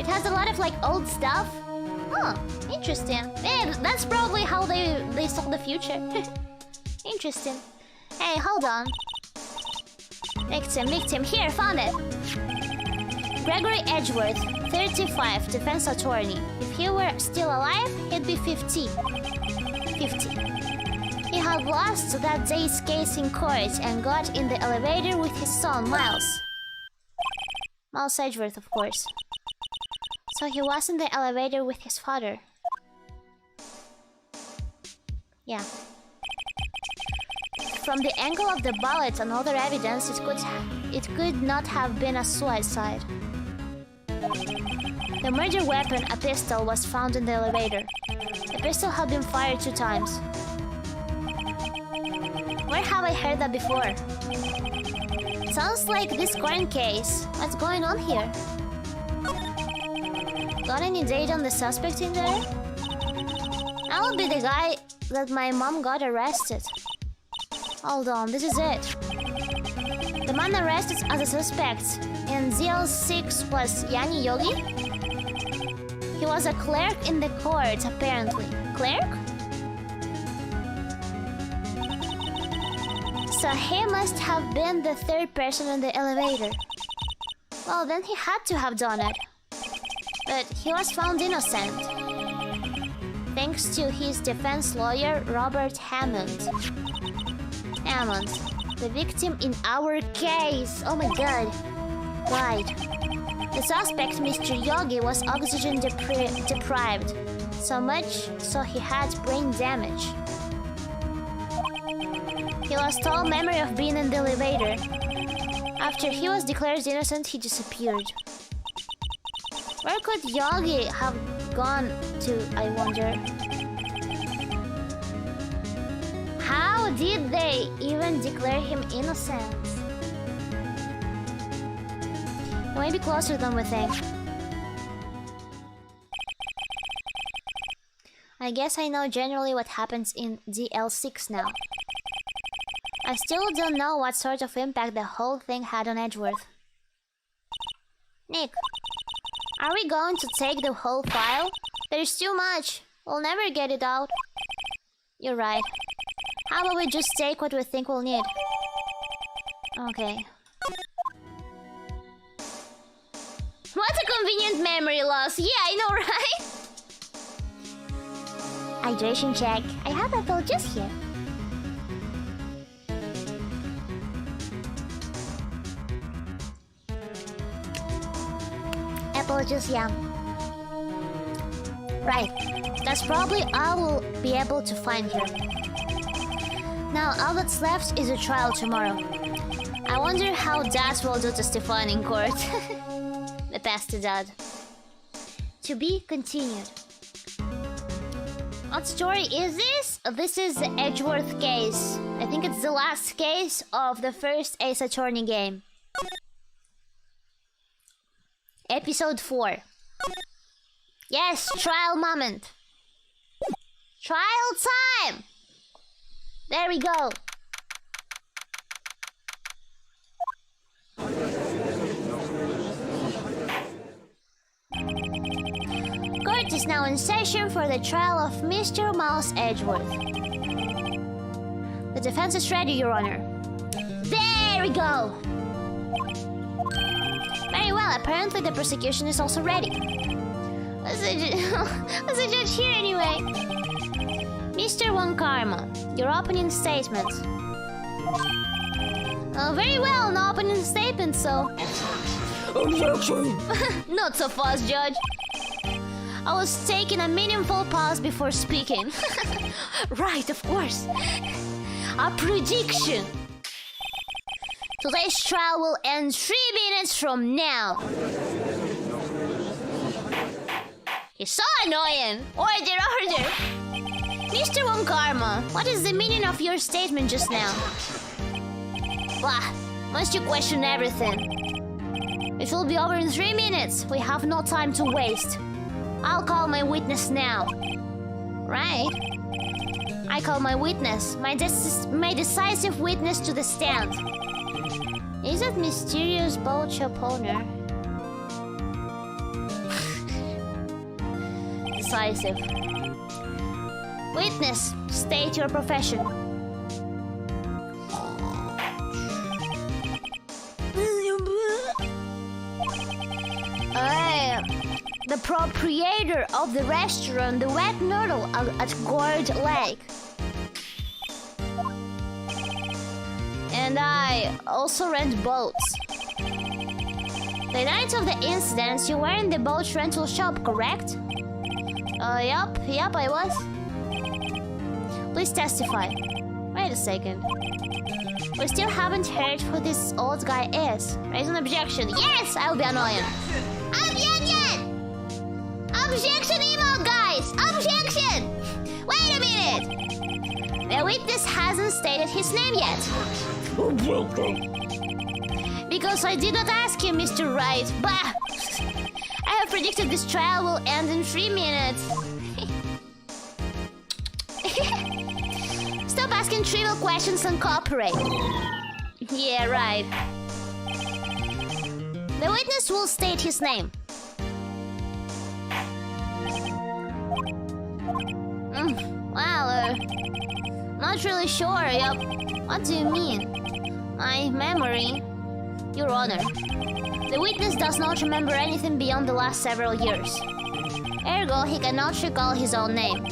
It has a lot of like old stuff. Oh, interesting. Yeah, that's probably how they saw the future. Interesting. Hey, hold on. Victim, here, found it. Gregory Edgeworth, 35, defense attorney. If he were still alive, he'd be 50. He had lost that day's case in court and got in the elevator with his son, Miles. Miles Edgeworth, of course. So he was in the elevator with his father. Yeah. From the angle of the bullet and other evidence, it could not have been a suicide. The murder weapon, a pistol, was found in the elevator. The pistol had been fired 2 times. Where have I heard that before? Sounds like this current case. What's going on here? Got any data on the suspect in there? That would be the guy that my mom got arrested. Hold on, this is it. The man arrested as a suspect in ZL6 was Yanni Yogi? He was a clerk in the court, apparently. Clerk? So he must have been the 3rd person in the elevator. Well, then he had to have done it. But he was found innocent. Thanks to his defense lawyer, Robert Hammond. Hammond, the victim in our case. Oh my god. Right. The suspect, Mr. Yogi, was oxygen deprived. So much so he had brain damage. He lost all memory of being in the elevator. After he was declared innocent, he disappeared. Where could Yogi have gone to, I wonder? How did they even declare him innocent? He might be closer than we think. I guess I know generally what happens in DL6 now. I still don't know what sort of impact the whole thing had on Edgeworth. Nick, are we going to take the whole file? There's too much. We'll never get it out. You're right. How about we just take what we think we'll need? Okay. What a convenient memory loss. Yeah, I know, right? Hydration check. I have apple juice here. Apple juice, yum. Right. That's probably all we'll be able to find here. Now, all that's left is a trial tomorrow. I wonder how Dad will do to Stefan in court. The best to Dad. To be continued. What story is this? This is the Edgeworth case. I think it's the last case of the first Ace Attorney game. Episode 4. Yes, trial moment. Trial time! There we go. Court is now in session for the trial of Mr. Miles Edgeworth. The defense is ready, Your Honor. There we go. Very well, apparently the prosecution is also ready. What's the judge here anyway? Mr. Von Karma, your opening statement. Very well, no opening statement, so... Objection! Not so fast, Judge. I was taking a meaningful pause before speaking. Right, of course. A prediction. Today's trial will end 3 minutes from now. He's so annoying. Order. Mr. Von Karma, what is the meaning of your statement just now? Blah, must you question everything? It will be over in 3 minutes. We have no time to waste. I'll call my witness now. Right? I call my witness, my decisive witness to the stand. Is that mysterious boat shop owner? Decisive. Witness, state your profession. I am the proprietor of the restaurant The Wet Noodle at Gorge Lake. And I also rent boats. The night of the incidents, you were in the boat rental shop, correct? Yup, I was. Please testify. Wait a second. We still haven't heard who this old guy is. Raise an objection. Yes, I'll be annoying. Objection! Objection, emo guys! Objection! Wait a minute! The witness hasn't stated his name yet. Because I did not ask you, Mr. Wright. Bah! I have predicted this trial will end in 3 minutes. Stop asking trivial questions and cooperate. Yeah, right. The witness will state his name. Not really sure, yup. What do you mean? My memory? Your Honor. The witness does not remember anything beyond the last several years. Ergo, he cannot recall his own name.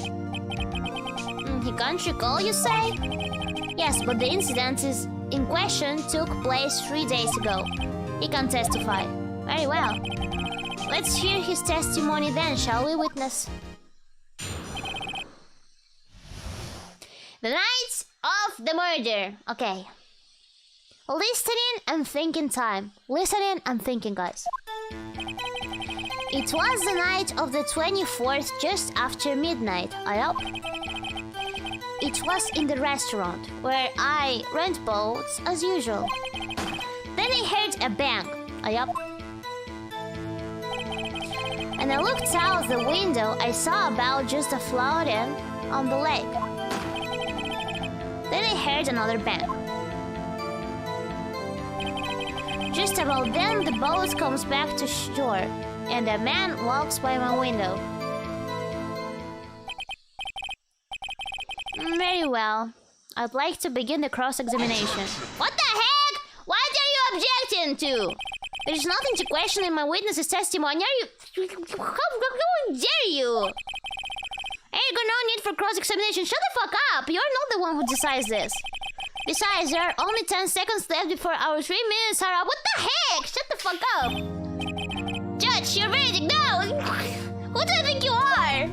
He can't recall, you say? Yes, but the incident in question took place 3 days ago. He can testify. Very well. Let's hear his testimony then, shall we, witness? The night of the murder. Okay. Listening and thinking time. Listening and thinking, guys. It was the night of the 24th, just after midnight. Yup. It was in the restaurant, where I rent boats as usual. Then I heard a bang. Yup. And I looked out the window. I saw about just a floating on the lake. Then I heard another bang. Just about then, the boat comes back to shore, and a man walks by my window. Very well. I'd like to begin the cross-examination. What the heck? What are you objecting to? There's nothing to question in my witness's testimony. How dare you? Ergo, no need for cross-examination. Shut the fuck up. You're not the one who decides this. Besides, there are only 10 seconds left before our 3 minutes are up. What the heck? Shut the fuck up. Judge, your verdict, no. Who do you think you are?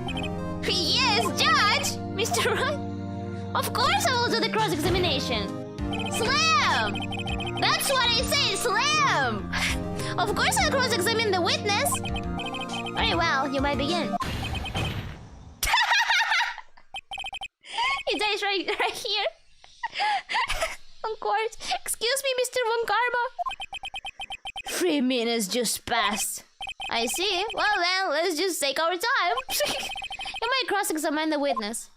Yes, Judge. Mr. Wright. Of course I will do the cross-examination. Slam! That's what I say, slam! Of course I'll cross-examine the witness. Very well, you may begin. He dies right here. On court. Excuse me, Mr. Von Karma. 3 minutes just passed. I see. Well then, let's just take our time. You might cross-examine the witness.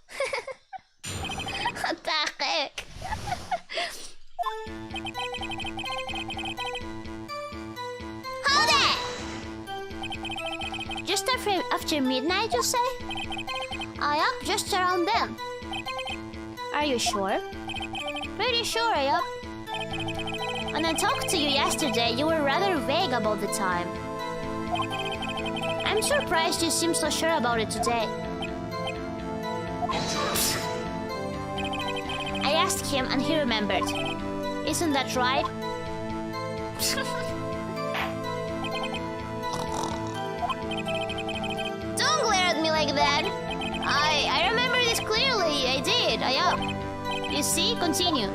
What the heck? Hold it! Just after midnight, you say? Yup, just around then. Are you sure? Pretty sure, yup. When I talked to you yesterday, you were rather vague about the time. I'm surprised you seem so sure about it today. I asked him and he remembered. Isn't that right? Don't glare at me like that. I remember this clearly. I did. You see? Continue.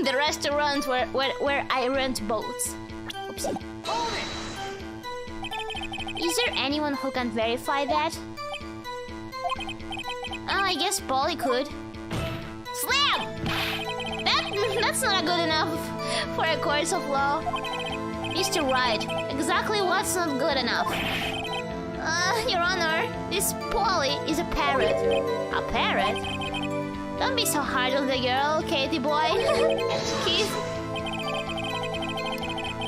the restaurant where I rent boats. Oopsie. Is there anyone who can verify that? Oh, I guess Polly could. Slam! That's not good enough for a court of law. Mr. Wright, exactly what's not good enough? Your Honor, this Polly is a parrot. A parrot? Don't be so hard on the girl, Katie boy. Keith.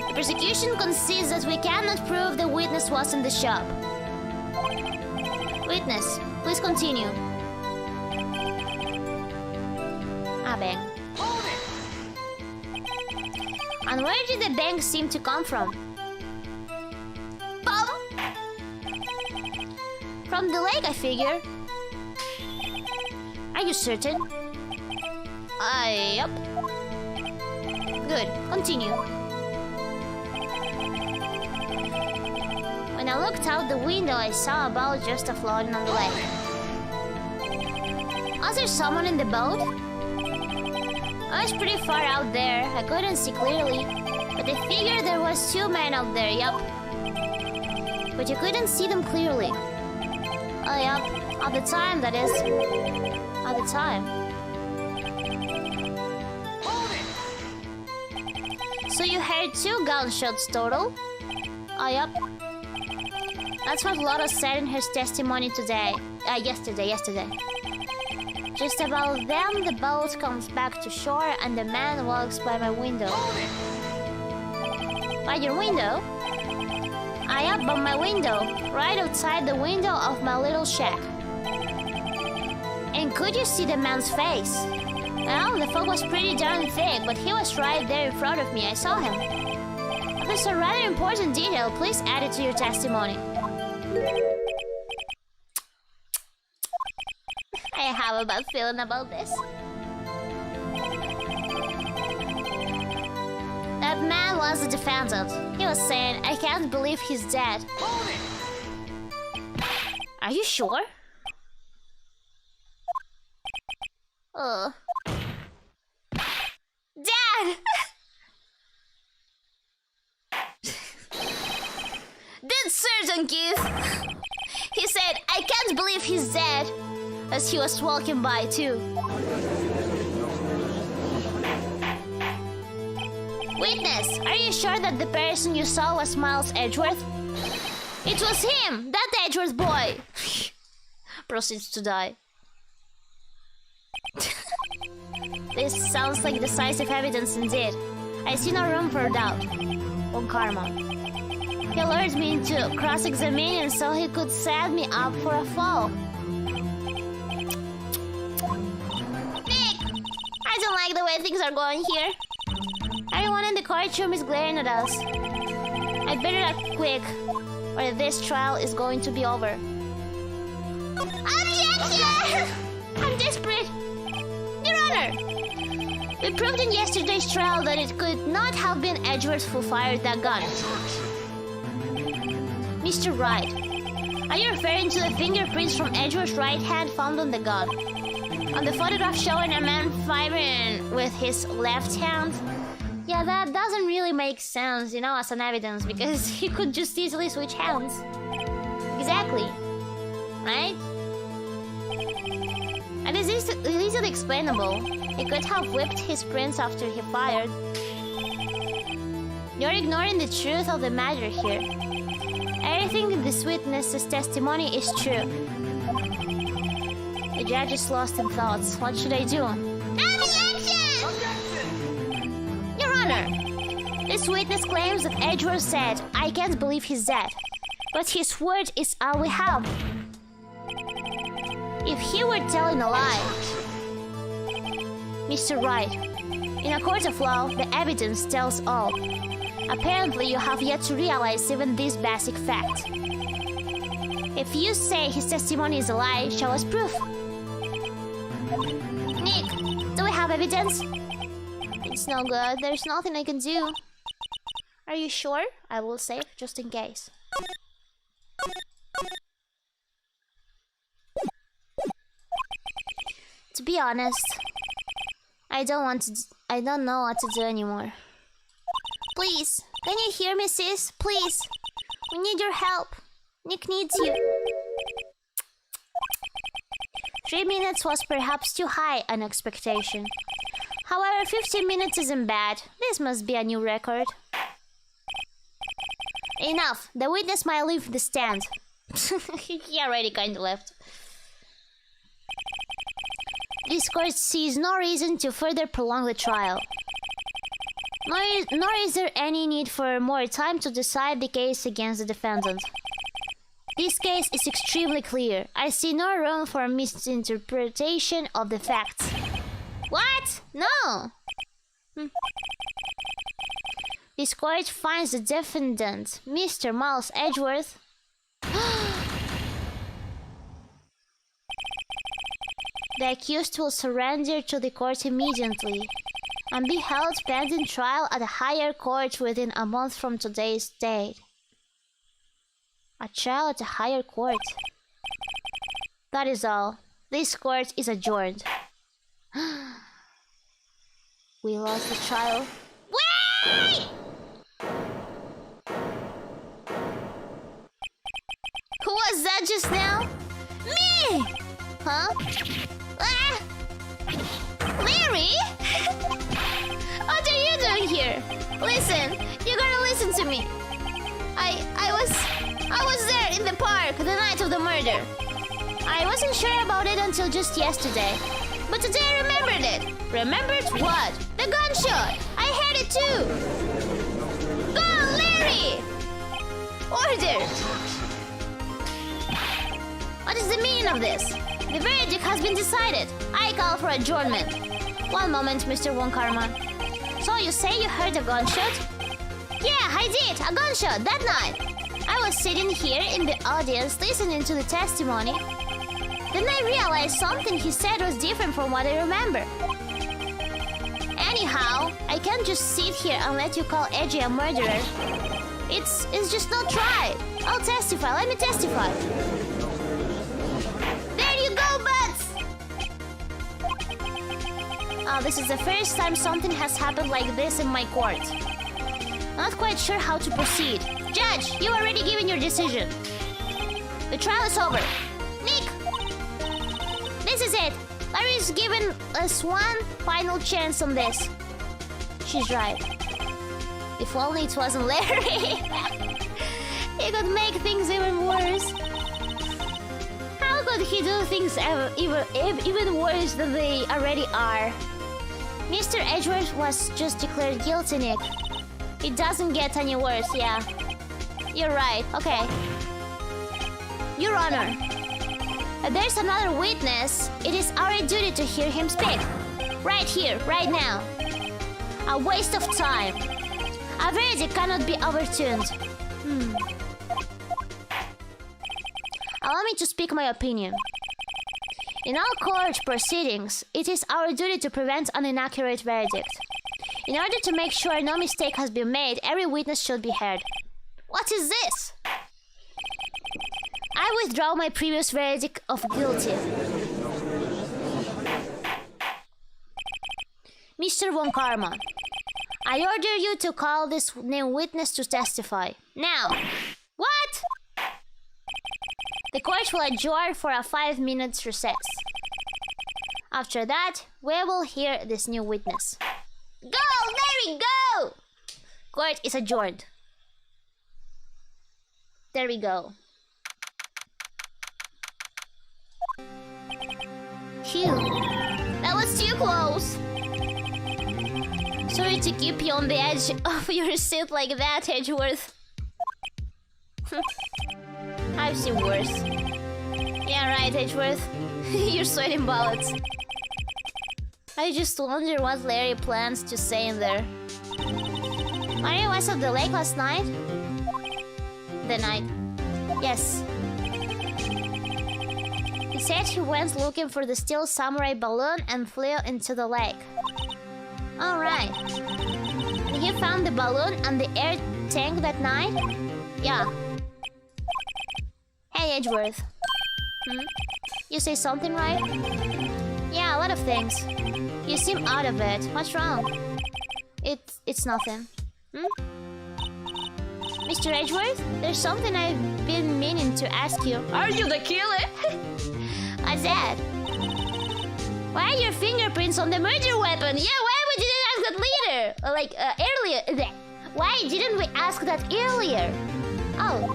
The prosecution concedes that we cannot prove the witness was in the shop. Witness, please continue. Ah, bang. And where did the bang seem to come from? Bum! From the lake, I figure. Are you certain? Yup. Good, continue. When I looked out the window, I saw a boat just floating on the lake. Was there someone in the boat? I was pretty far out there. I couldn't see clearly, but I figured there was 2 men out there, yup. But you couldn't see them clearly. Oh, yup. All the time, that is. All the time. So you heard 2 gunshots total? Oh, yup. That's what Lotto said in her testimony today. Yesterday. Just about then, the boat comes back to shore and the man walks by my window. By your window? Yup, by my window. Right outside the window of my little shack. And could you see the man's face? Well, the fog was pretty darn thick, but he was right there in front of me. I saw him. If it's a rather important detail, please add it to your testimony. I have a bad feeling about this. That man was the defendant. He was saying, I can't believe he's dead. Are you sure? Dad! Dead certain, Keith. He said, I can't believe he's dead. As he was walking by, too. Witness, are you sure that the person you saw was Miles Edgeworth? It was him! That Edgeworth boy! Proceeds to die. This sounds like decisive evidence indeed. I see no room for doubt. On karma. He lured me into cross-examination so he could set me up for a fall. I don't like the way things are going here. Everyone in the courtroom is glaring at us. I'd better act quick, or this trial is going to be over. Objection! I'm desperate. Your Honor! We proved in yesterday's trial that it could not have been Edgeworth who fired that gun. Mr. Wright, are you referring to the fingerprints from Edgeworth's right hand found on the gun? On the photograph showing a man firing with his left hand? Yeah, that doesn't really make sense, you know, as an evidence, because he could just easily switch hands. Exactly. Right? And it's easily explainable. He could have whipped his prints after he fired. You're ignoring the truth of the matter here. Everything in this witness's testimony is true. The judge is lost in thoughts. What should I do? Objection! Your Honor, this witness claims that Edgeworth said, I can't believe he's dead. But his word is all we have. If he were telling a lie... Mr. Wright, in a court of law, the evidence tells all. Apparently, you have yet to realize even this basic fact. If you say his testimony is a lie, show us proof. Nick, do we have evidence? It's no good. There's nothing I can do. Are you sure? I will save just in case. To be honest, I I don't know what to do anymore. Please, can you hear me, sis? Please. We need your help. Nick needs you. 3 minutes was perhaps too high an expectation. However, 15 minutes isn't bad. This must be a new record. Enough. The witness might leave the stand. He already kinda left. This court sees no reason to further prolong the trial. Nor is there any need for more time to decide the case against the defendant. This case is extremely clear. I see no room for misinterpretation of the facts. What? No! This court finds the defendant, Mr. Miles Edgeworth. The accused will surrender to the court immediately and be held pending trial at a higher court within a month from today's date. A trial at a higher court. That is all. This court is adjourned. We lost the trial. Wait! Who was that just now? Me! Huh? Ah! Larry? What are you doing here? Listen, you gotta listen to me. I was there in the park the night of the murder. I wasn't sure about it until just yesterday. But today I remembered it. Remembered what? The gunshot! I heard it too! Go on, Larry! Order! What is the meaning of this? The verdict has been decided. I call for adjournment. One moment, Mr. Von Karma. So you say you heard a gunshot? Yeah, I did. A gunshot that night. I was sitting here in the audience listening to the testimony. Then I realized something he said was different from what I remember. Anyhow, I can't just sit here and let you call Edgy a murderer. It's just not right. I'll testify. Let me testify. There you go, Butts! Oh, this is the first time something has happened like this in my court. Not quite sure how to proceed. Judge, you already given your decision. The trial is over. Nick! This is it. Larry's given us one final chance on this. She's right. If only it wasn't Larry. He could make things even worse. How could he do things even worse than they already are? Mr. Edgeworth was just declared guilty, Nick. It doesn't get any worse, yeah. You're right, okay. Your Honor, there's another witness. It is our duty to hear him speak. Right here, right now. A waste of time. A verdict cannot be overturned. Allow me to speak my opinion. In all court proceedings, it is our duty to prevent an inaccurate verdict. In order to make sure no mistake has been made, every witness should be heard. What is this? I withdraw my previous verdict of guilty. Mr. Von Karma, I order you to call this new witness to testify. Now! What? The court will adjourn for a 5-minute recess. After that, we will hear this new witness. Go, Larry, go! Court is adjourned. There we go. Phew, that was too close. Sorry to keep you on the edge of your seat like that, Edgeworth. I've seen worse. Yeah, right, Edgeworth. You're sweating bullets. I just wonder what Larry plans to say in there. Mario was at the lake last night? The night. Yes. He said he went looking for the steel samurai balloon and flew into the lake. Alright. He found the balloon and the air tank that night? Yeah. Hey, Edgeworth. You say something, right? Yeah, a lot of things. You seem out of it. What's wrong? It's nothing. Mr. Edgeworth, there's something I've been meaning to ask you. Are you the killer? What's that? Why are your fingerprints on the murder weapon? Yeah, why we didn't ask that later? Earlier. Why didn't we ask that earlier? Oh.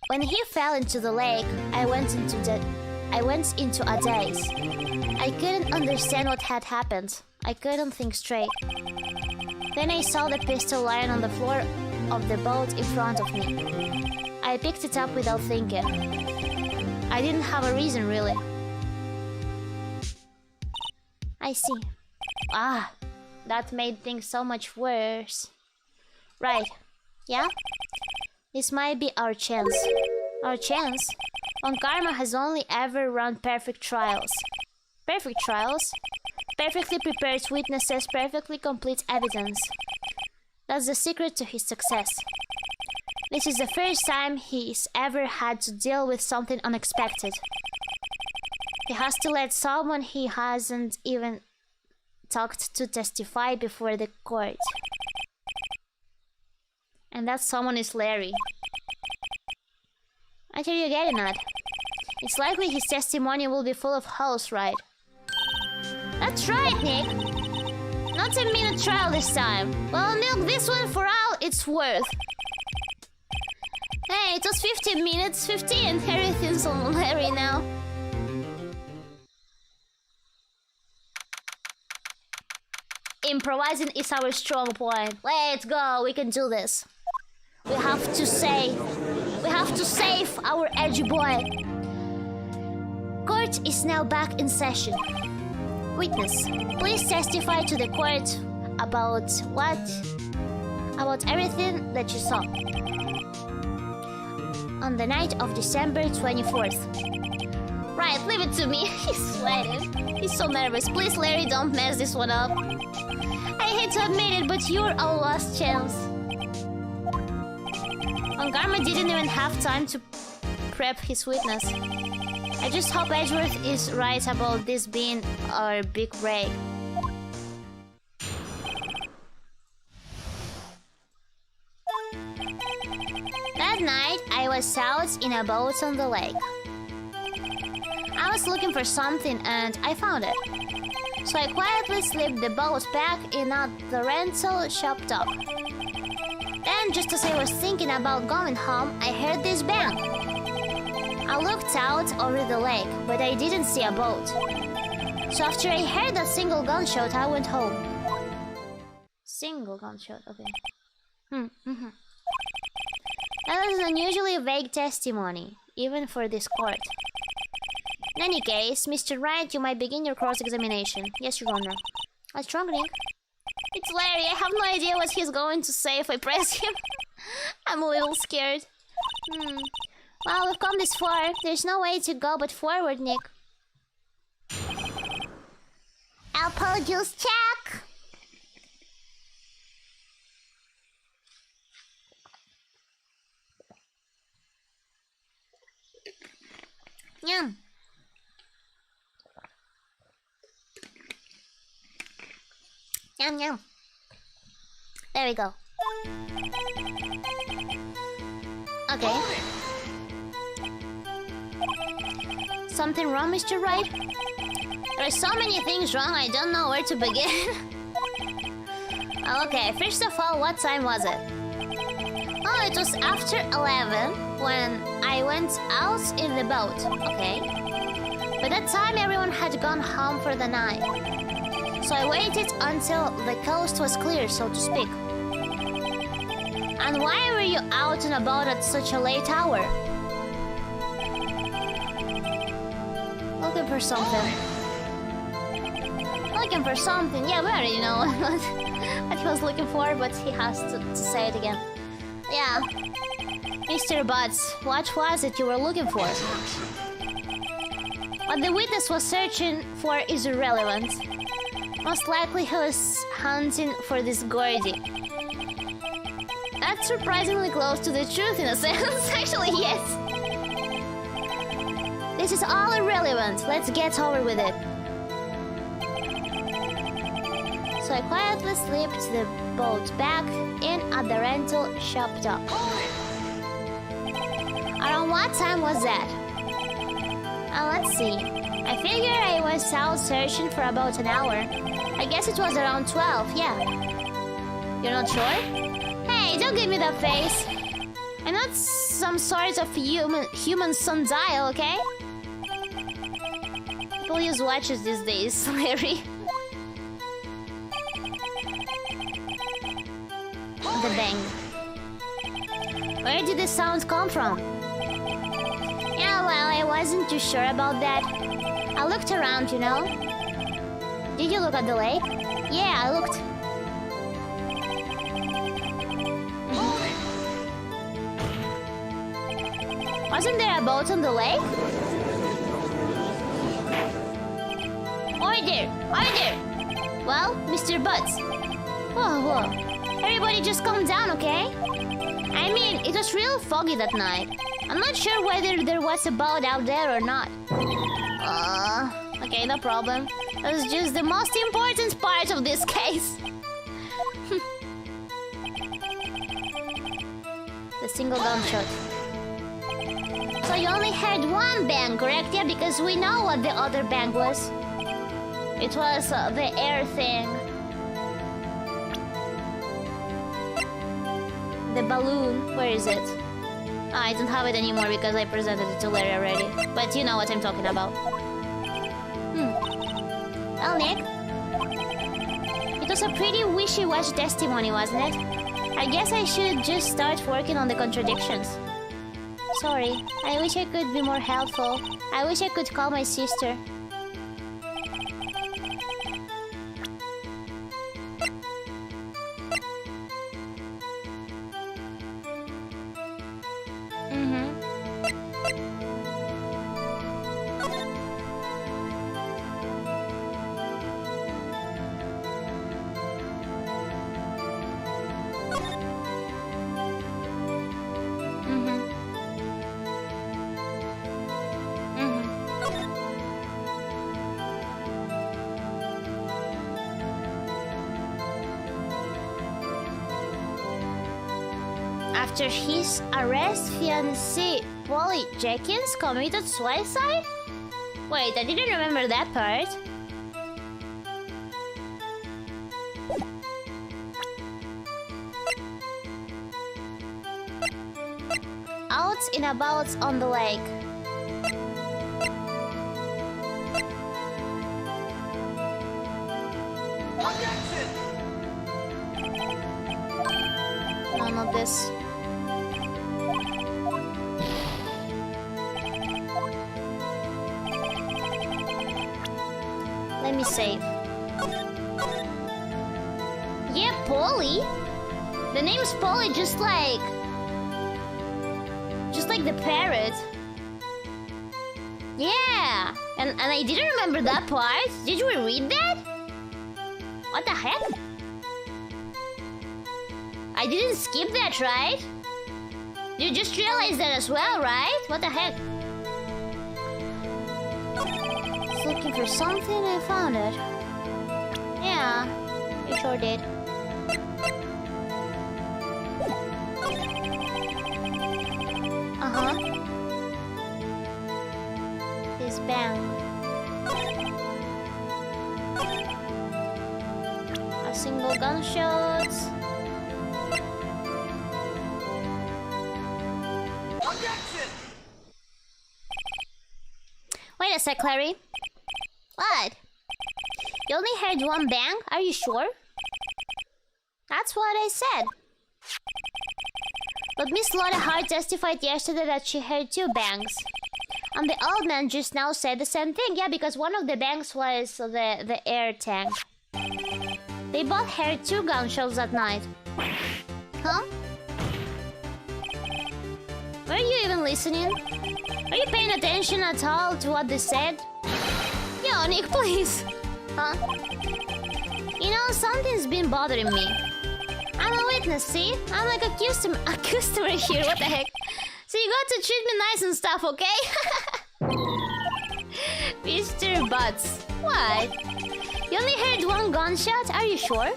When he fell into the lake, I went into a daze. I couldn't understand what had happened. I couldn't think straight. Then I saw the pistol lying on the floor of the boat in front of me. I picked it up without thinking. I didn't have a reason, really. I see. Ah, that made things so much worse. Right. Yeah? This might be our chance. Our chance? When Karma has only ever run perfect trials. Perfect trials? Perfectly prepared witnesses, perfectly complete evidence. That's the secret to his success. This is the first time he's ever had to deal with something unexpected. He has to let someone he hasn't even talked to testify before the court. And that someone is Larry. I hear you getting at. It's likely his testimony will be full of holes, right? That's right, Nick. Not a minute trial this time. Well, milk this one for all it's worth. Hey, it was 15 minutes, 15. Everything's on Larry now. Improvising is our strong point. Let's go, we can do this. We have to save our edgy boy. Court is now back in session. Witness, please testify to the court about what? About everything that you saw. On the night of December 24th. Right, leave it to me. He's sweating. He's so nervous. Please, Larry, don't mess this one up. I hate to admit it, but you're our last chance. Karma didn't even have time to prep his witness. I just hope Edgeworth is right about this being our big break. That night, I was out in a boat on the lake. I was looking for something and I found it. So I quietly slipped the boat back in at the rental shop dock. Then, just as I was thinking about going home, I heard this bang. I looked out over the lake, but I didn't see a boat. So after I heard that single gunshot, I went home. Single gunshot, okay. That was an unusually vague testimony, even for this court. In any case, Mr. Wright, you might begin your cross-examination. Yes, Your Honor. What's wrong, Nick? It's Larry. I have no idea what he's going to say if I press him. I'm a little scared. Well, we've come this far. There's no way to go but forward, Nick. Apple juice check! Yum. Yum, yum. There we go. Okay. Something wrong, Mr. Wright? There are so many things wrong, I don't know where to begin. Okay, first of all, what time was it? Oh, it was after 11 when I went out in the boat, okay? By that time, everyone had gone home for the night. So I waited until the coast was clear, so to speak. And why were you out and about at such a late hour? Looking for something. Looking for something. Yeah, we already know what he was looking for, but he has to say it again. Yeah. Mr. Butts, what was it you were looking for? What the witness was searching for is irrelevant. Most likely he was hunting for this Gordy. That's surprisingly close to the truth in a sense. Actually, yes. This is all irrelevant. Let's get over with it. So I quietly slipped the boat back in at the rental shop dock. Around what time was that? Let's see. I figure I was out searching for about an hour. I guess it was around 12, yeah. You're not sure? Hey, don't give me that face. I'm not some sort of human sundial, okay? People use watches these days, Larry. The bang. Where did the sound come from? Yeah, well, I wasn't too sure about that. I looked around, you know. Did you look at the lake? Yeah, I looked. Wasn't there a boat on the lake? Order! Order! Well, Mr. Butts. Whoa. Everybody just calm down, okay? I mean, it was real foggy that night. I'm not sure whether there was a boat out there or not. Okay, no problem. That was just the most important part of this case. The single gunshot. So you only heard one bang, correct? Yeah, because we know what the other bang was. It was the air thing. The balloon. Where is it? I don't have it anymore because I presented it to Larry already. But you know what I'm talking about. Well, Nick. It was a pretty wishy-washy testimony, wasn't it? I guess I should just start working on the contradictions. Sorry. I wish I could be more helpful. I wish I could call my sister. After his arrest, fiancée Polly Jenkins committed suicide? Wait, I didn't remember that part. Out and about on the lake. No, not this. Let me save. Yeah, Polly. The name's Polly, just like the parrot. Yeah, and I didn't remember that part. Did you read that? What the heck? I didn't skip that, right? You just realized that as well, right? What the heck? Looking for something, I found it. Yeah, you sure did. This bang. A single gunshot. Wait a sec, Clary. What? You only heard one bang? Are you sure? That's what I said. But Miss Lotta Hart testified yesterday that she heard 2 bangs. And the old man just now said the same thing. Yeah, because one of the bangs was the air tank. They both heard 2 gunshots that night. Huh? Were you even listening? Are you paying attention at all to what they said? Yo, Nick, please. Huh? You know, something's been bothering me. I'm a witness, see? I'm like a customer here, what the heck? So you got to treat me nice and stuff, okay? Mr. Butts. What? You only heard one gunshot? Are you sure?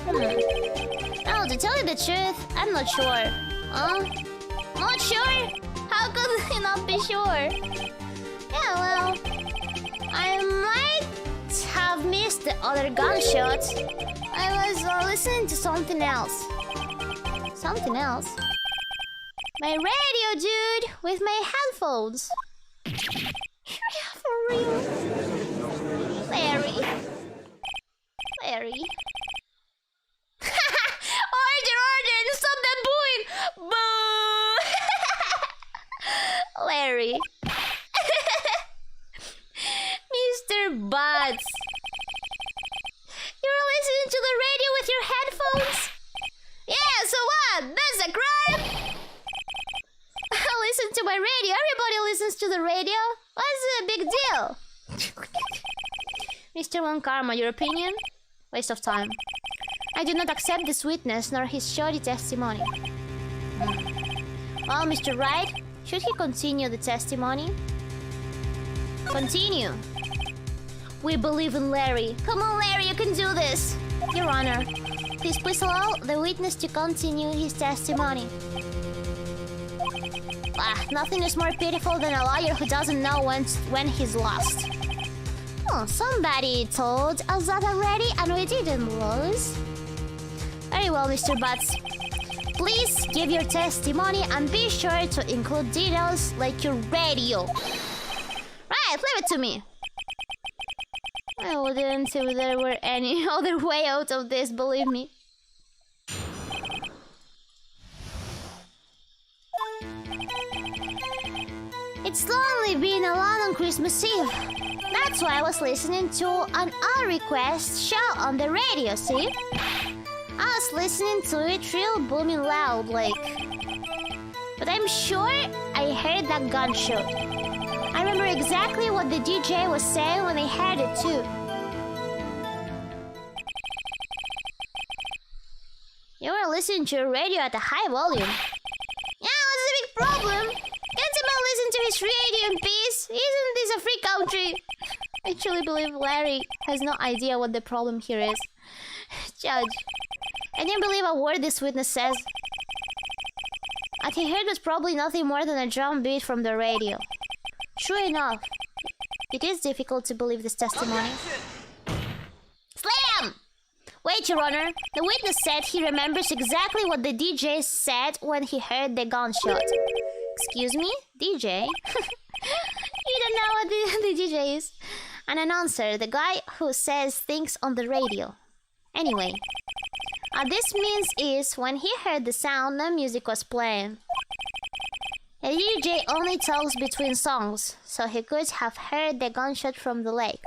Oh, to tell you the truth, I'm not sure. Not sure? How could you not be sure? Yeah, well... I might have missed the other gunshots. I was listening to something else. Something else? My radio, dude! With my headphones. Yeah, for real. Larry. Larry. Order! Stop that booing! Boo! Larry. Mr. Butts. You're listening to the radio with your headphones? Yeah, so what? That's a crime? Listen to my radio. Everybody listens to the radio. What's the big deal? Mr. One Karma, your opinion? Waste of time. I do not accept this witness nor his shoddy testimony. Well, Mr. Wright, should he continue the testimony? Continue. We believe in Larry. Come on, Larry, you can do this. Your Honor, please allow the witness to continue his testimony. Nothing is more pitiful than a lawyer who doesn't know when he's lost. Oh, somebody told us that already and we didn't lose. Very well, Mr. Butts. Please give your testimony and be sure to include details like your radio. Right, leave it to me. I wouldn't if there were any other way out of this, believe me. It's lonely being alone on Christmas Eve. That's why I was listening to an all request show on the radio, see? I was listening to it real booming loud, like... But I'm sure I heard that gunshot. I remember exactly what the DJ was saying when I heard it too. You were listening to your radio at a high volume. Yeah, what's the big problem? Can't a man listen to his radio in peace? Isn't this a free country? I truly believe Larry has no idea what the problem here is. Judge, I didn't believe a word this witness says. What he heard was probably nothing more than a drum beat from the radio. True enough, it is difficult to believe this testimony. Slam! Wait, Your Honor. The witness said he remembers exactly what the DJ said when he heard the gunshot. Excuse me? DJ? You don't know what the DJ is. An announcer, the guy who says things on the radio. Anyway, what this means is when he heard the sound, no music was playing. A DJ only talks between songs, so he could have heard the gunshot from the lake.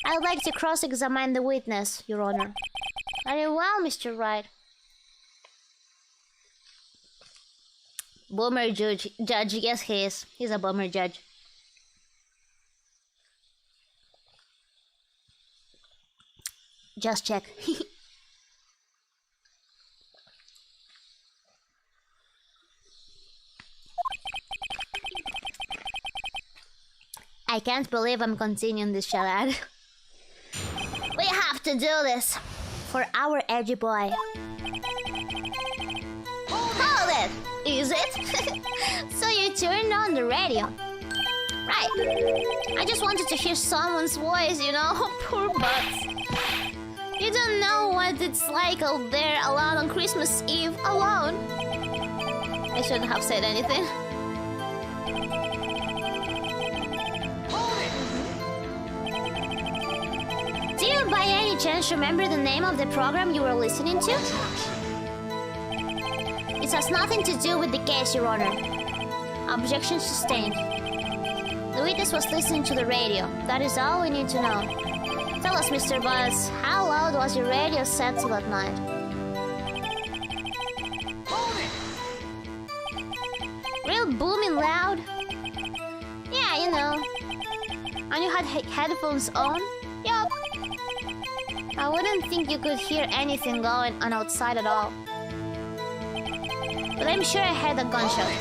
I'd like to cross-examine the witness, Your Honor. Very well, Mr. Wright. Boomer judge. Yes, he is. He's a boomer judge. Just check. I can't believe I'm continuing this charade. We have to do this for our edgy boy. Hold it! Is it? So you turned on the radio. Right. I just wanted to hear someone's voice, you know? Poor butts. You don't know what it's like out there alone on Christmas Eve. Alone. I shouldn't have said anything. Do you by any chance remember the name of the program you were listening to? It has nothing to do with the case, Your Honor. Objection sustained. The witness was listening to the radio. That is all we need to know. Tell us, Mr. Buzz, how loud was your radio set to that night? Real booming loud? Yeah, you know. And you had headphones on? Yup. I wouldn't think you could hear anything going on outside at all. But I'm sure I heard a gunshot.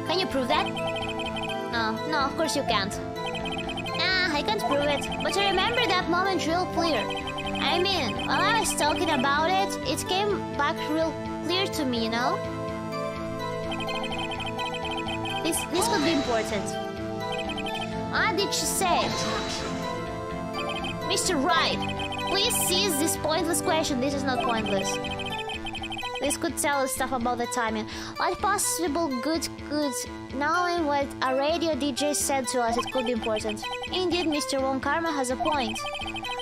Can you prove that? No, of course you can't. Nah, I can't prove it. But I remember that moment real clear. I mean, while I was talking about it, it came back real clear to me, you know? This could be important. What did she say? Mr. Wright, please cease this pointless question. This is not pointless. This could tell us stuff about the timing. What possible good could, knowing what a radio DJ said to us, it could be important. Indeed, Mr. Wong Karma has a point.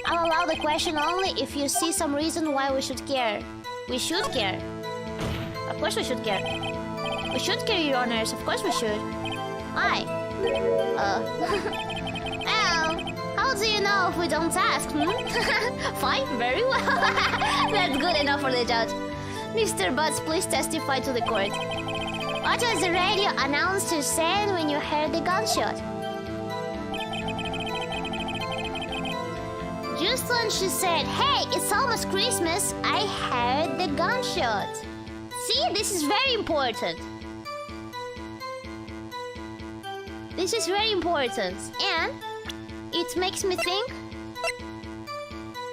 I'll allow the question only if you see some reason why we should care. We should care. Of course we should care. We should care, Your Honors. Of course we should. Why? Well, how do you know if we don't ask, Fine, very well. That's good enough for the judge. Mr. Butts, please testify to the court. What was the radio announcer saying when you heard the gunshot? Just when she said, "Hey, it's almost Christmas," I heard the gunshot. See, this is very important. This is very important. And it makes me think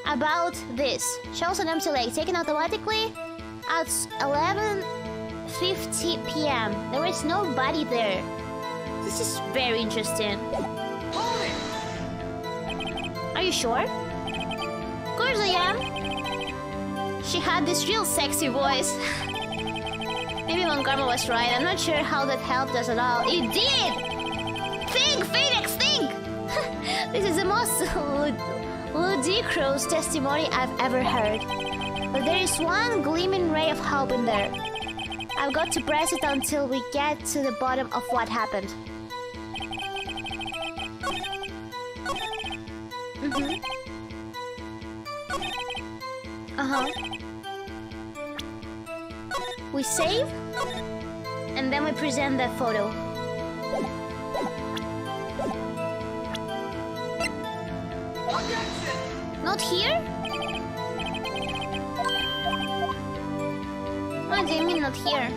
about this. Shows an empty lake taken automatically at 11:50 p.m. There is nobody there. This is very interesting. Are you sure? Of course I am. She had this real sexy voice. Maybe Von Karma was right. I'm not sure how that helped us at all. It did! Think, Phoenix, think! This is the most ludicrous testimony I've ever heard. But there is one gleaming ray of hope in there. I've got to press it until we get to the bottom of what happened. We save, and then we present that photo. Not here? What do you mean not here?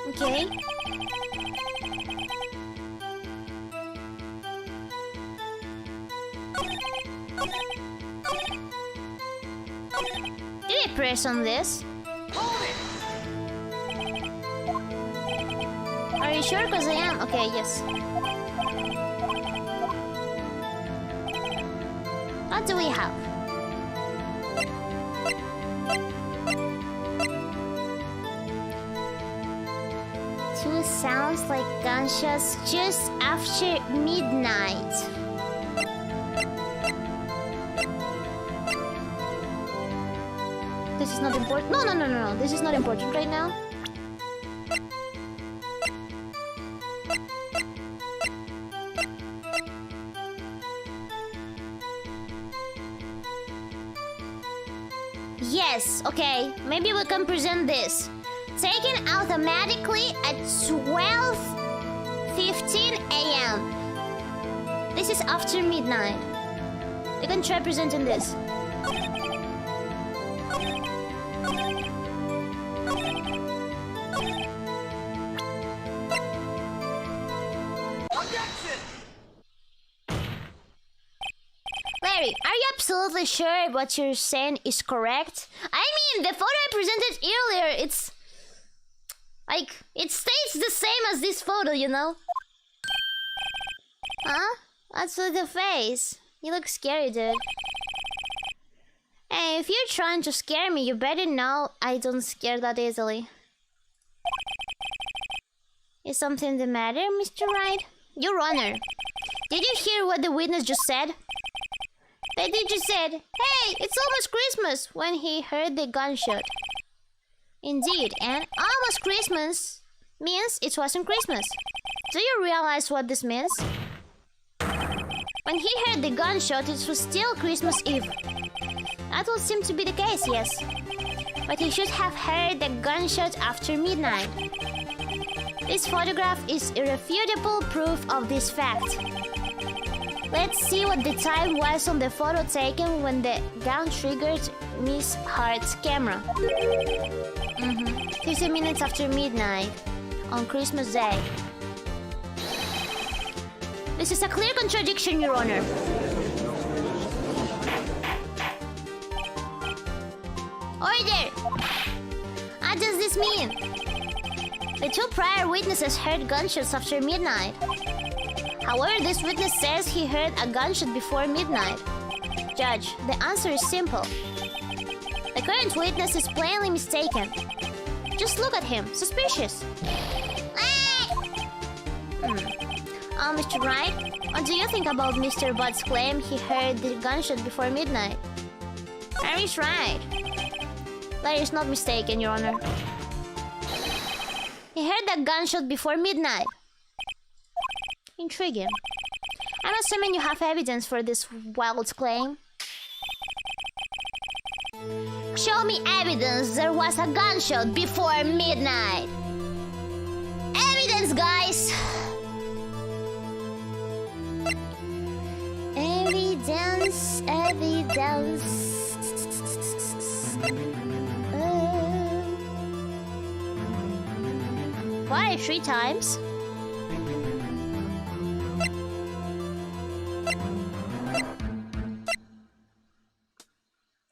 Okay. Did I press on this? Are you sure? Because I am. Okay, yes. What do we have? Two sounds like gunshots just after midnight. This is not important. No. This is not important right now. Yes, okay. Maybe we can present this. Taken automatically at 12:15 a.m. This is after midnight. You can try presenting this. Larry, are you absolutely sure what you're saying is correct? I mean, the photo I presented earlier, it's... like, it stays the same as this photo, you know? Huh? What's with the face? You look scary, dude. Hey, if you're trying to scare me, you better know I don't scare that easily. Is something the matter, Mr. Wright? Your Honor, did you hear what the witness just said? The DJ said, "Hey, it's almost Christmas," when he heard the gunshot. Indeed, and almost Christmas means it wasn't Christmas. Do you realize what this means? When he heard the gunshot, it was still Christmas Eve. That would seem to be the case, yes. But he should have heard the gunshot after midnight. This photograph is irrefutable proof of this fact. Let's see what the time was on the photo taken when the gun triggered Miss Hart's camera. 15 minutes after midnight on Christmas Day. This is a clear contradiction, Your Honor. Order! What does this mean? The two prior witnesses heard gunshots after midnight. However, this witness says he heard a gunshot before midnight. Judge, the answer is simple. The current witness is plainly mistaken. Just look at him. Suspicious. Mr. Wright, what do you think about Mr. Butt's claim he heard the gunshot before midnight? Harry's right. Larry is not mistaken, Your Honor. He heard that gunshot before midnight. Intriguing. I'm assuming you have evidence for this wild claim. Show me evidence there was a gunshot before midnight. Evidence, guys! Evidence, evidence. Why 3 times?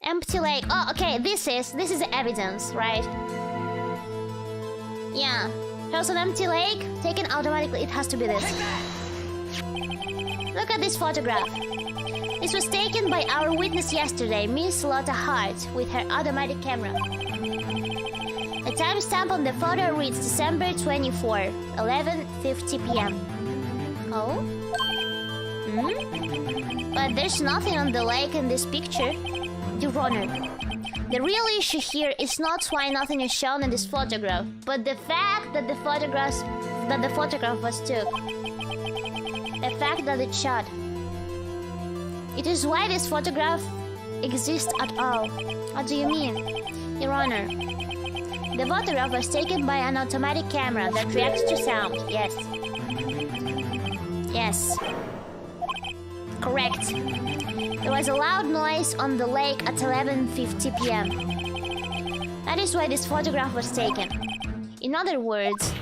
Empty lake. Oh, okay. This is the evidence, right? Yeah. Shows an empty lake taken automatically. It has to be this. Look at this photograph. This was taken by our witness yesterday, Miss Lotta Hart, with her automatic camera. The timestamp on the photo reads December 24, 11:50 p.m. Oh? But there's nothing on the lake in this picture. Your Honor, the real issue here is not why nothing is shown in this photograph, but the fact that the photograph was took. The fact that it's shot. It is why this photograph exists at all. What do you mean? Your Honor, the photograph was taken by an automatic camera that reacts to sound. Yes. Yes. Correct. There was a loud noise on the lake at 11:50 p.m. That is why this photograph was taken. In other words,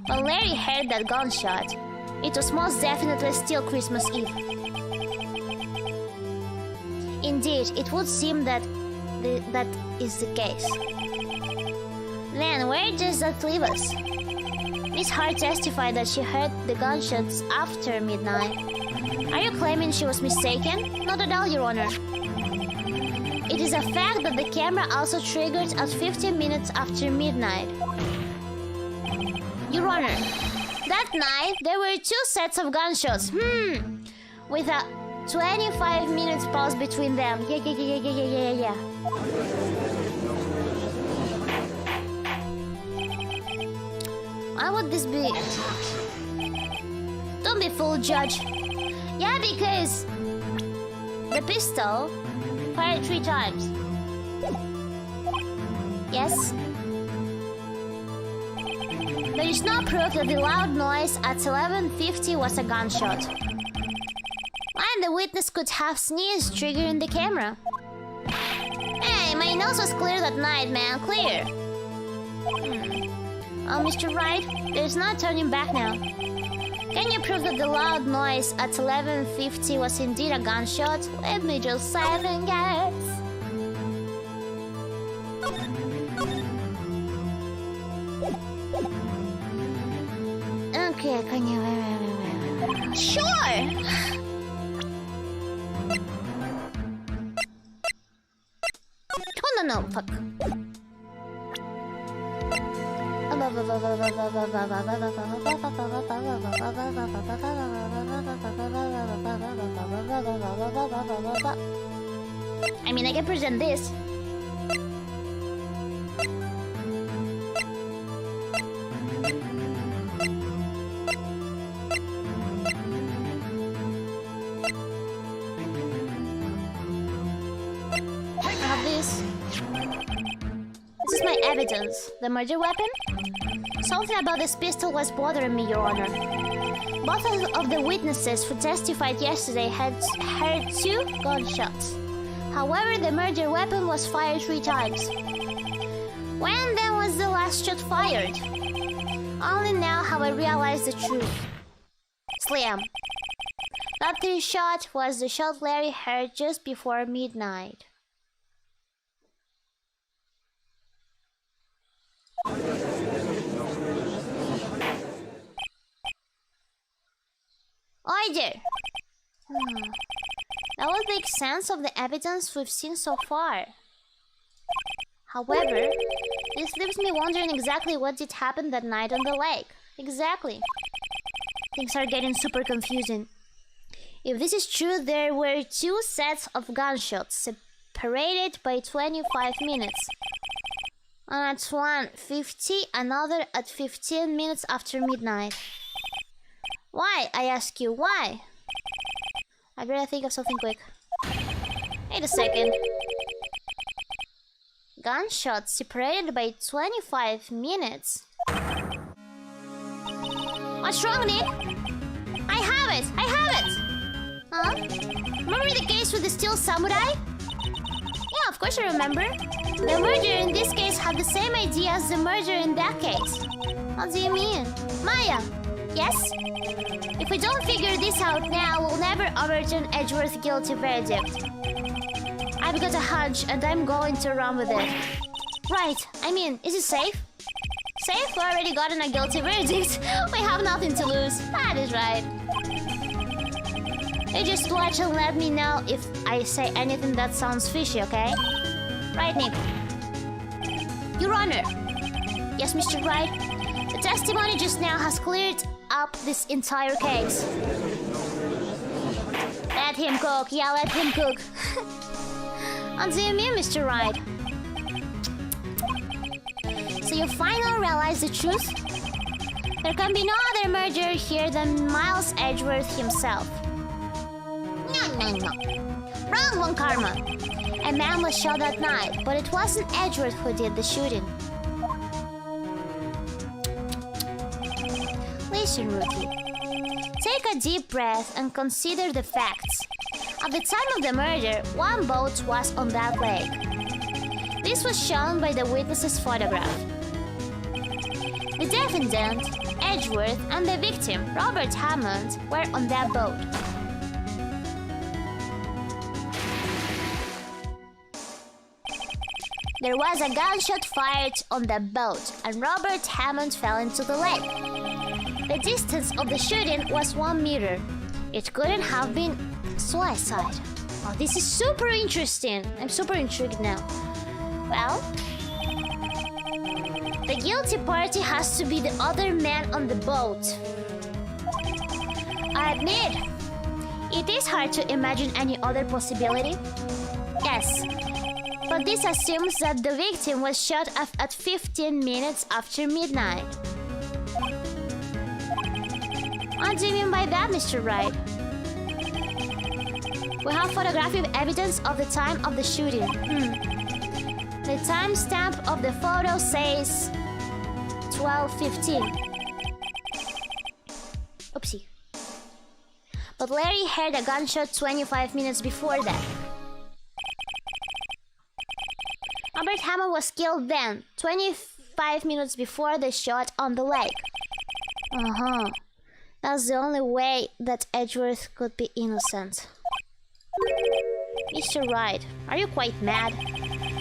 when Larry heard that gunshot, it was most definitely still Christmas Eve. Indeed, it would seem that that is the case. Then, where does that leave us? Miss Hart testified that she heard the gunshots after midnight. Are you claiming she was mistaken? Not at all, Your Honor. It is a fact that the camera also triggered at 15 minutes after midnight. Your Honor, that night there were 2 sets of gunshots. With a 25 minutes pause between them. Yeah. Why would this be? Don't be fooled, Judge. Yeah, because the pistol fired 3 times. Yes. There is no proof that the loud noise at 11:50 was a gunshot. And the witness could have sneezed, triggering the camera. Hey, my nose was clear that night, man. Clear. Oh, Mr. Wright, there's no turning back now. Can you prove that the loud noise at 11:50 was indeed a gunshot? Let me just 7 guys. Okay, can you... Sure! Oh, no, fuck. I mean, I can present this. evidence. The murder weapon? Something about this pistol was bothering me, Your Honor. Both of the witnesses who testified yesterday had heard 2 gunshots. However, the murder weapon was fired 3 times. When then was the last shot fired? Only now have I realized the truth. Slam. That 3rd shot was the shot Larry heard just before midnight. Oi there! That would make sense of the evidence we've seen so far. However, this leaves me wondering exactly what did happen that night on the lake. Exactly. Things are getting super confusing. If this is true, there were 2 sets of gunshots, separated by 25 minutes. One at 1:50, another at 15 minutes after midnight. Why? I ask you, why? I'd better think of something quick. Wait a second. Gunshots separated by 25 minutes? What's wrong, Nick? I have it! I have it! Huh? Remember the case with the steel samurai? Yeah, of course I remember. The murderer in this case had the same idea as the murderer in that case. What do you mean? Maya! Yes? If we don't figure this out now, we'll never overturn Edgeworth's guilty verdict. I've got a hunch, and I'm going to run with it. Right, I mean, is it safe? Safe? We already gotten a guilty verdict. We have nothing to lose. That is right. You just watch and let me know if I say anything that sounds fishy, okay? Right, Nick? Your Honor. Yes, Mr. Wright? The testimony just now has cleared up this entire case. Let him cook. Yeah, let him cook. What do you mean, Mr. Wright? So you finally realize the truth? There can be no other murderer here than Miles Edgeworth himself. No. Wrong one, Karma. A man was shot that night, but it wasn't Edgeworth who did the shooting. Listen, Rookie. Take a deep breath and consider the facts. At the time of the murder, 1 boat was on that lake. This was shown by the witness's photograph. The defendant, Edgeworth, and the victim, Robert Hammond, were on that boat. There was a gunshot fired on the boat, and Robert Hammond fell into the lake. The distance of the shooting was 1 meter. It couldn't have been suicide. Oh, this is super interesting. I'm super intrigued now. Well, the guilty party has to be the other man on the boat. I admit, it is hard to imagine any other possibility. Yes, but this assumes that the victim was shot at 15 minutes after midnight. What do you mean by that, Mr. Wright? We have photographic evidence of the time of the shooting. The timestamp of the photo says 12:15. Oopsie. But Larry heard a gunshot 25 minutes before that. Robert Hammond was killed then, 25 minutes before the shot on the lake. That's the only way that Edgeworth could be innocent. Mr. Wright, are you quite mad?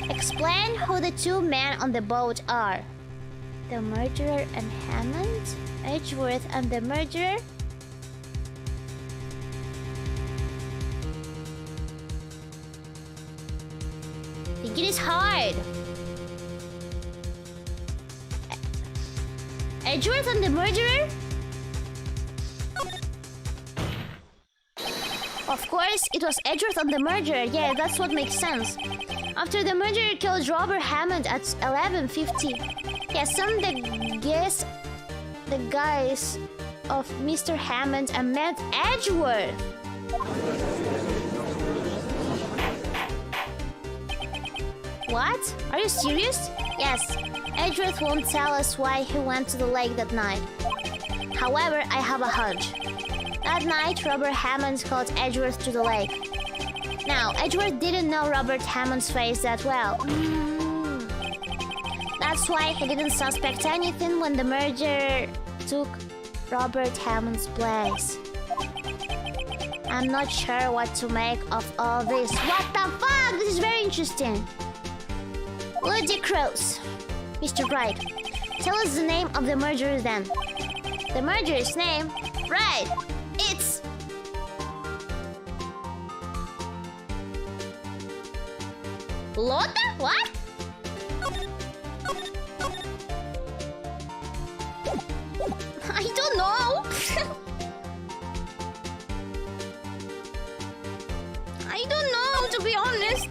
Explain who the 2 men on the boat are. The murderer and Hammond? Edgeworth and the murderer? Thinking is hard. Edgeworth and the murderer? Of course, it was Edgeworth and the murderer. Yeah, that's what makes sense. After the murderer killed Robert Hammond at 11:50. Yeah, some the guys of Mr. Hammond and meant Edgeworth. What? Are you serious? Yes. Edgeworth won't tell us why he went to the lake that night. However, I have a hunch. That night, Robert Hammond called Edgeworth to the lake. Now, Edgeworth didn't know Robert Hammond's face that well. That's why he didn't suspect anything when the murderer took Robert Hammond's place. I'm not sure what to make of all this. What the fuck? This is very interesting. Woody Crows. Mr. Wright, tell us the name of the murderer then. The murderer's name? Right. It's... Lotta? What? I don't know. I don't know, to be honest.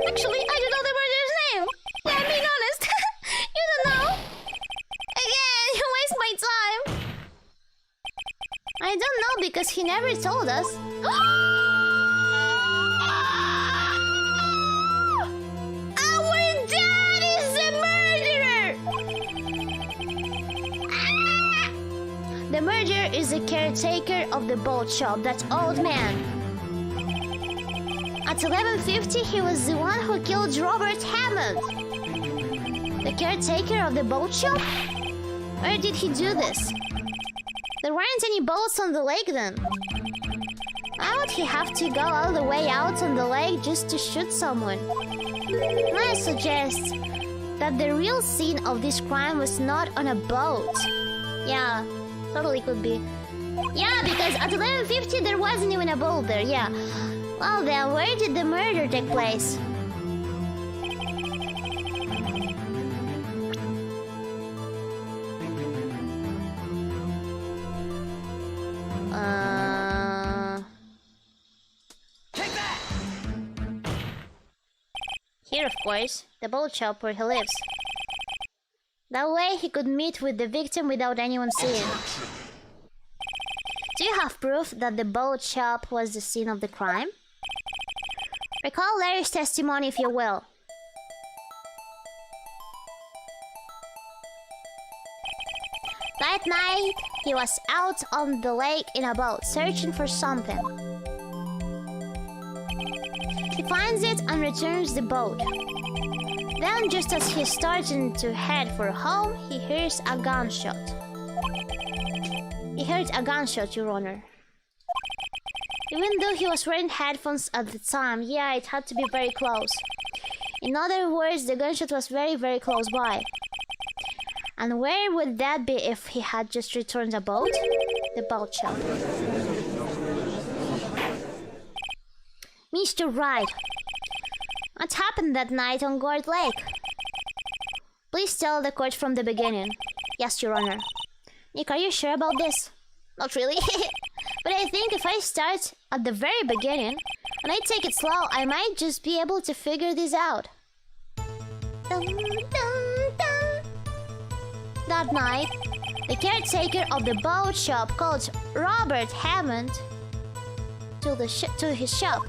Actually, I don't know the murderer's name. Yeah, I'm being honest. You don't know? Again, you waste my time. I don't know because he never told us. Our dad is the murderer! The murderer is the caretaker of the boat shop, that old man. At 11:50, he was the one who killed Robert Hammond. The caretaker of the boat shop? Where did he do this? There weren't any boats on the lake then. Why would he have to go all the way out on the lake just to shoot someone? I suggest that the real scene of this crime was not on a boat. Yeah, totally could be. Yeah, because at 11:50 there wasn't even a boat there, yeah. Well then, where did the murder take place? Here, of course, the boat shop where he lives. That way he could meet with the victim without anyone seeing. Do you have proof that the boat shop was the scene of the crime? Recall Larry's testimony if you will. That night, he was out on the lake in a boat, searching for something. He finds it and returns the boat. Then, just as he's starting to head for home, he hears a gunshot. He heard a gunshot, Your Honor. Even though he was wearing headphones at the time, yeah, it had to be very close. In other words, the gunshot was very, very close by. And where would that be if he had just returned a boat? The boat shop. Mr. Wright, what happened that night on Gourd Lake? Please tell the court from the beginning. Yes, Your Honor. Nick, are you sure about this? Not really. But I think if I start at the very beginning and I take it slow, I might just be able to figure this out. Dun, dun, dun. That night, the caretaker of the boat shop called Robert Hammond to his shop.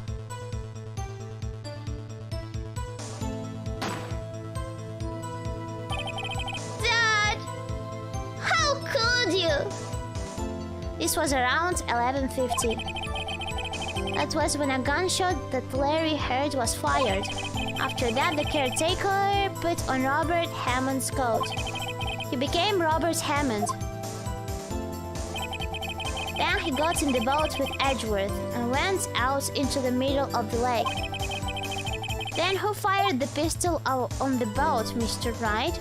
Dad, how could you? This was around 11:50. That was when a gunshot that Larry heard was fired. After that, the caretaker put on Robert Hammond's coat. He became Robert Hammond. Then he got in the boat with Edgeworth and went out into the middle of the lake. Then who fired the pistol on the boat, Mr. Wright?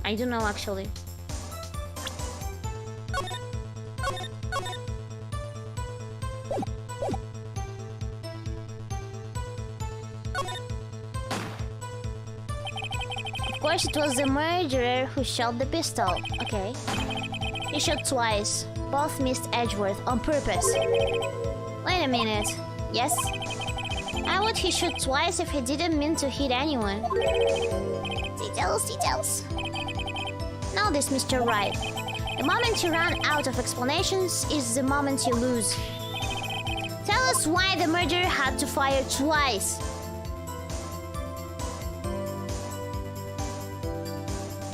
I don't know actually. Of course, it was the murderer who shot the pistol. Okay. He shot twice. Both missed Edgeworth on purpose. Wait a minute. Yes? Why would he shoot twice if he didn't mean to hit anyone? Details. Know this, Mr. Wright. The moment you run out of explanations is the moment you lose. Tell us That's why the murderer had to fire twice.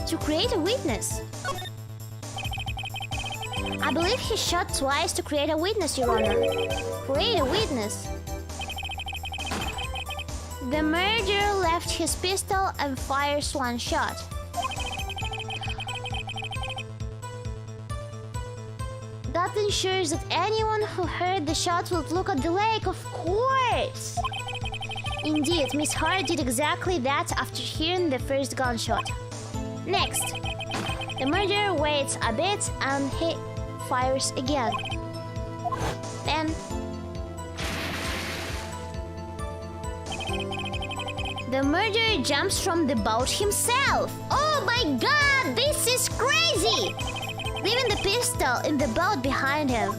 To create a witness. I believe he shot twice to create a witness, Your Honor. Create a witness. The murderer left his pistol and fires one shot. That ensures that anyone who heard the shot would look at the lake, of course! Indeed, Miss Hart did exactly that after hearing the first gunshot. Next, the murderer waits a bit and he fires again. Then, the murderer jumps from the boat himself. Oh my god, this is crazy! Leaving the pistol in the boat behind him.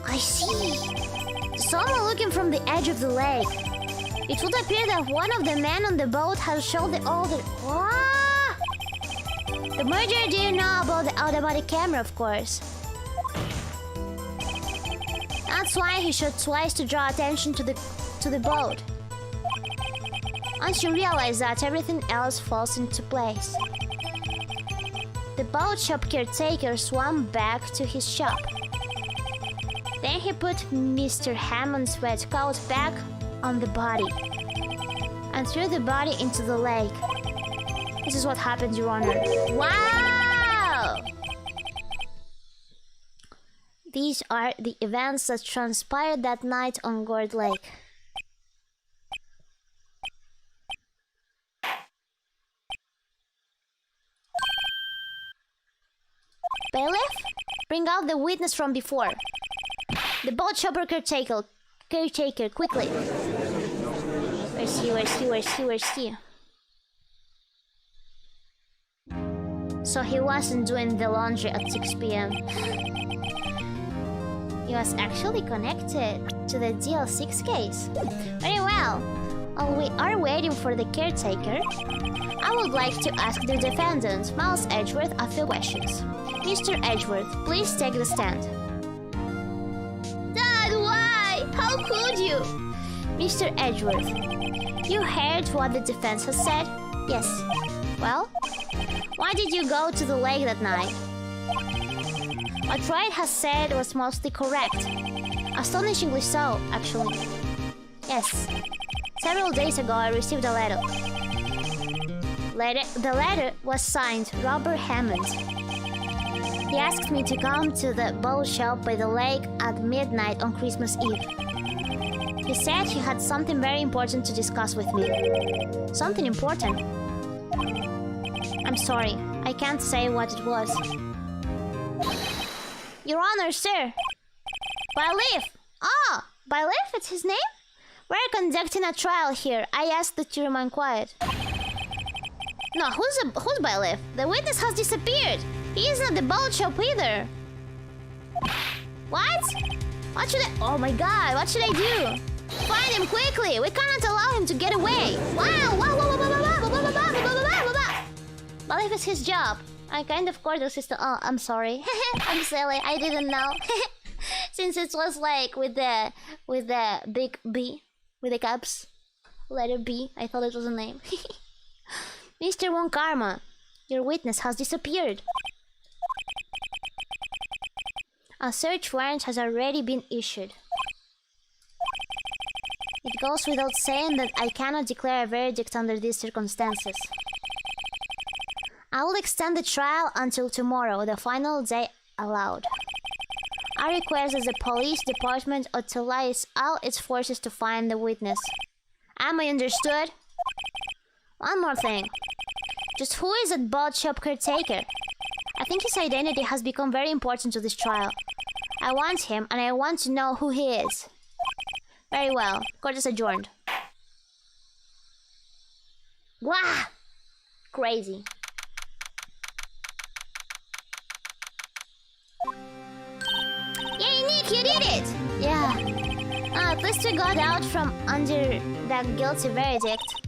I see. Someone looking from the edge of the lake. It would appear that one of the men on the boat has shot the other. Ah! The murderer didn't know about the automatic camera, of course. That's why he shot twice to draw attention to the boat. Once you realize that, everything else falls into place. The boat shop caretaker swam back to his shop. Then he put Mr. Hammond's wet coat back on the body and threw the body into the lake. This is what happened, Your Honor. Wow! These are the events that transpired that night on Gourd Lake. Bailiff? Bring out the witness from before. The boat shopper caretaker, quickly. Where's he? So he wasn't doing the laundry at 6 p.m. He was actually connected to the DL6 case. Very well. While we are waiting for the caretaker, I would like to ask the defendant, Miles Edgeworth, a few questions. Mr. Edgeworth, please take the stand. Dad, why? How could you? Mr. Edgeworth, you heard what the defense has said? Yes. Well, why did you go to the lake that night? What Wright has said was mostly correct. Astonishingly so, actually. Yes. Several days ago, I received a letter. The letter was signed Robert Hammond. He asked me to come to the boat shop by the lake at midnight on Christmas Eve. He said he had something very important to discuss with me. Something important? I'm sorry, I can't say what it was. Your Honor, sir! Bailiff! Ah! Bailiff, it's his name? We're conducting a trial here. I ask that you remain quiet. No, who's bailiff? The witness has disappeared. He isn't at the boat shop either. What? What should I... Oh my god, what should I do? Find him quickly. We cannot allow him to get away. Wow! Bailiff is his job. I kind of caught the system. Oh, I'm sorry. I'm silly. I didn't know. Since it was like with the big B. With the caps. Letter B. I thought it was a name. Mr. Von Karma, your witness has disappeared. A search warrant has already been issued. It goes without saying that I cannot declare a verdict under these circumstances. I will extend the trial until tomorrow, the final day allowed. I request that the police department utilize all its forces to find the witness. Am I understood? One more thing. Just who is that boat shop caretaker? I think his identity has become very important to this trial. I want him, and I want to know who he is. Very well. Court is adjourned. Wah! Crazy. Yay, Nick, you did it! Yeah. At least we got out from under that guilty verdict.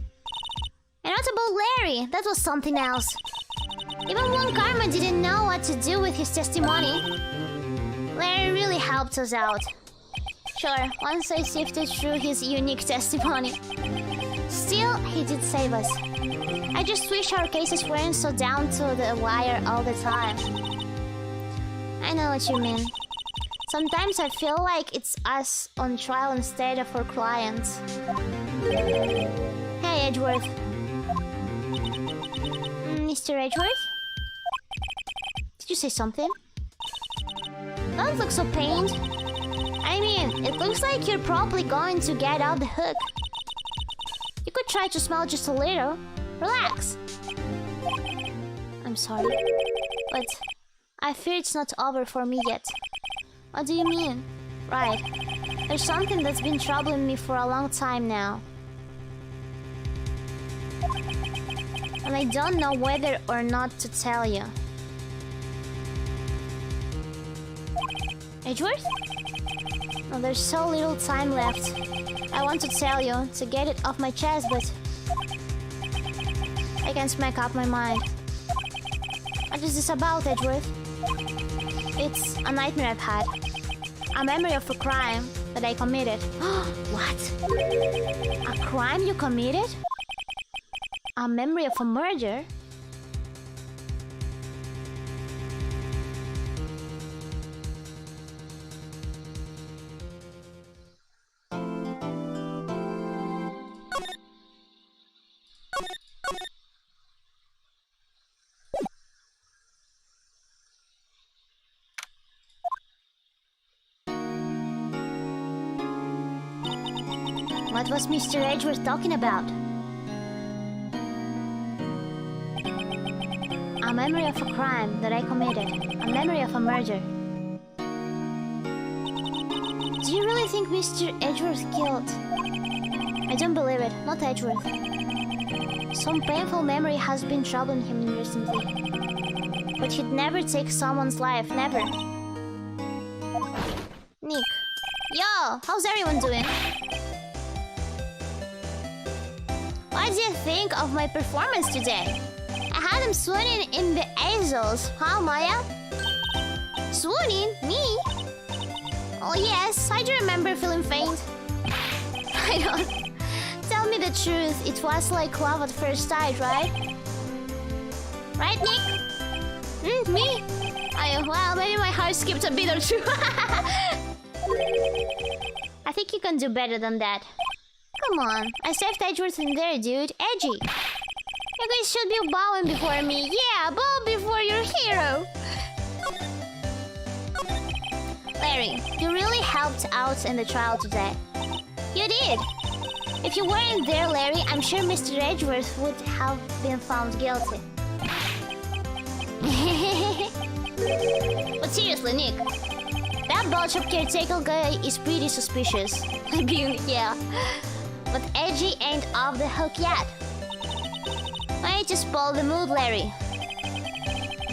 And what about Larry? That was something else. Even Von Karma didn't know what to do with his testimony. Larry really helped us out. Sure, once I sifted through his unique testimony. Still, he did save us. I just wish our cases weren't so down to the wire all the time. I know what you mean. Sometimes I feel like it's us on trial instead of our clients. Hey, Edgeworth. Mr. Edgeworth? Did you say something? Don't look so pained. I mean, it looks like you're probably going to get out the hook. You could try to smile just a little. Relax. I'm sorry, but I fear it's not over for me yet. What do you mean? Right. There's something that's been troubling me for a long time now. And I don't know whether or not to tell you. Edgeworth? Oh, there's so little time left. I want to tell you, to get it off my chest, but I can't make up my mind. What is this about, Edgeworth? It's a nightmare I've had. A memory of a crime that I committed. What? A crime you committed? A memory of a murder? What was Mr. Edgeworth talking about? A memory of a crime that I committed. A memory of a murder. Do you really think Mr. Edgeworth killed? I don't believe it. Not Edgeworth. Some painful memory has been troubling him recently. But he'd never take someone's life. Never. Nick. Yo! How's everyone doing? What do you think of my performance today? I had him swooning in the aisles, huh, Maya? Swooning? Me? Oh yes, I do remember feeling faint. I don't. Tell me the truth, it was like love at first sight, right? Right, Nick? Me? Well, maybe my heart skipped a beat or two. I think you can do better than that. Come on, I saved Edgeworth in there, dude. Edgy. You guys should be bowing before me. Yeah, bow before your hero. Larry, you really helped out in the trial today. You did. If you weren't there, Larry, I'm sure Mr. Edgeworth would have been found guilty. But seriously, Nick, that ball-shop caretaker guy is pretty suspicious. I mean, yeah. But Edgy ain't off the hook yet. Why to spoil the mood, Larry?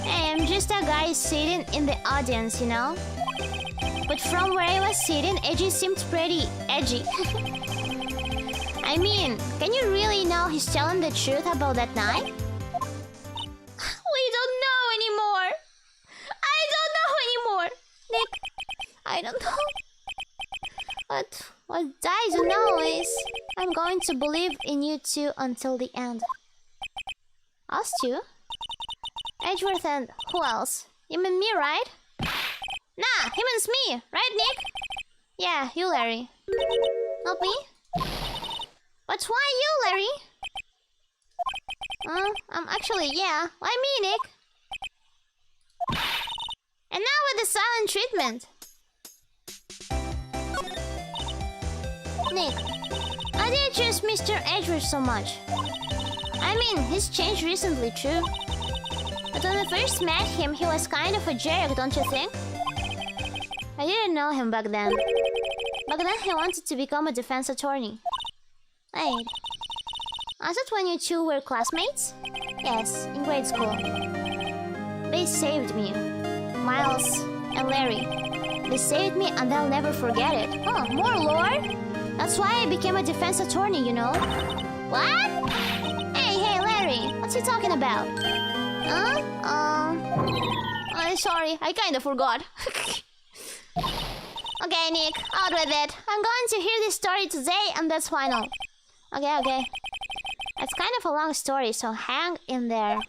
Hey, I'm just a guy sitting in the audience, you know? But from where I was sitting, Edgy seemed pretty edgy. I mean, can you really know he's telling the truth about that night? We don't know anymore. I don't know anymore. Nick, I don't know. But what I do know is I'm going to believe in you two until the end. Us two? Edgeworth and who else? You mean me, right? Nah, he means me, right, Nick? Yeah, you, Larry. Not me? But why you, Larry? Actually, yeah. Why me, Nick? And now with the silent treatment. Nick, why do you choose Mr. Edgeworth so much? I mean, he's changed recently, true. But when I first met him, he was kind of a jerk, don't you think? I didn't know him back then. Back then, he wanted to become a defense attorney. Wait, was it when you two were classmates? Yes, in grade school. They saved me. Miles and Larry. They saved me and I'll never forget it. Oh, more lore? That's why I became a defense attorney, you know? What? Hey, Larry, what's he talking about? I'm sorry, I kinda forgot. Okay, Nick, out with it. I'm going to hear this story today, and that's final. Okay. It's kind of a long story, so hang in there.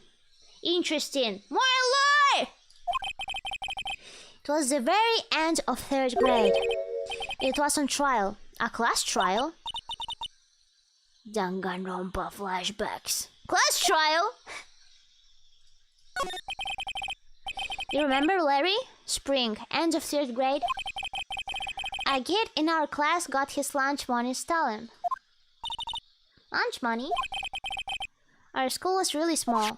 Interesting. More lore! It was the very end of 3rd grade. It was on trial. A class trial? Danganronpa flashbacks. Class trial? You remember Larry? Spring, end of 3rd grade. A kid in our class got his lunch money stolen. Lunch money? Our school was really small.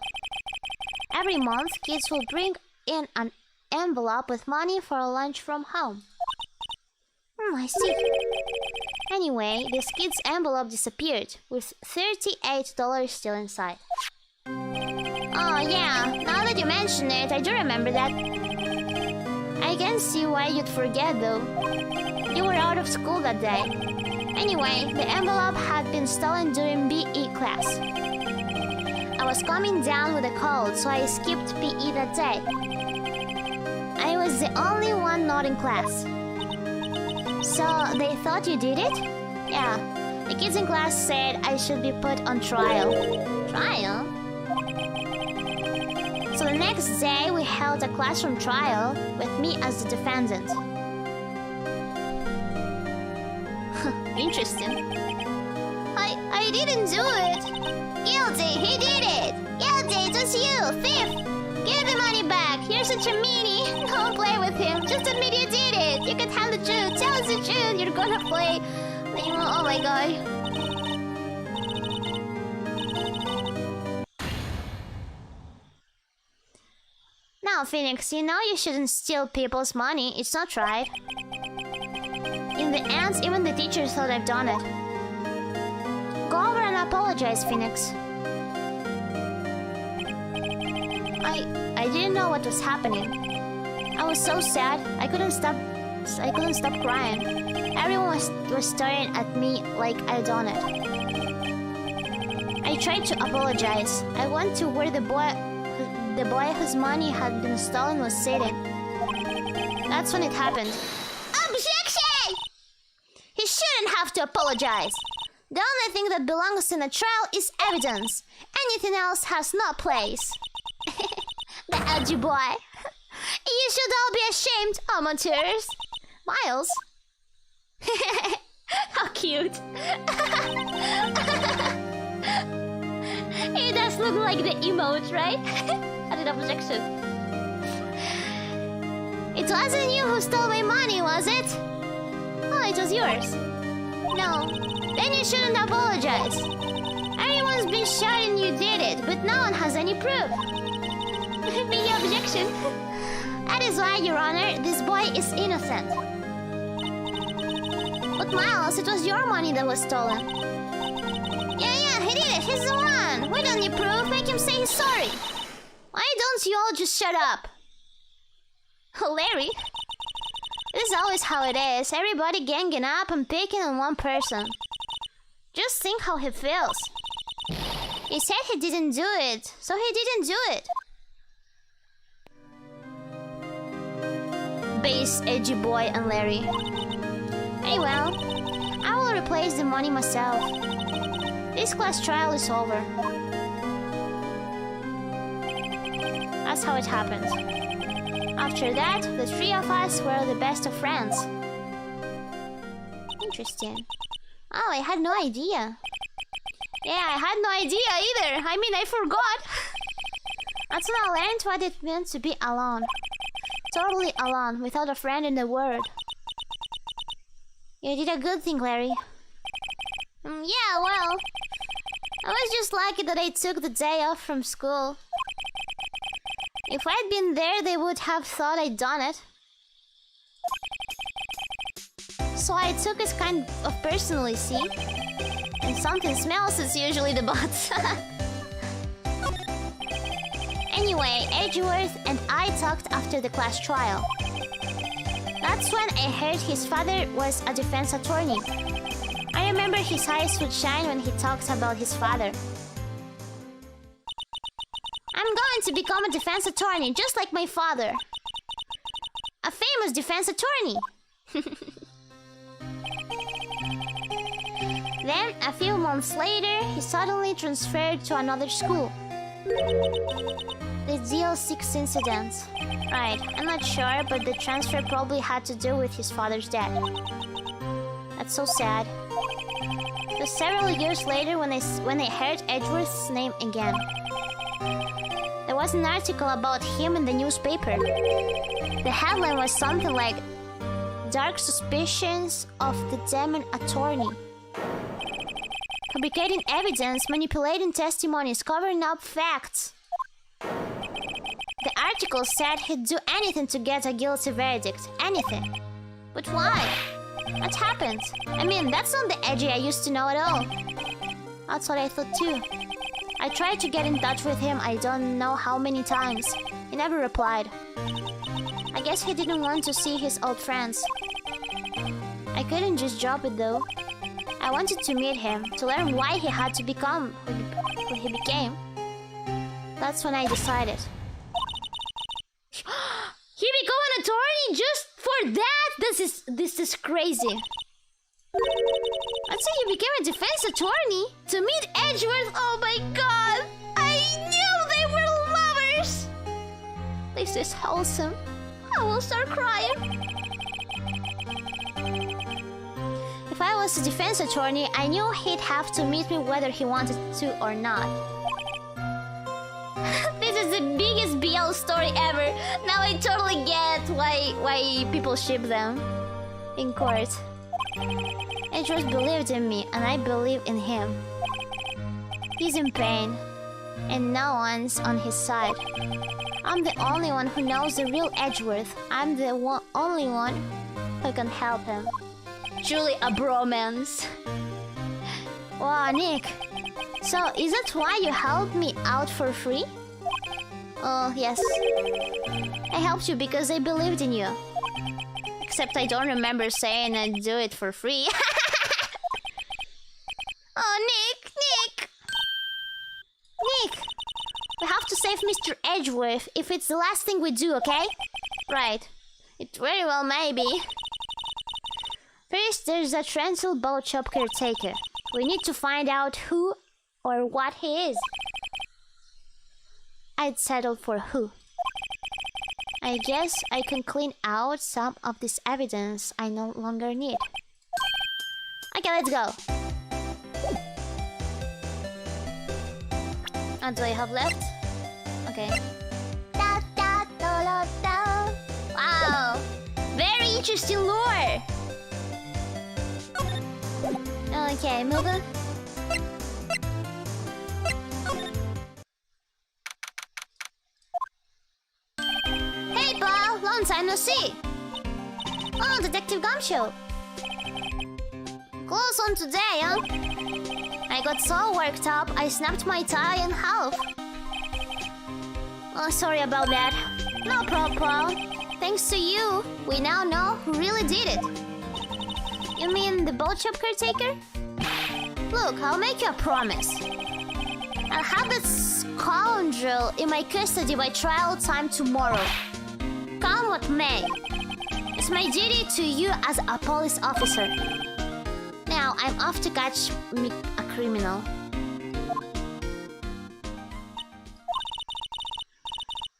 Every month, kids will bring in an envelope with money for a lunch from home. I see. Anyway, this kid's envelope disappeared, with $38 still inside. Oh yeah, now that you mention it, I do remember that. I can see why you'd forget though. You were out of school that day. Anyway, the envelope had been stolen during BE class. I was coming down with a cold, so I skipped PE that day. I was the only one not in class. So, they thought you did it? Yeah. The kids in class said I should be put on trial. Trial? So the next day, we held a classroom trial with me as the defendant. Interesting. I didn't do it. Guilty, he did it. Guilty, it was you, thief. Give the money back. You're such a meanie. Don't play with him. Just admit you did it. You can tell the truth. Tell us the truth. You're gonna play. Oh my god. Now, Phoenix, you know you shouldn't steal people's money. It's not right. In the end, even the teacher thought I've done it. Go over and apologize, Phoenix. I didn't know what was happening. I was so sad. I couldn't stop crying. Everyone was staring at me like I'd done it. I tried to apologize. I went to where the boy whose money had been stolen was sitting. That's when it happened. Objection! He shouldn't have to apologize. The only thing that belongs in a trial is evidence. Anything else has no place. The edgy boy. You should all be ashamed, amateurs. Miles? How cute. He does look like the emote, right? Added objection. It wasn't you who stole my money, was it? Oh, it was yours. No. Then you shouldn't apologize. Everyone's been shouting you did it, but no one has any proof. Maybe objection. That is why, Your Honor, this boy is innocent. But Miles, it was your money that was stolen. Yeah, he did it. He's the one. We don't need proof. Make him say he's sorry. Why don't you all just shut up? Larry? This is always how it is. Everybody ganging up and picking on one person. Just think how he feels. He said he didn't do it, so he didn't do it. Base, edgy boy, and Larry. Very well. I will replace the money myself. This class trial is over. That's how it happened. After that, the three of us were the best of friends. Interesting. Oh, I had no idea. Yeah, I had no idea either. I mean, I forgot. That's when I learned what it meant to be alone. Totally alone, without a friend in the world. You did a good thing, Larry. Yeah, well, I was just lucky that I took the day off from school. If I'd been there, they would have thought I'd done it. So I took it kind of personally, see? And something smells is usually the bots. Anyway, Edgeworth and I talked after the class trial. That's when I heard his father was a defense attorney. I remember his eyes would shine when he talks about his father. I'm going to become a defense attorney, just like my father. A famous defense attorney. Then, a few months later, he suddenly transferred to another school. The DL6 incident. Right, I'm not sure, but the transfer probably had to do with his father's death. That's so sad. It was several years later when I heard Edgeworth's name again. There was an article about him in the newspaper. The headline was something like, "Dark suspicions of the demon attorney. Fabricating evidence, manipulating testimonies, covering up facts." The article said he'd do anything to get a guilty verdict. Anything. But why? What happened? I mean, that's not the Edgy I used to know at all. That's what I thought too. I tried to get in touch with him I don't know how many times. He never replied. I guess he didn't want to see his old friends. I couldn't just drop it though. I wanted to meet him, to learn why he had to become who he became. That's when I decided. He became an attorney just for that? This is crazy. I'd say he became a defense attorney to meet Edgeworth. Oh my god! I knew they were lovers! This is wholesome. I will start crying. If I was a defense attorney, I knew he'd have to meet me whether he wanted to or not. This is the biggest BL story ever. Now I totally get why people ship them in court. Edgeworth believed in me, and I believe in him. He's in pain, and no one's on his side. I'm the only one who knows the real Edgeworth. I'm the only one who can help him. Truly a bromance. Wow, Nick. So, is that why you helped me out for free? Oh, yes. I helped you because I believed in you. Except I don't remember saying I'd do it for free. Oh, Nick! Nick! We have to save Mr. Edgeworth if it's the last thing we do, okay? Right. It very well may be. First, there's that rental boat shop caretaker. We need to find out who or what he is. I'd settle for who. I guess I can clean out some of this evidence I no longer need. Okay, let's go. What do I have left? Okay. Wow! Very interesting lore! Okay, move on. Hey, pal! Long time no see! Oh, Detective Gumshoe! Close on today, huh? I got so worked up, I snapped my tie in half. Oh, sorry about that. No problem, pal. Thanks to you, we now know who really did it. You mean the boat shop caretaker? Look, I'll make you a promise. I'll have that scoundrel in my custody by trial time tomorrow. Come what may. It's my duty to you as a police officer. Now, I'm off to catch me a criminal.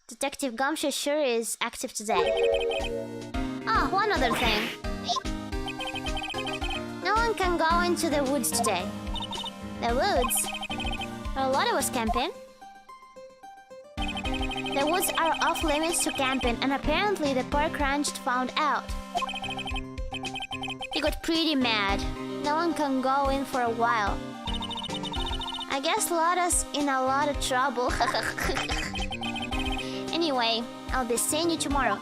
Detective Gumshoe sure is active today. Ah, one other thing. No one can go into the woods today. The woods? Well, a lot of us camping. The woods are off limits to camping, and apparently the park ranger found out. He got pretty mad. No one can go in for a while. I guess Lotta's in a lot of trouble. Anyway, I'll be seeing you tomorrow.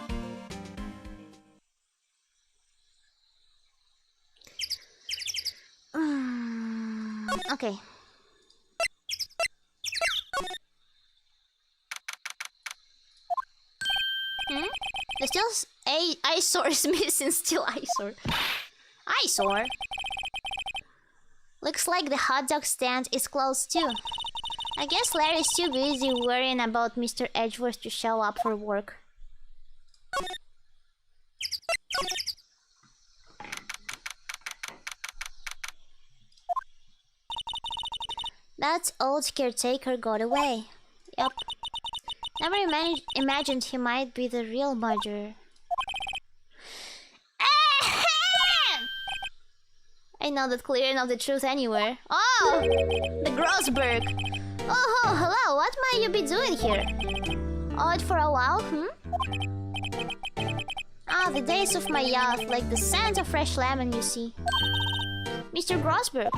Okay. There's still eyesore is missing. Still eyesore. Eyesore? Looks like the hot dog stand is closed too. I guess Larry's too busy worrying about Mr. Edgeworth to show up for work. That old caretaker got away. Yep. Never imagined he might be the real murderer. I know that clear enough the truth anywhere. Oh! The Grossberg! Oh, hello, what might you be doing here? Odd for a while, Ah, the days of my youth, like the scent of fresh lemon, you see. Mr. Grossberg,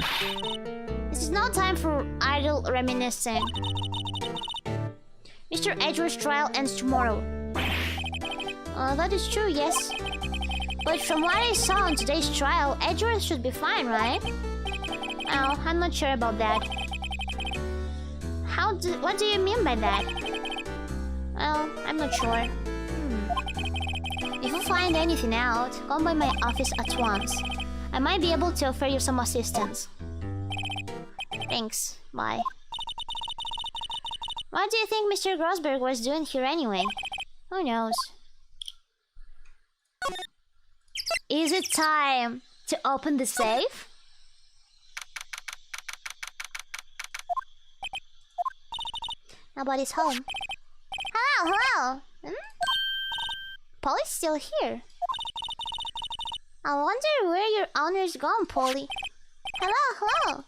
this is no time for idle reminiscing. Mr. Edgeworth's trial ends tomorrow. That is true, yes. But from what I saw on today's trial, Edgeworth should be fine, right? Oh, I'm not sure about that. What do you mean by that? Well, I'm not sure. If you find anything out, come by my office at once. I might be able to offer you some assistance. Thanks. Bye. What do you think Mr. Grossberg was doing here anyway? Who knows? Is it time to open the safe? Nobody's home. Hello! Polly's still here. I wonder where your owner's gone, Polly. Hello!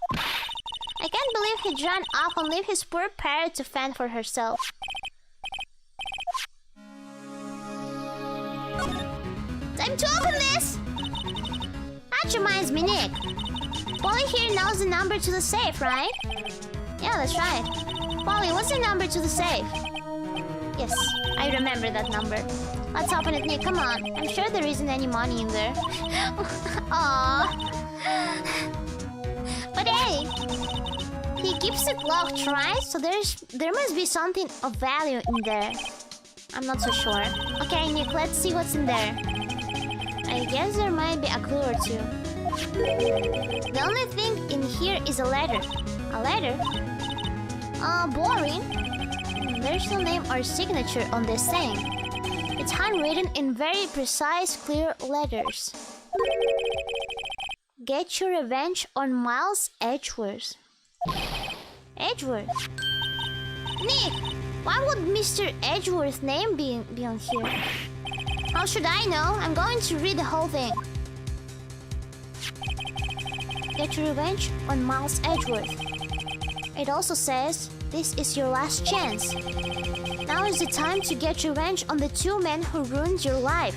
I can't believe he'd run off and leave his poor parrot to fend for herself. Time to open this! That reminds me, Nick. Polly here knows the number to the safe, right? Yeah, that's right. Polly, what's the number to the safe? Yes, I remember that number. Let's open it, Nick. Come on. I'm sure there isn't any money in there. Aww. But hey, he keeps it locked, right? So there must be something of value in there. I'm not so sure. Okay, Nick, let's see what's in there. I guess there might be a clue or two. The only thing in here is a letter. A letter? Boring. There's no name or signature on this thing. It's handwritten in very precise, clear letters. Get your revenge on Miles Edgeworth. Edgeworth? Nick, why would Mr. Edgeworth's name be on here? How should I know? I'm going to read the whole thing. Get your revenge on Miles Edgeworth. It also says, this is your last chance. Now is the time to get revenge on the two men who ruined your life.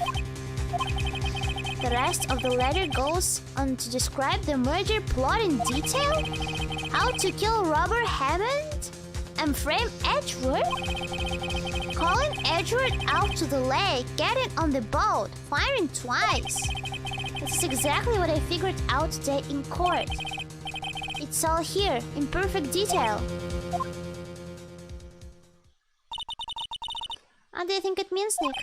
The rest of the letter goes on to describe the murder plot in detail, how to kill Robert Hammond and frame Edgeworth, calling Edgeworth out to the lake, getting on the boat, firing twice. This is exactly what I figured out today in court. It's all here, in perfect detail. What do you think it means, Nick?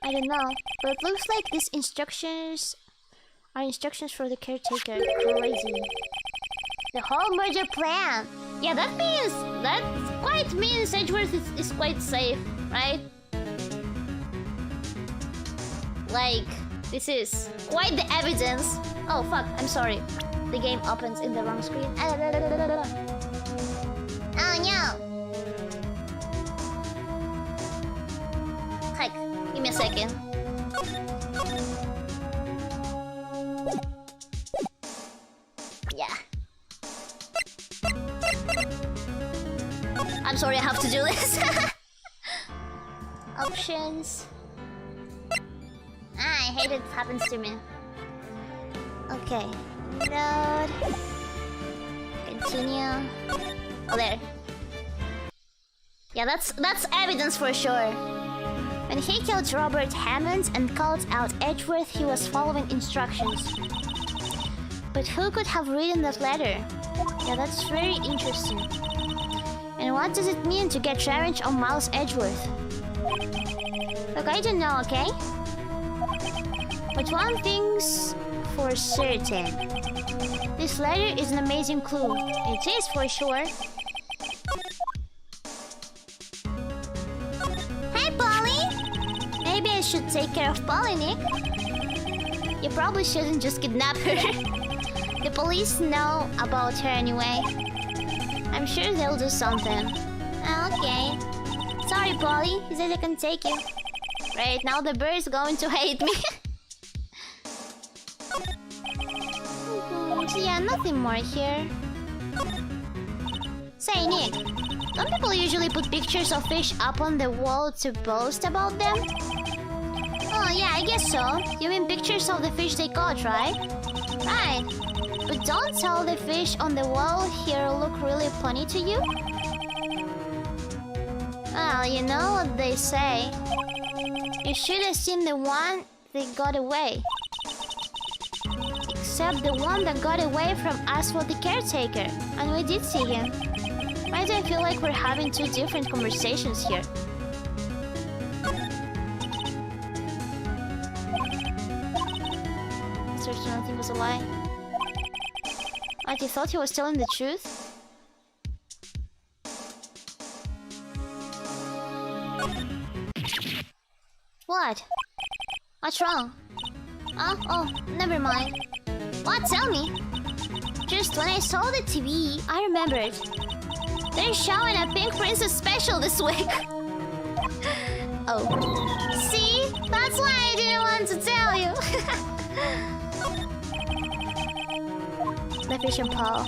I don't know, but it looks like these instructions are instructions for the caretaker. Crazy. The whole murder plan. Yeah, that quite means Edgeworth is quite safe, right? Like, this is quite the evidence. Oh fuck, I'm sorry. The game opens in the wrong screen. Oh no! Heck, give me a second. Yeah. I'm sorry I have to do this. Options. I hate it happens to me. Okay. Load. Continue. Oh, there. Yeah, that's evidence for sure. When he killed Robert Hammond and called out Edgeworth, he was following instructions. But who could have written that letter? Yeah, that's very interesting. And what does it mean to get revenge on Miles Edgeworth? Look, I don't know, okay? But one thing's for certain. This letter is an amazing clue. It is for sure. Hey, Polly! Maybe I should take care of Polly, Nick. You probably shouldn't just kidnap her. The police know about her anyway. I'm sure they'll do something. Okay. Sorry, Polly. He says I can take you. Right, now the bird's going to hate me. So yeah, nothing more here. Say, Nick, don't people usually put pictures of fish up on the wall to boast about them? Oh yeah, I guess so. You mean pictures of the fish they caught, right? Right. But don't all the fish on the wall here look really funny to you? Well, you know what they say. You should have seen the one that got away. Except the one that got away from us was the caretaker. And we did see him. Why do I feel like we're having two different conversations here? Search nothing was a lie. What, you thought he was telling the truth? What? What's wrong? Oh, never mind. What? Tell me. Just when I saw the TV, I remembered. They're showing a Pink Princess special this week. Oh. See? That's why I didn't want to tell you. The fish and Paul.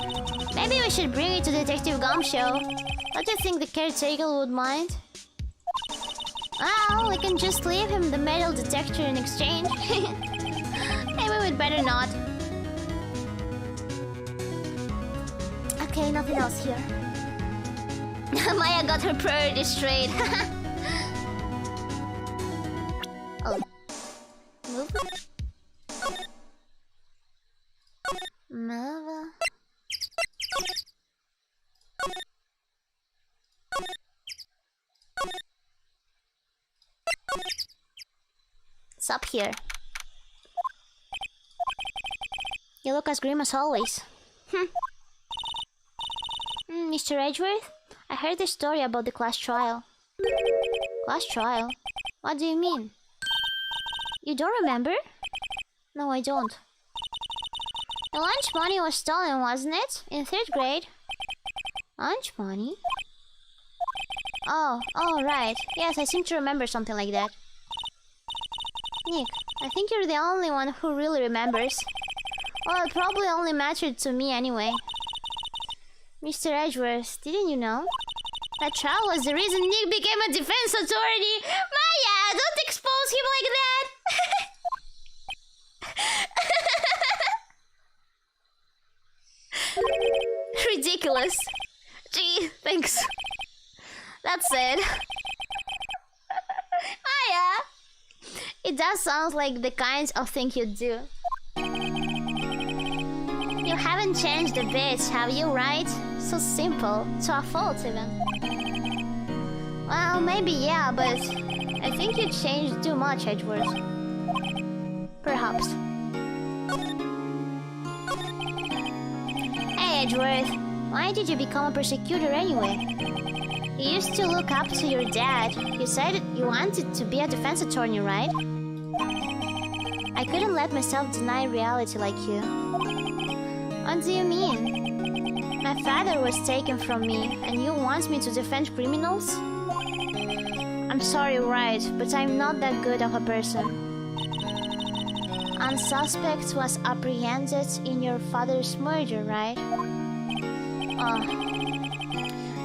Maybe we should bring it to Detective Gum's show. Don't you think the caretaker would mind? Well, we can just leave him the metal detector in exchange. Maybe we'd better not. Okay, nothing else here. Maya got her priorities straight. Oh. Move. Move. It's up here. You look as grim as always. Mr. Edgeworth? I heard the story about the class trial. Class trial? What do you mean? You don't remember? No, I don't. The lunch money was stolen, wasn't it? In 3rd grade. Lunch money? Oh, right. Yes, I seem to remember something like that. Nick, I think you're the only one who really remembers. Well, it probably only mattered to me anyway. Mr. Edgeworth, didn't you know? That trial was the reason Nick became a defense attorney. Maya, don't expose him like that. Ridiculous. Gee, thanks. That's it. Maya, it does sound like the kind of thing you'd do. You haven't changed a bit, have you, right? So simple, to a fault even. Well, maybe yeah, but I think you changed too much, Edgeworth. Perhaps. Hey, Edgeworth, why did you become a prosecutor anyway? You used to look up to your dad. You said you wanted to be a defense attorney, right? I couldn't let myself deny reality like you. What do you mean? My father was taken from me, and you want me to defend criminals? I'm sorry, Wright, but I'm not that good of a person. And suspect was apprehended in your father's murder, right? Oh.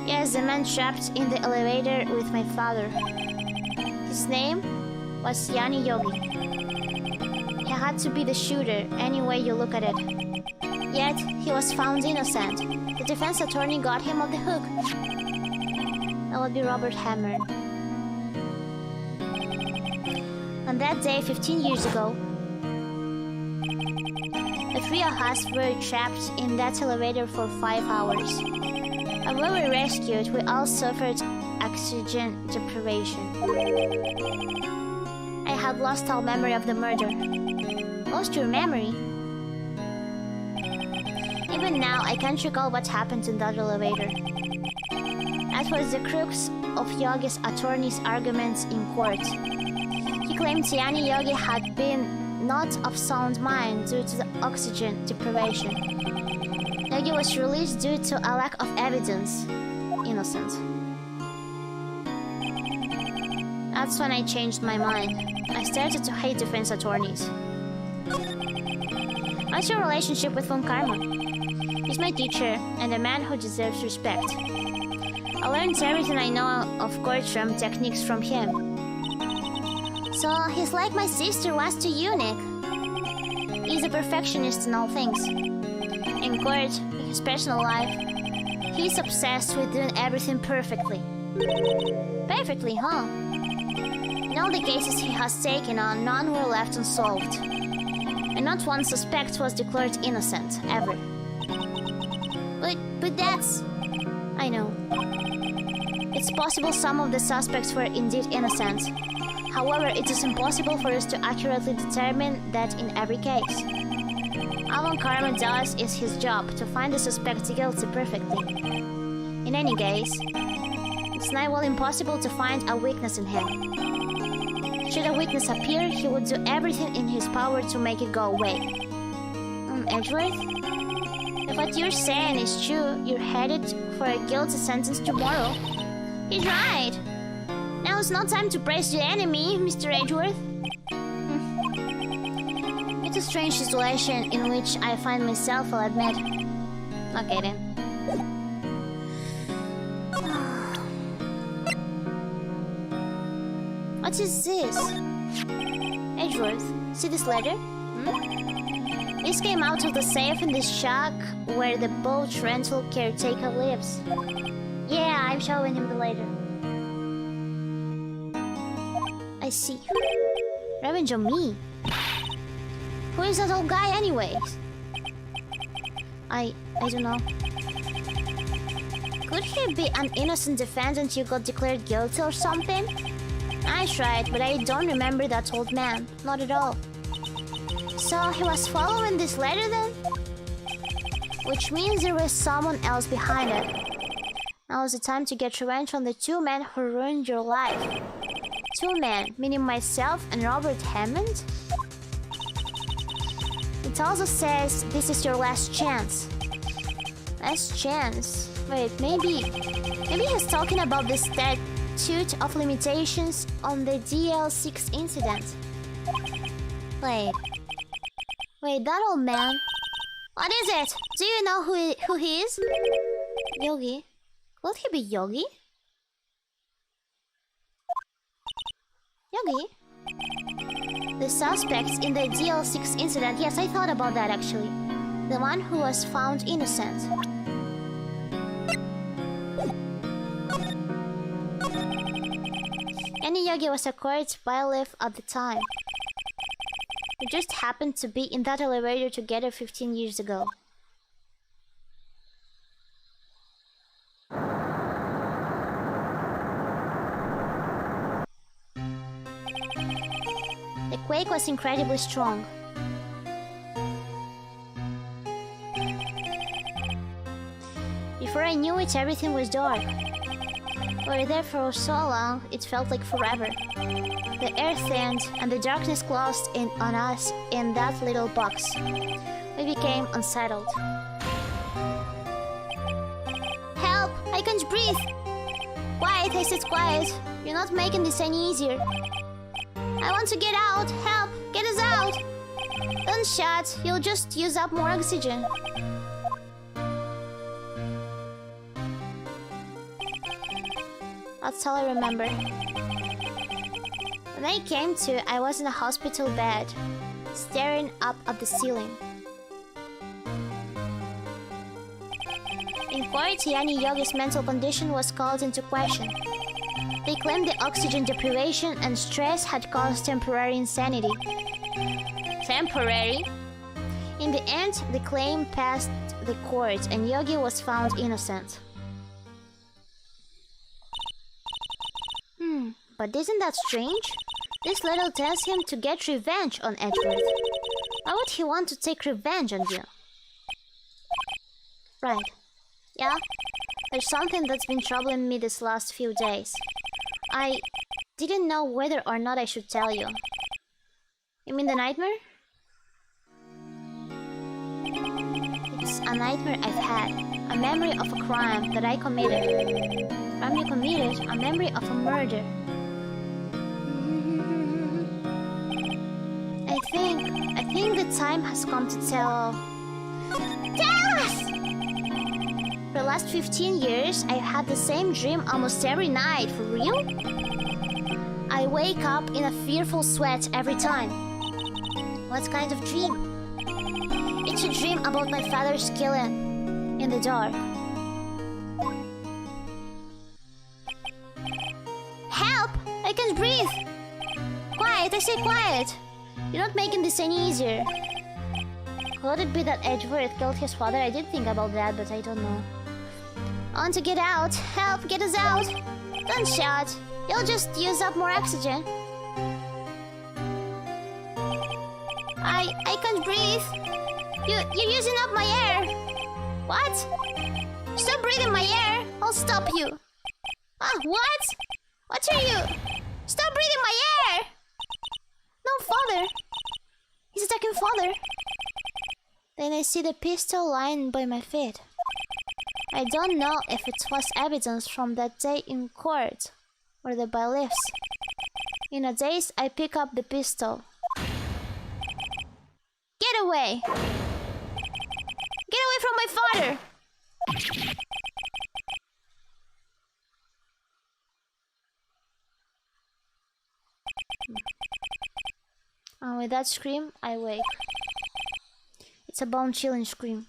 Yes, the man trapped in the elevator with my father. His name was Yanni Yogi. He had to be the shooter, any way you look at it. Yet, he was found innocent. The defense attorney got him off the hook. That would be Robert Hammer. On that day, 15 years ago, the 3 of us were trapped in that elevator for 5 hours. And when we were rescued, we all suffered oxygen deprivation. I had lost all memory of the murder. Lost your memory? Even now, I can't recall what happened in that elevator. That was the crux of Yogi's attorney's arguments in court. He claimed Yanni Yogi had been not of sound mind due to the oxygen deprivation. Yogi was released due to a lack of evidence. Innocent. That's when I changed my mind. I started to hate defense attorneys. What's your relationship with Von Karma? He's my teacher and a man who deserves respect. I learned everything I know of courtroom techniques from him. So he's like my sister was to you, Nick. He's a perfectionist in all things. In court, in his personal life, he's obsessed with doing everything perfectly. Perfectly, huh? In all the cases he has taken on, none were left unsolved. And not one suspect was declared innocent, ever. But that's... I know. It's possible some of the suspects were indeed innocent. However, it is impossible for us to accurately determine that in every case. All Von Karma does is his job to find the suspect guilty perfectly. In any case, it's nigh well impossible to find a weakness in him. Should a weakness appear, he would do everything in his power to make it go away. Edgeworth? If what you're saying is true, you're headed for a guilty sentence tomorrow. He's right! Now's not time to praise the enemy, Mr. Edgeworth. It's a strange situation in which I find myself, I'll admit. Okay then. What is this? Edgeworth, see this letter? This came out of the safe in this shack where the boat rental caretaker lives. Yeah, I'm showing him the letter. I see. Revenge on me? Who is that old guy anyways? I don't know. Could he be an innocent defendant who got declared guilty or something? I tried, but I don't remember that old man. Not at all. So he was following this letter then? Which means there was someone else behind it. Now is the time to get revenge on the two men who ruined your life. Two men, meaning myself and Robert Hammond? It also says this is your last chance. Last chance? Wait, maybe he's talking about the statute of limitations on the DL6 incident. Wait, that old man? What is it? Do you know who he is? Yogi? Could he be Yogi? Yogi? The suspects in the DL6 incident. Yes, I thought about that actually. The one who was found innocent. Any Yogi was a court bailiff at the time. We just happened to be in that elevator together 15 years ago. The quake was incredibly strong. Before I knew it, everything was dark. We were there for so long, it felt like forever. The air thinned and the darkness closed in on us in that little box. We became unsettled. Help! I can't breathe! Quiet, I said quiet. You're not making this any easier. I want to get out! Help! Get us out! Don't shout, you'll just use up more oxygen. That's all I remember. When I came to, I was in a hospital bed, staring up at the ceiling. In court, Yani Yogi's mental condition was called into question. They claimed the oxygen deprivation and stress had caused temporary insanity. Temporary? In the end, the claim passed the court and Yogi was found innocent. But isn't that strange? This letter tells him to get revenge on Edgeworth. Why would he want to take revenge on you? Right. Yeah? There's something that's been troubling me this last few days. I didn't know whether or not I should tell you. You mean the nightmare? It's a nightmare I've had, a memory of a crime that I committed. Crime you committed, a memory of a murder. I think the time has come to tell us! For the last 15 years, I've had the same dream almost every night. For real? I wake up in a fearful sweat every time. What kind of dream? It's a dream about my father's killing in the dark. Help! I can't breathe! Quiet, I say quiet! You're not making this any easier. Could it be that Edgeworth killed his father? I did think about that, but I don't know. I want to get out. Help, get us out. Don't shout. You'll just use up more oxygen. I can't breathe. You're using up my air. What? Stop breathing my air. I'll stop you. What? What are you? Stop breathing my air. No, father. He's attacking father. Then I see the pistol lying by my feet. I don't know if it was evidence from that day in court or the bailiffs. In a daze, I pick up the pistol. Get away! Get away from my father! And with that scream, I wake. It's a bone-chilling scream.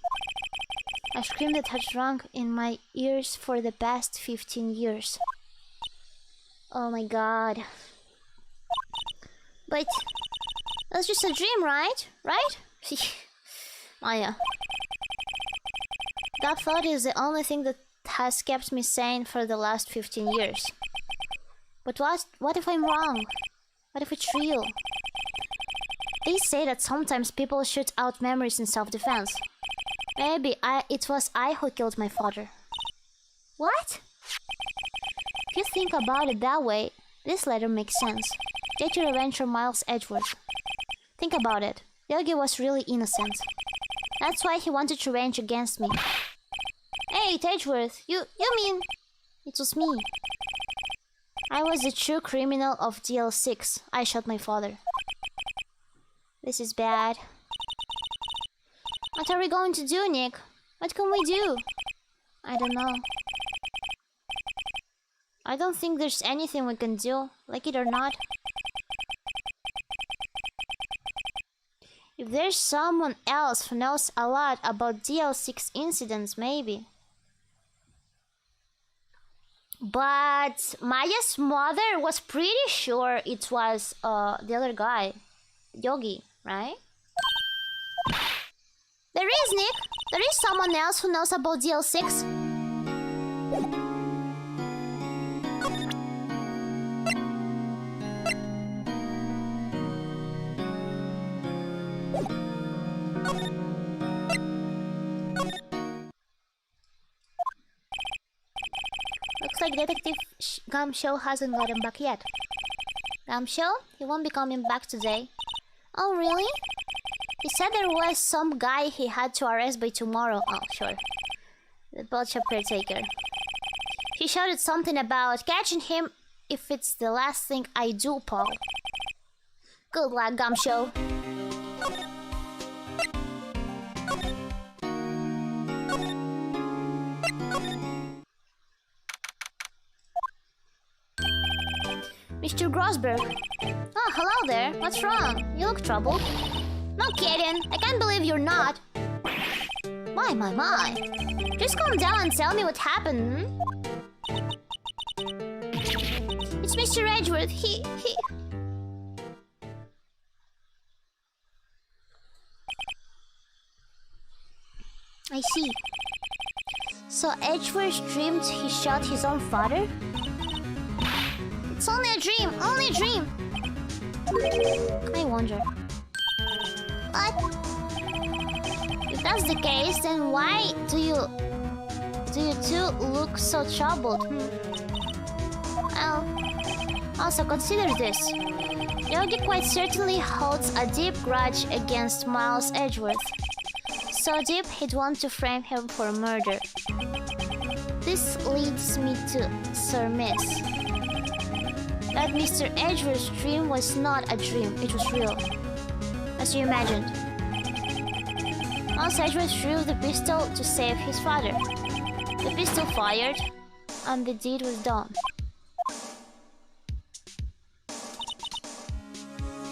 A scream that has rung in my ears for the past 15 years. Oh my god. But that's just a dream, right? Right? Maya. That thought is the only thing that has kept me sane for the last 15 years. But what if I'm wrong? What if it's real? They say that sometimes people shoot out memories in self-defense. Maybe it was I who killed my father. What? If you think about it that way, this letter makes sense. Get your revenge from Miles Edgeworth. Think about it. Yogi was really innocent. That's why he wanted to revenge against me. Hey, Edgeworth, you mean... It was me. I was the true criminal of DL6. I shot my father. This is bad. What are we going to do, Nick? What can we do? I don't know. I don't think there's anything we can do, like it or not. If there's someone else who knows a lot about DL6 incidents, maybe. But Maya's mother was pretty sure it was the other guy, Yogi, right? There is, Nick. There is someone else who knows about DL6. Looks like Detective Gumshoe hasn't gotten back yet. Gumshoe? He won't be coming back today. Oh, really? He said there was some guy he had to arrest by tomorrow. Oh, sure. The butcher caretaker. He shouted something about catching him if it's the last thing I do, Paul. Good luck, Gumshoe. Mr. Grosberg. Oh, hello there. What's wrong? You look troubled. No kidding. I can't believe you're not. My. Just calm down and tell me what happened, hmm? It's Mr. Edgeworth. He... I see. So Edgeworth dreamed he shot his own father? It's only a dream, only a dream. I wonder. What? If that's the case, then why do you two look so troubled? Well, also consider this. Yogi quite certainly holds a deep grudge against Miles Edgeworth. so deep he'd want to frame him for murder. This leads me to surmise that Mr. Edgeworth's dream was not a dream, it was real, as you imagined. Miles Edgeworth drew the pistol to save his father. The pistol fired, and the deed was done.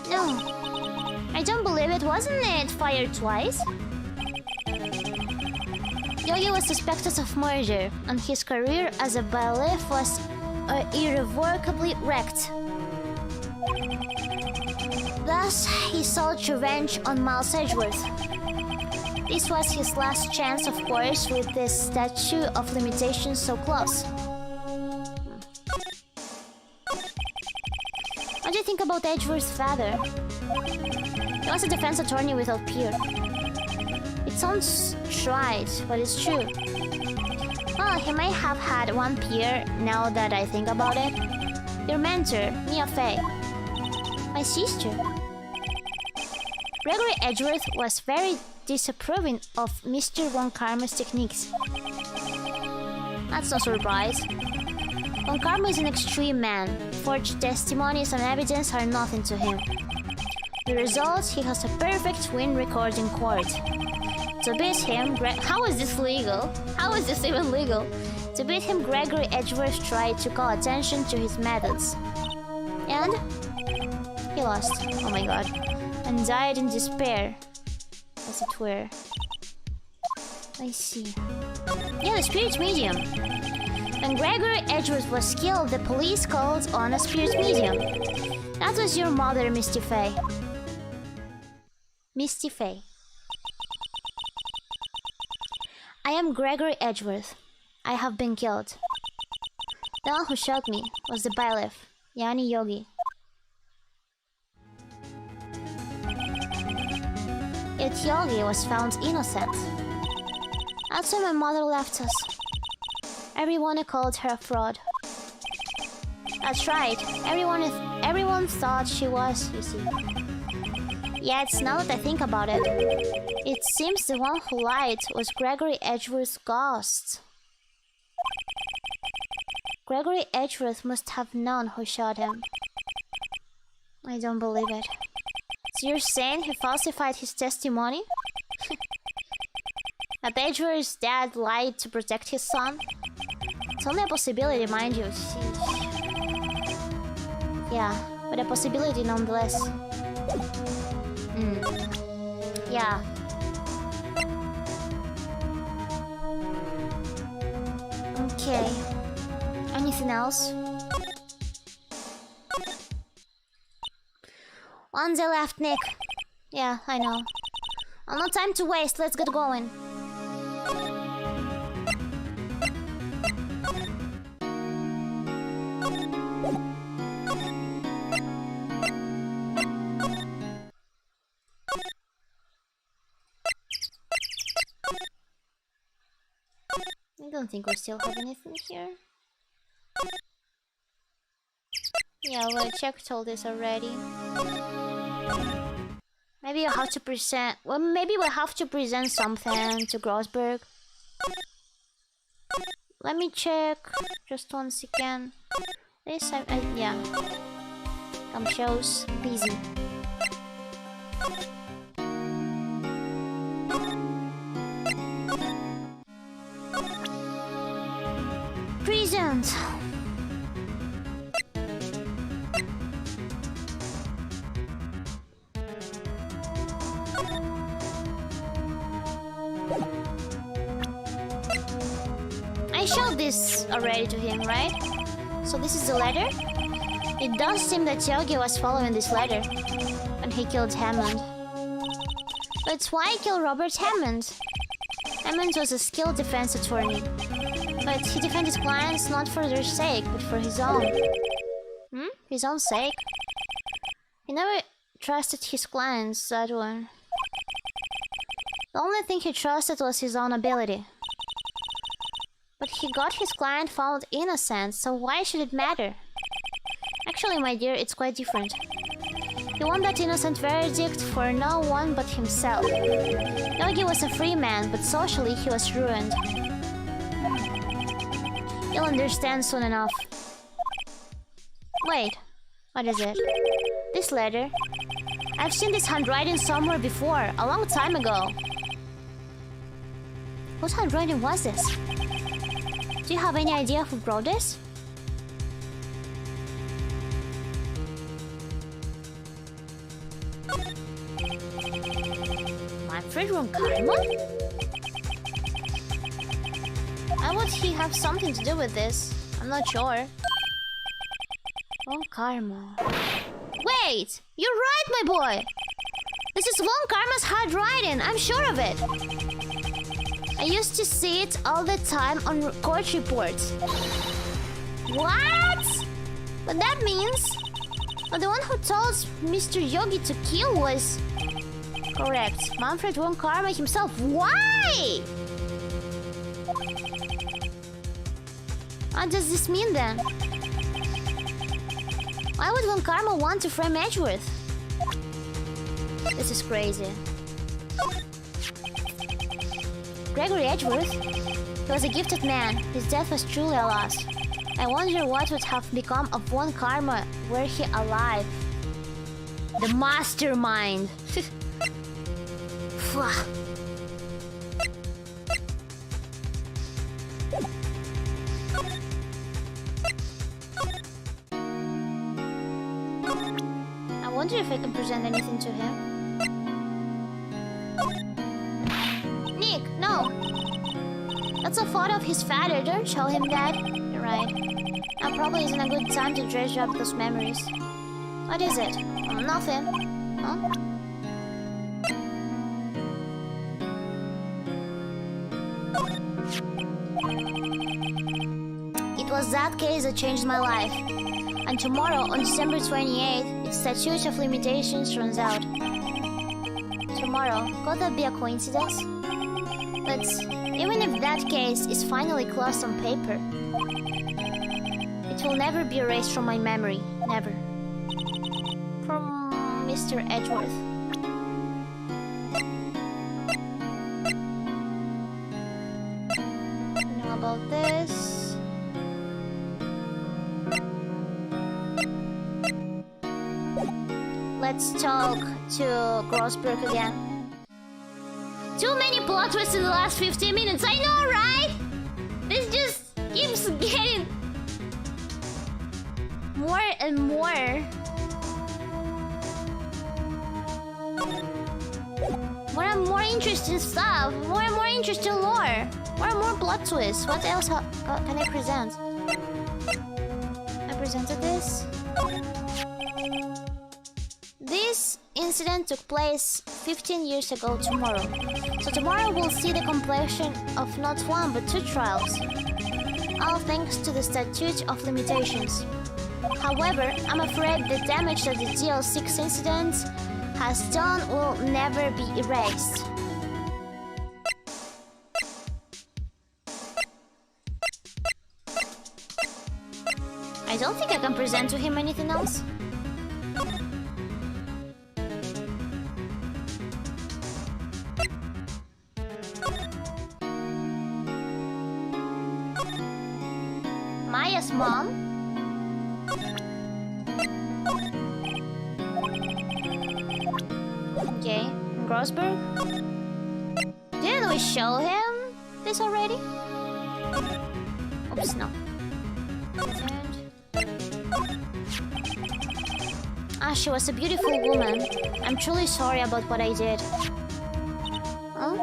No, I don't believe it. Wasn't it fired twice? Yogi was suspected of murder, and his career as a bailiff was irrevocably wrecked. Thus, he sought revenge on Miles Edgeworth. This was his last chance, of course, with this statute of limitations so close. What do you think about Edgeworth's father? He was a defense attorney without peer. It sounds trite, but it's true. Well, he may have had one peer, now that I think about it. Your mentor, Mia Fey. My sister. Gregory Edgeworth was very disapproving of Mr. Von Karma's techniques. That's no surprise. Von Karma is an extreme man. Forged testimonies and evidence are nothing to him. The result, he has a perfect win record in court. To beat him, how is this legal? How is this even legal? To beat him, Gregory Edgeworth tried to call attention to his methods. And he lost. Oh my god. And died in despair, as it were. I see. Yeah, the spirit medium. When Gregory Edgeworth was killed, the police called on a spirit medium. That was your mother, Misty Fey. Misty Fey. I am Gregory Edgeworth. I have been killed. The one who shot me was the bailiff, Yani Yogi. Yet Yogi was found innocent. That's when my mother left us. Everyone called her a fraud. That's right. Everyone thought she was, you see. Yet, now that I think about it, it seems the one who lied was Gregory Edgeworth's ghost. Gregory Edgeworth must have known who shot him. I don't believe it. So you're saying he falsified his testimony? That Edgeworth's dad lied to protect his son? It's only a possibility, mind you. Yeah, but a possibility nonetheless. Yeah. Okay. Anything else? One day left, Nick. Yeah, I know. No time to waste, let's get going. I don't think we still have anything here. Yeah, we checked all this already. Maybe you have to present... Well, maybe we'll have to present something to Grossberg. Let me check just once again. This, yeah. Shows busy. Present. I showed this already to him, right? So this is the letter? It does seem that Yogi was following this letter when he killed Hammond. But why kill Robert Hammond? Hammond was a skilled defense attorney. But he defended his clients not for their sake, but for his own. His own sake? He never trusted his clients, that one. The only thing he trusted was his own ability. But he got his client found innocent, so why should it matter? Actually, my dear, it's quite different. He won that innocent verdict for no one but himself. Yogi was a free man, but socially he was ruined. You'll understand soon enough. Wait, what is it? This letter? I've seen this handwriting somewhere before, a long time ago. Whose handwriting was this? Do you have any idea who wrote this? Manfred Ron Karma? Why would he have something to do with this? I'm not sure. Von Karma. Wait! You're right, my boy! This is Von Karma's handwriting, I'm sure of it. I used to see it all the time on court reports. What? But that means... But the one who told Mr. Yogi to kill was... Correct. Manfred Von Karma himself. Why? What does this mean then? Why would Von Karma want to frame Edgeworth? This is crazy. Gregory Edgeworth? He was a gifted man. His death was truly a loss. I wonder what would have become of Von Karma were he alive. The mastermind! I wonder if I can present anything to him. Nick, no! That's a photo of his father. Don't show him that. You're right. Now probably isn't a good time to dredge up those memories. What is it? Nothing. Huh? It was that case that changed my life. And tomorrow, on December 28th, its statute of limitations runs out. Tomorrow, could that be a coincidence? But even if that case is finally closed on paper, it will never be erased from my memory. Never. From Mr. Edgeworth. You know about this? Let's talk to Grossberg again. Too many plot twists in the last 15 minutes, I know, right? This just keeps getting more and more. More and more interesting stuff. More and more interesting lore. More and more plot twists. What else can I present? I presented this. This incident took place 15 years ago tomorrow. So tomorrow we'll see the completion of not one but 2 trials. All thanks to the statute of limitations. However, I'm afraid the damage that the DL6 incident has done will never be erased. I don't think I can present to him anything else. Maya's mom? Okay, Grossberg? Didn't we show him this already? Oops, no. Ah, she was a beautiful woman. I'm truly sorry about what I did. Huh?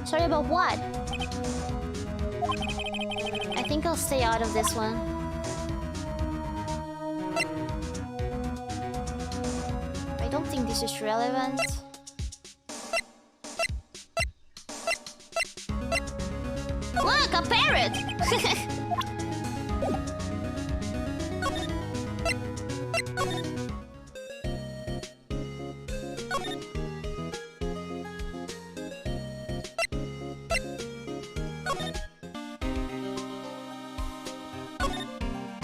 Sorry about what? I think I'll stay out of this one. I don't think this is relevant. Look, a parrot!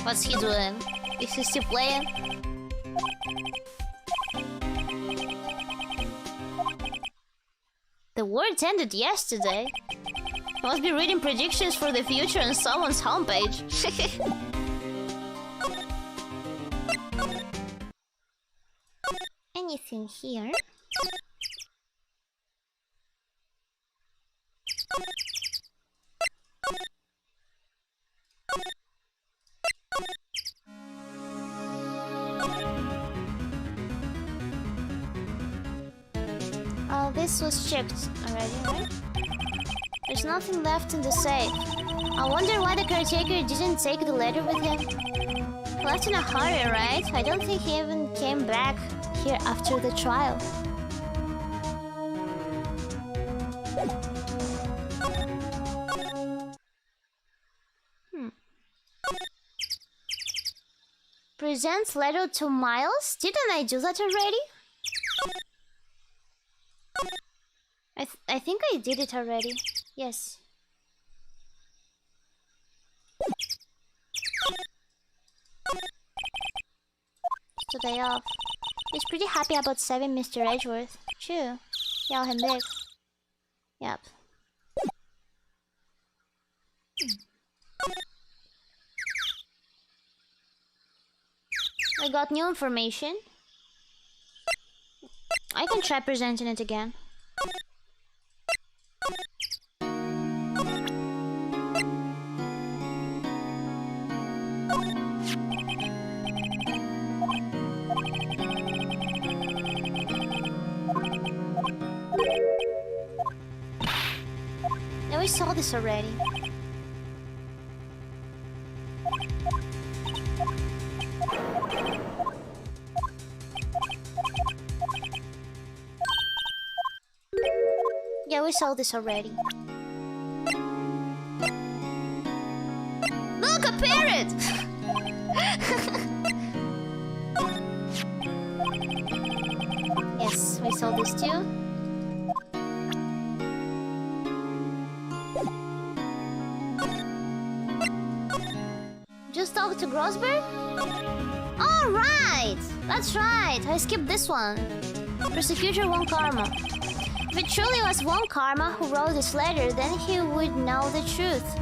What's he doing? Is he still playing? world ended yesterday. Must be reading predictions for the future on someone's homepage. Anything here? Oh, this was checked already, right? There's nothing left in the safe. I wonder why the caretaker didn't take the letter with him. He left in a hurry, right? I don't think he even came back here after the trial. Presents letter to Miles? Didn't I do that already? I think I did it already. Yes. Today off. He's pretty happy about saving Mr. Edgeworth. True. Ja, hem weg. Yep. I got new information. I can try presenting it again. We saw this already. Yeah, we saw this already. Look, a parrot! Yes, we saw this too. Just talk to Grosberg? Oh, right! That's right, I skipped this one. Prosecutor Von Karma. If it truly was Von Karma who wrote this letter, then he would know the truth.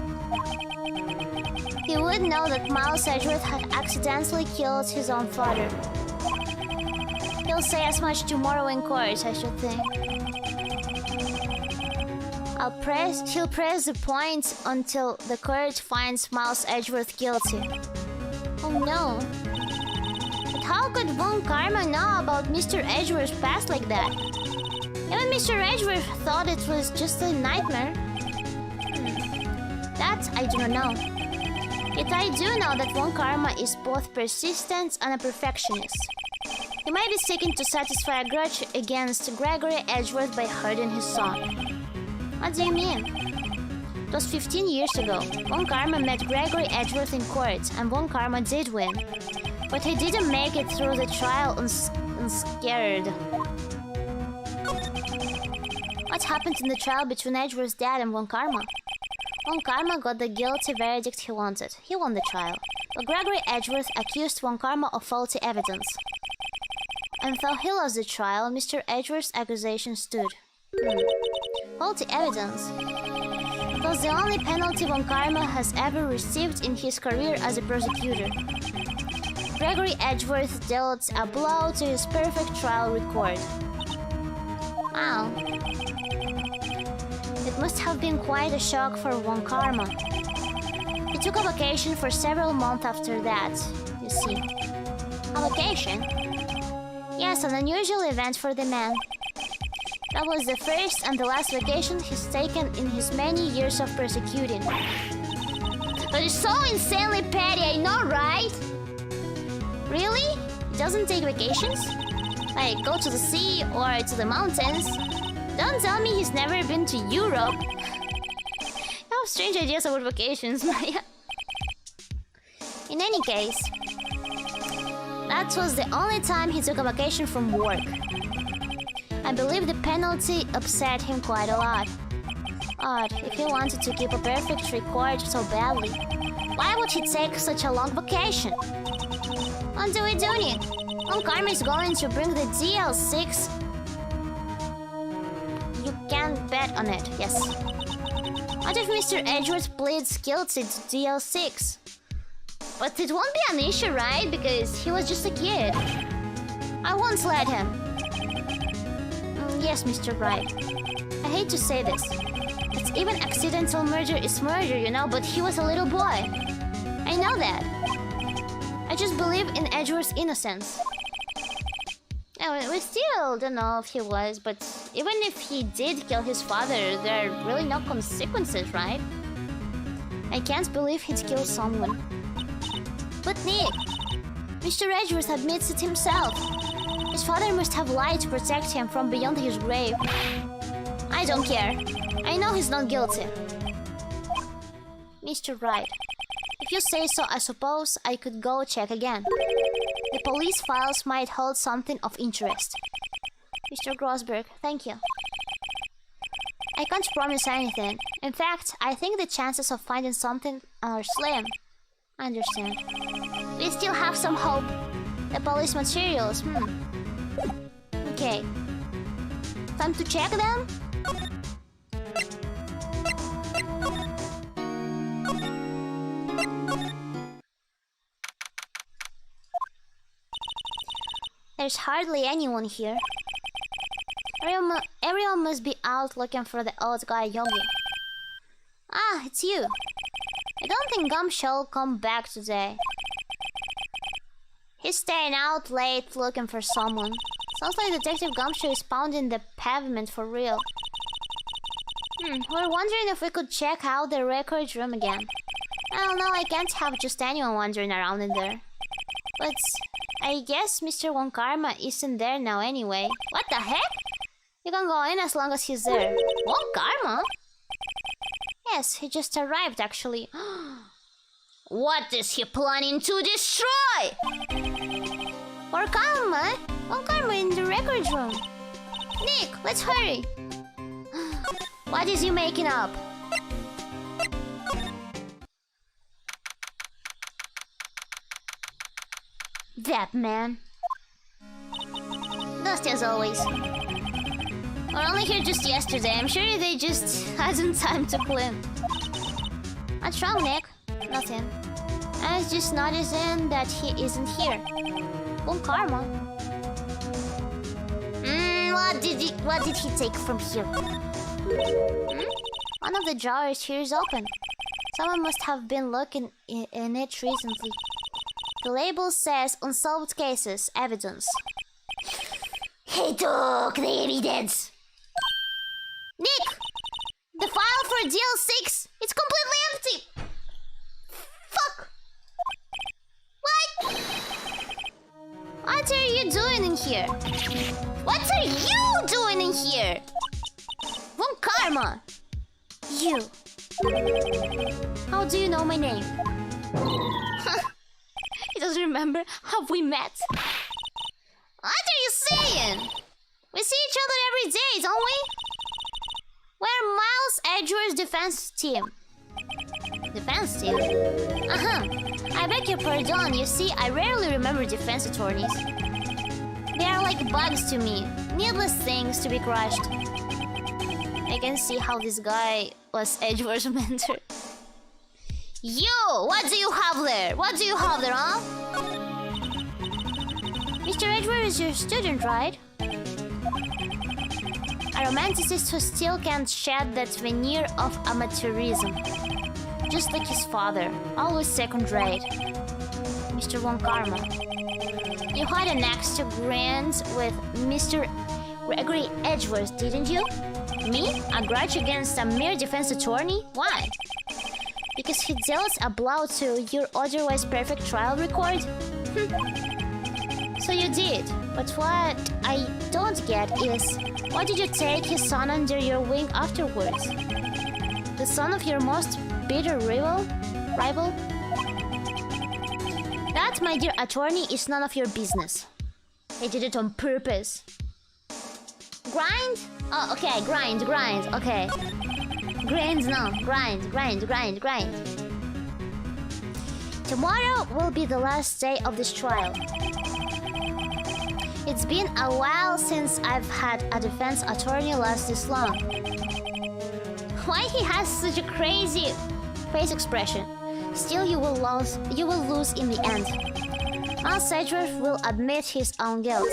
He would know that Miles Edgeworth had accidentally killed his own father. He'll say as much tomorrow in court, I should think. He'll press the point until the court finds Miles Edgeworth guilty. Oh no. But how could Von Karma know about Mr. Edgeworth's past like that? Even Mr. Edgeworth thought it was just a nightmare. That I do not know. Yet I do know that Von Karma is both persistent and a perfectionist. He might be seeking to satisfy a grudge against Gregory Edgeworth by hurting his son. What do you mean? It was 15 years ago. Von Karma met Gregory Edgeworth in court, and Von Karma did win. But he didn't make it through the trial unscared. What happened in the trial between Edgeworth's dad and Von Karma? Von Karma got the guilty verdict he wanted. He won the trial. But Gregory Edgeworth accused Von Karma of faulty evidence. And though he lost the trial, Mr. Edgeworth's accusation stood. Faulty evidence. It was the only penalty Von Karma has ever received in his career as a prosecutor. Gregory Edgeworth dealt a blow to his perfect trial record. Wow. It must have been quite a shock for Von Karma. He took a vacation for several months after that, you see. A vacation? Yes, an unusual event for the man. That was the first and the last vacation he's taken in his many years of prosecuting. That is so insanely petty, I know, right? Really? He doesn't take vacations? Like, go to the sea or to the mountains? Don't tell me he's never been to Europe. I have strange ideas about vacations, Maya. In any case, that was the only time he took a vacation from work. I believe the penalty upset him quite a lot. Odd, if he wanted to keep a perfect record so badly, why would he take such a long vacation? On Dewey Dooney, Von Karma is going to bring the DL6. You can't bet on it, yes. What if Mr. Edwards pleads guilty to DL6? But it won't be an issue, right? Because he was just a kid. I won't let him. Yes, Mr. Wright. I hate to say this. It's even accidental murder is murder, you know, but he was a little boy. I know that. I just believe in Edward's innocence. We still don't know if he was, but even if he did kill his father, there are really no consequences, right? I can't believe he'd killed someone. But Nick, Mr. Edwards admits it himself. His father must have lied to protect him from beyond his grave. I don't care. I know he's not guilty. Mr. Wright, if you say so, I suppose I could go check again. The police files might hold something of interest. Mr. Grossberg, thank you. I can't promise anything. In fact, I think the chances of finding something are slim. I understand. We still have some hope. The police materials, Okay. Time to check them? There's hardly anyone here. Everyone must be out looking for the old guy Yogi. Ah, it's you. I don't think Gumshall will come back today. He's staying out late looking for someone. Sounds like Detective Gumshoe is pounding the pavement for real. We're wondering if we could check out the record room again. I don't know, I can't have just anyone wandering around in there. But I guess Mr. Von Karma isn't there now anyway. What the heck? You can go in as long as he's there. Von Karma? Yes, he just arrived actually. What is he planning to destroy? Von Karma? Von Karma in the record room. Nick, let's hurry. What is he making up? That man. Dusty as always. We're only here just yesterday. I'm sure they just hadn't time to clean. What's wrong, Nick? Nothing. I was just noticing that he isn't here. Bon karma. What did he take from here? One of the drawers here is open. Someone must have been looking in it recently. The label says unsolved cases, evidence. He took the evidence. Nick! The file for DL6, it's completely empty! Fuck! What? What are you doing in here? What are you doing in here? Von Karma! You. How do you know my name? He doesn't remember. Have we met? What are you saying? We see each other every day, don't we? We're Miles Edgeworth's defense team. Defense team? I beg your pardon. You see, I rarely remember defense attorneys. They are like bugs to me. Needless things to be crushed. I can see how this guy was Edgeworth's mentor. You! What do you have there? What do you have there, huh? Mr. Edgeworth is your student, right? A romanticist who still can't shed that veneer of amateurism. Just like his father, always second rate. Mr. Von Karma. You had an axe to grind with Mr. Gregory Edgeworth, didn't you? Me? A grudge against a mere defense attorney? Why? Because he dealt a blow to your otherwise perfect trial record? So you did. But what I don't get is, why did you take his son under your wing afterwards? The son of your most bitter rival? That, my dear attorney, is none of your business. He did it on purpose. Grind? Oh, okay, grind, okay. Grind, no, grind. Tomorrow will be the last day of this trial. It's been a while since I've had a defense attorney last this long. Why he has such a crazy face expression? Still, you will lose in the end. Miles Edgeworth will admit his own guilt.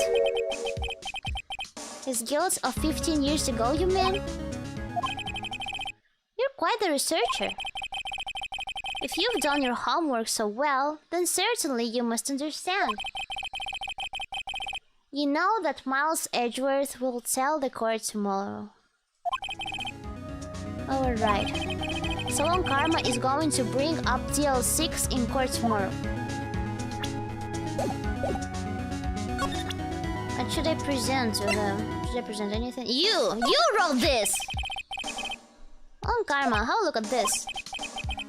His guilt of 15 years ago, you mean? You're quite the researcher. If you've done your homework so well, then certainly you must understand. You know that Miles Edgeworth will tell the court tomorrow. Alright. So Karma is going to bring up DL6 in court tomorrow. What should I present to them? Should I present anything? You wrote this! Karma, have a look at this.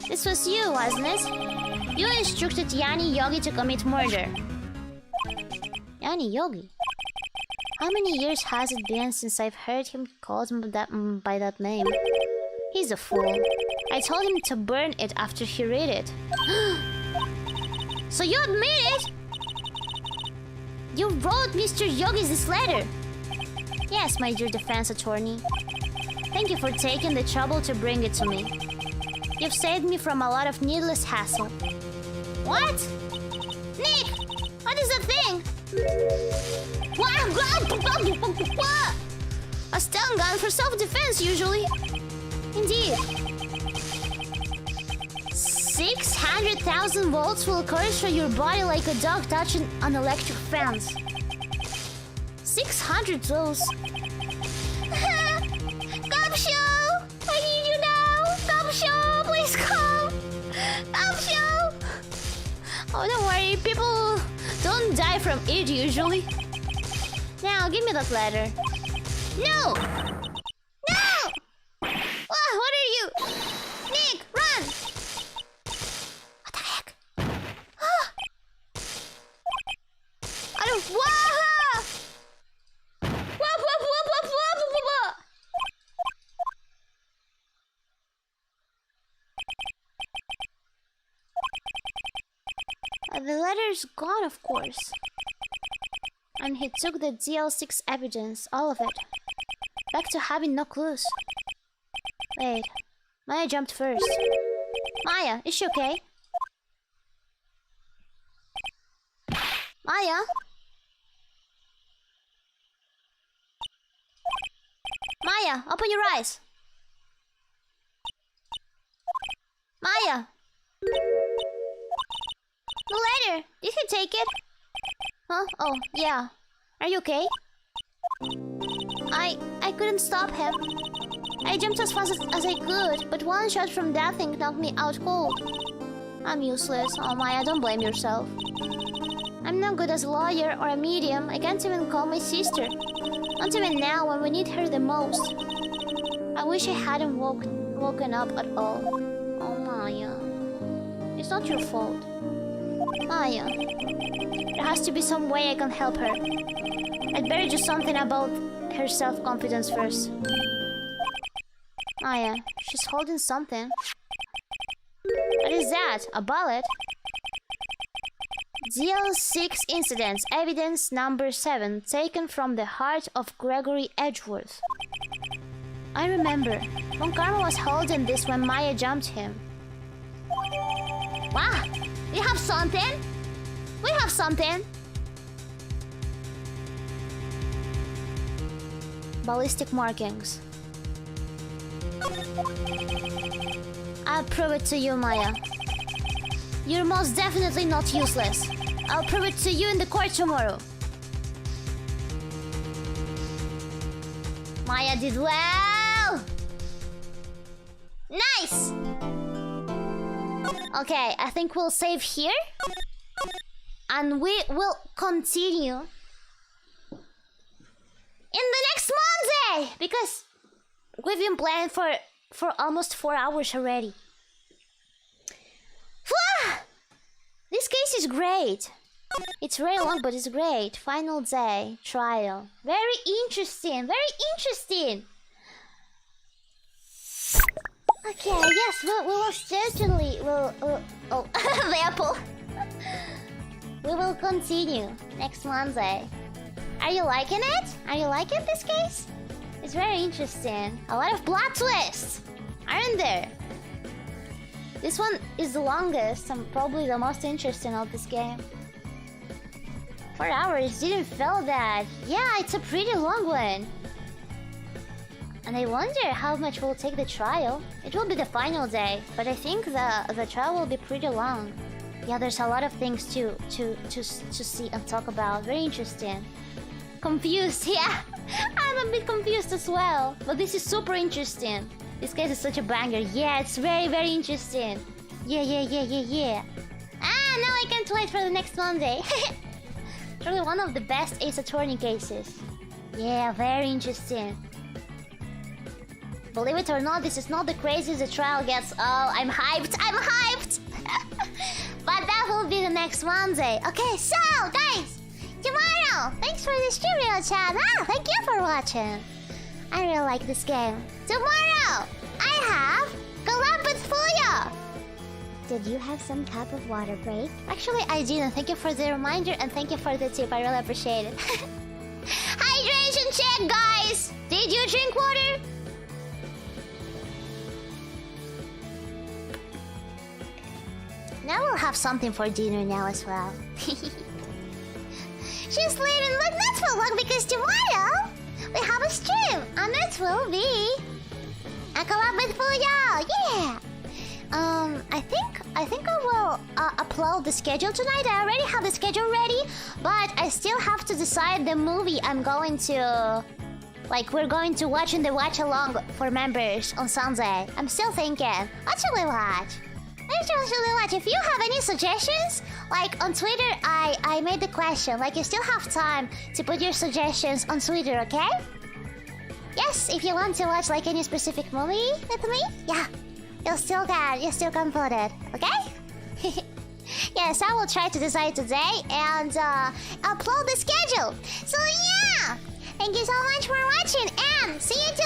This was you, wasn't it? You instructed Yanni Yogi to commit murder. Yanni Yogi? How many years has it been since I've heard him called by that name? He's a fool. I told him to burn it after he read it. So you admit it? You wrote Mr. Yogi this letter? Yes, my dear defense attorney. Thank you for taking the trouble to bring it to me. You've saved me from a lot of needless hassle. What? Nick! What is the thing? A stun gun for self-defense, usually. Indeed. 600,000 volts will course through your body like a dog touching an electric fence. 600 those. Come show! I need you now! Come show! Please come! Come show! Oh, don't worry. People don't die from it usually. Now, give me that letter. No! No! What are you? Nick, run! What the heck? I don't... The letter's gone, of course. And he took the DL6 evidence, all of it. Back to having no clues. Wait, Maya jumped first. Maya, is she okay? Maya? Maya, open your eyes. Maya! The letter! Did he take it? Huh? Oh, yeah. Are you okay? I couldn't stop him. I jumped as fast as I could, but one shot from that thing knocked me out cold. I'm useless. Oh, Maya, don't blame yourself. I'm not good as a lawyer or a medium. I can't even call my sister. Not even now when we need her the most. I wish I hadn't woken up at all. Oh, Maya. It's not your fault. Maya. There has to be some way I can help her. I'd better do something about her self-confidence first. Maya, she's holding something. What is that? A bullet? DL6 incidents, evidence number 7, taken from the heart of Gregory Edgeworth. I remember. Von Karma was holding this when Maya jumped him. Wow! We have something! We have something! Ballistic markings. I'll prove it to you, Maya. You're most definitely not useless. I'll prove it to you in the court tomorrow. Maya did well! Nice! Okay, I think we'll save here. And we will continue in the next Monday! Because we've been playing for almost 4 hours already. This case is great. It's very long, but it's great. Final day, trial. Very interesting, very interesting. Okay, yes, we will certainly... oh, the apple. We will continue next Monday. Are you liking it? Are you liking this case? It's very interesting. A lot of plot twists. aren't there? This one is the longest and probably the most interesting of this game. 4 hours, didn't feel that. Yeah, it's a pretty long one. And I wonder how much will take the trial. It will be the final day, but I think the trial will be pretty long. Yeah, there's a lot of things to see and talk about. Very interesting. Confused, yeah. I'm a bit confused as well. But this is super interesting. This case is such a banger. Yeah, it's very, very interesting. Yeah. Ah, now I can't wait for the next Monday. Probably one of the best Ace Attorney cases. Yeah, very interesting. Believe it or not, this is not the craziest the trial gets. Oh, I'm hyped. But that will be the next Monday. Okay, so, guys, tomorrow, thanks for the stream, Riro Chan. Thank you for watching. I really like this game. Tomorrow, I have collab with Fuya. Did you have some cup of water break? Actually, I didn't. Thank you for the reminder and thank you for the tip. I really appreciate it. Hydration check, guys. Did you drink water? Now we'll have something for dinner now as well. She's leaving, but not for long because tomorrow we have a stream and it will be a collab with Fuya. Yeah. I think I will upload the schedule tonight. I already have the schedule ready, but I still have to decide the movie I'm going to. Like, we're going to watch in the watch along for members on Sunday. I'm still thinking, what should we watch? If you have any suggestions, like on Twitter, I made the question. Like, you still have time to put your suggestions on Twitter, okay? Yes, if you want to watch like any specific movie with me, yeah, you still can put it, okay? Yes, I will try to decide today and upload the schedule. So yeah, thank you so much for watching and see you tomorrow.